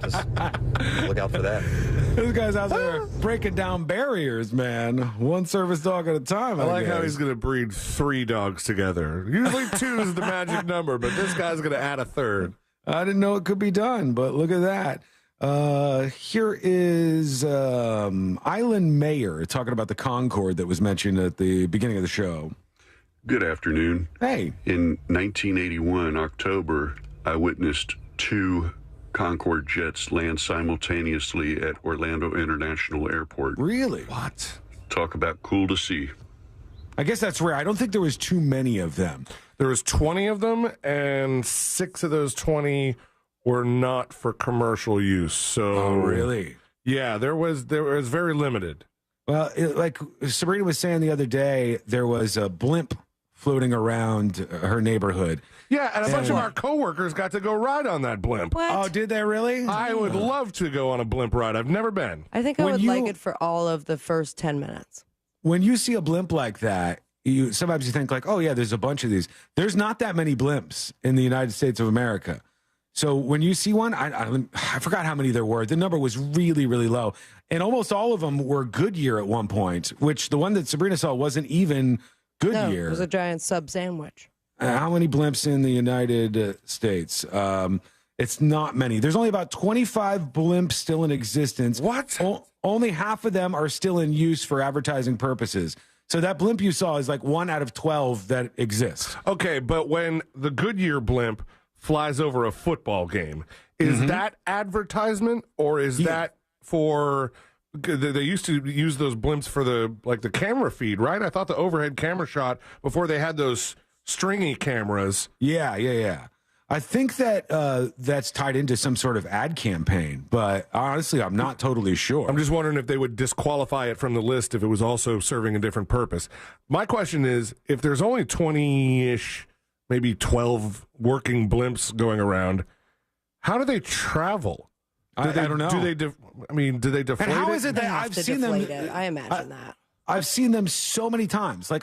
just look out for that. This guy's out there breaking down barriers, man. One service dog at a time. I like how he's going to breed 3 dogs together. Usually 2 is the magic number, but this guy's going to add a 3rd. I didn't know it could be done, but look at that. Here is Island Mayor talking about the Concorde that was mentioned at the beginning of the show. Good afternoon. Hey. In 1981, October, I witnessed 2 Concorde jets land simultaneously at Orlando International Airport. Really? What? Talk about cool to see. I guess that's rare. I don't think there was too many of them. There was 20 of them, and 6 of those 20 were not for commercial use. So, oh, really? Yeah, there was very limited. Well, like Sabrina was saying the other day, there was a blimp floating around her neighborhood. Yeah, and a bunch of our coworkers got to go ride on that blimp. What? Oh, did they really? I would love to go on a blimp ride. I've never been. I think I would like it for all of the first 10 minutes. When you see a blimp like that, sometimes you think like, oh, yeah, there's a bunch of these. There's not that many blimps in the United States of America. So when you see one, I forgot how many there were. The number was really, really low. And almost all of them were Goodyear at one point, which the one that Sabrina saw wasn't even Goodyear. No, it was a giant sub sandwich. How many blimps in the United States? It's not many. There's only about 25 blimps still in existence. What? Only half of them are still in use for advertising purposes. So that blimp you saw is like 1 out of 12 that exists. Okay, but when the Goodyear blimp flies over a football game, is that advertisement or is that for... They used to use those blimps for the camera feed, right? I thought the overhead camera shot before they had those stringy cameras. Yeah. I think that that's tied into some sort of ad campaign, but honestly, I'm not totally sure. I'm just wondering if they would disqualify it from the list if it was also serving a different purpose. My question is, if there's only 20-ish, maybe 12 working blimps going around, how do they travel? I don't know. Do they deflate and how is it that I've seen them? I imagine that. I've seen them so many times. Like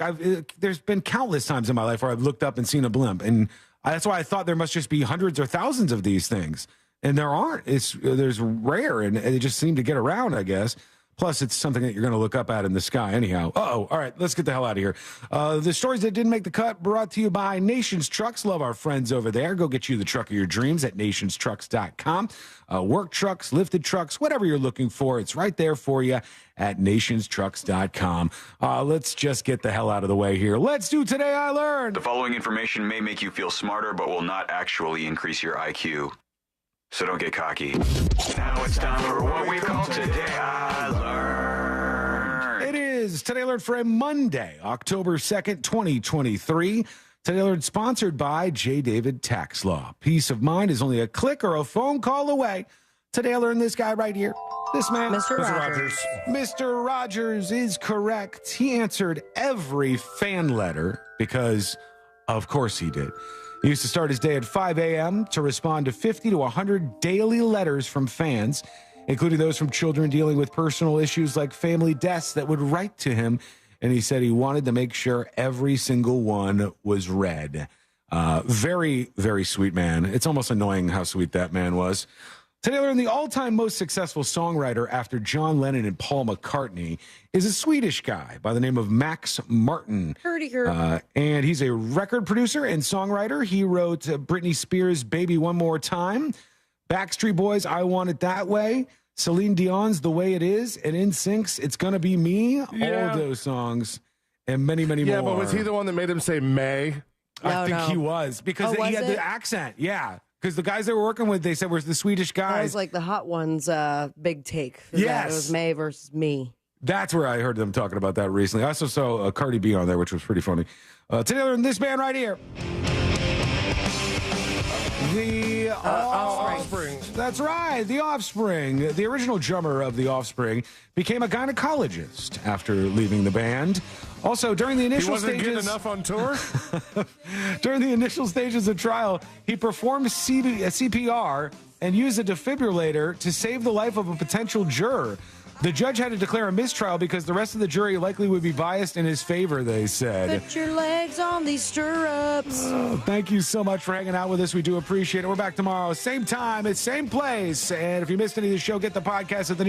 there's been countless times in my life where I've looked up and seen a blimp, and that's why I thought there must just be hundreds or thousands of these things, and there aren't. There's rare, and they just seem to get around, I guess. Plus, it's something that you're going to look up at in the sky anyhow. All right, let's get the hell out of here. The stories that didn't make the cut brought to you by Nations Trucks. Love our friends over there. Go get you the truck of your dreams at nationstrucks.com. Work trucks, lifted trucks, whatever you're looking for, it's right there for you at nationstrucks.com. Let's just get the hell out of the way here. Let's do Today I Learned. The following information may make you feel smarter, but will not actually increase your IQ. So don't get cocky. Now it's time for what we call Today I Learned. It is Today I Learned for a Monday, October 2nd, 2023. Today I Learned sponsored by J. David Tax Law. Peace of mind is only a click or a phone call away. Today I Learned this guy right here. This man. Mr. Rogers. Mr. Rogers is correct. He answered every fan letter because, of course, he did. He used to start his day at 5 a.m. to respond to 50 to 100 daily letters from fans, including those from children dealing with personal issues like family deaths that would write to him. And he said he wanted to make sure every single one was read. Very, very sweet man. It's almost annoying how sweet that man was. Today I Learned the all-time most successful songwriter after John Lennon and Paul McCartney is a Swedish guy by the name of Max Martin. And he's a record producer and songwriter. He wrote Britney Spears' Baby One More Time, Backstreet Boys' I Want It That Way, Celine Dion's The Way It Is, and NSYNC's It's Gonna Be Me. All of those songs and many, many more. Yeah, but was he the one that made him say May? I think he was because he had the accent. Yeah. Because the guys they were working with, they said, were the Swedish guys. That was like the Hot Ones' big take. Yes. It was May versus me. That's where I heard them talking about that recently. I also saw Cardi B on there, which was pretty funny. Today I Learned this band right here. The Offspring. That's right, The Offspring. The original drummer of The Offspring became a gynecologist after leaving the band. Also, during the initial stages... He wasn't good enough on tour? During the initial stages of trial, he performed CPR and used a defibrillator to save the life of a potential juror. The judge had to declare a mistrial because the rest of the jury likely would be biased in his favor, they said. Put your legs on these stirrups. Thank you so much for hanging out with us. We do appreciate it. We're back tomorrow, same time, at same place. And if you missed any of the show, get the podcast at the new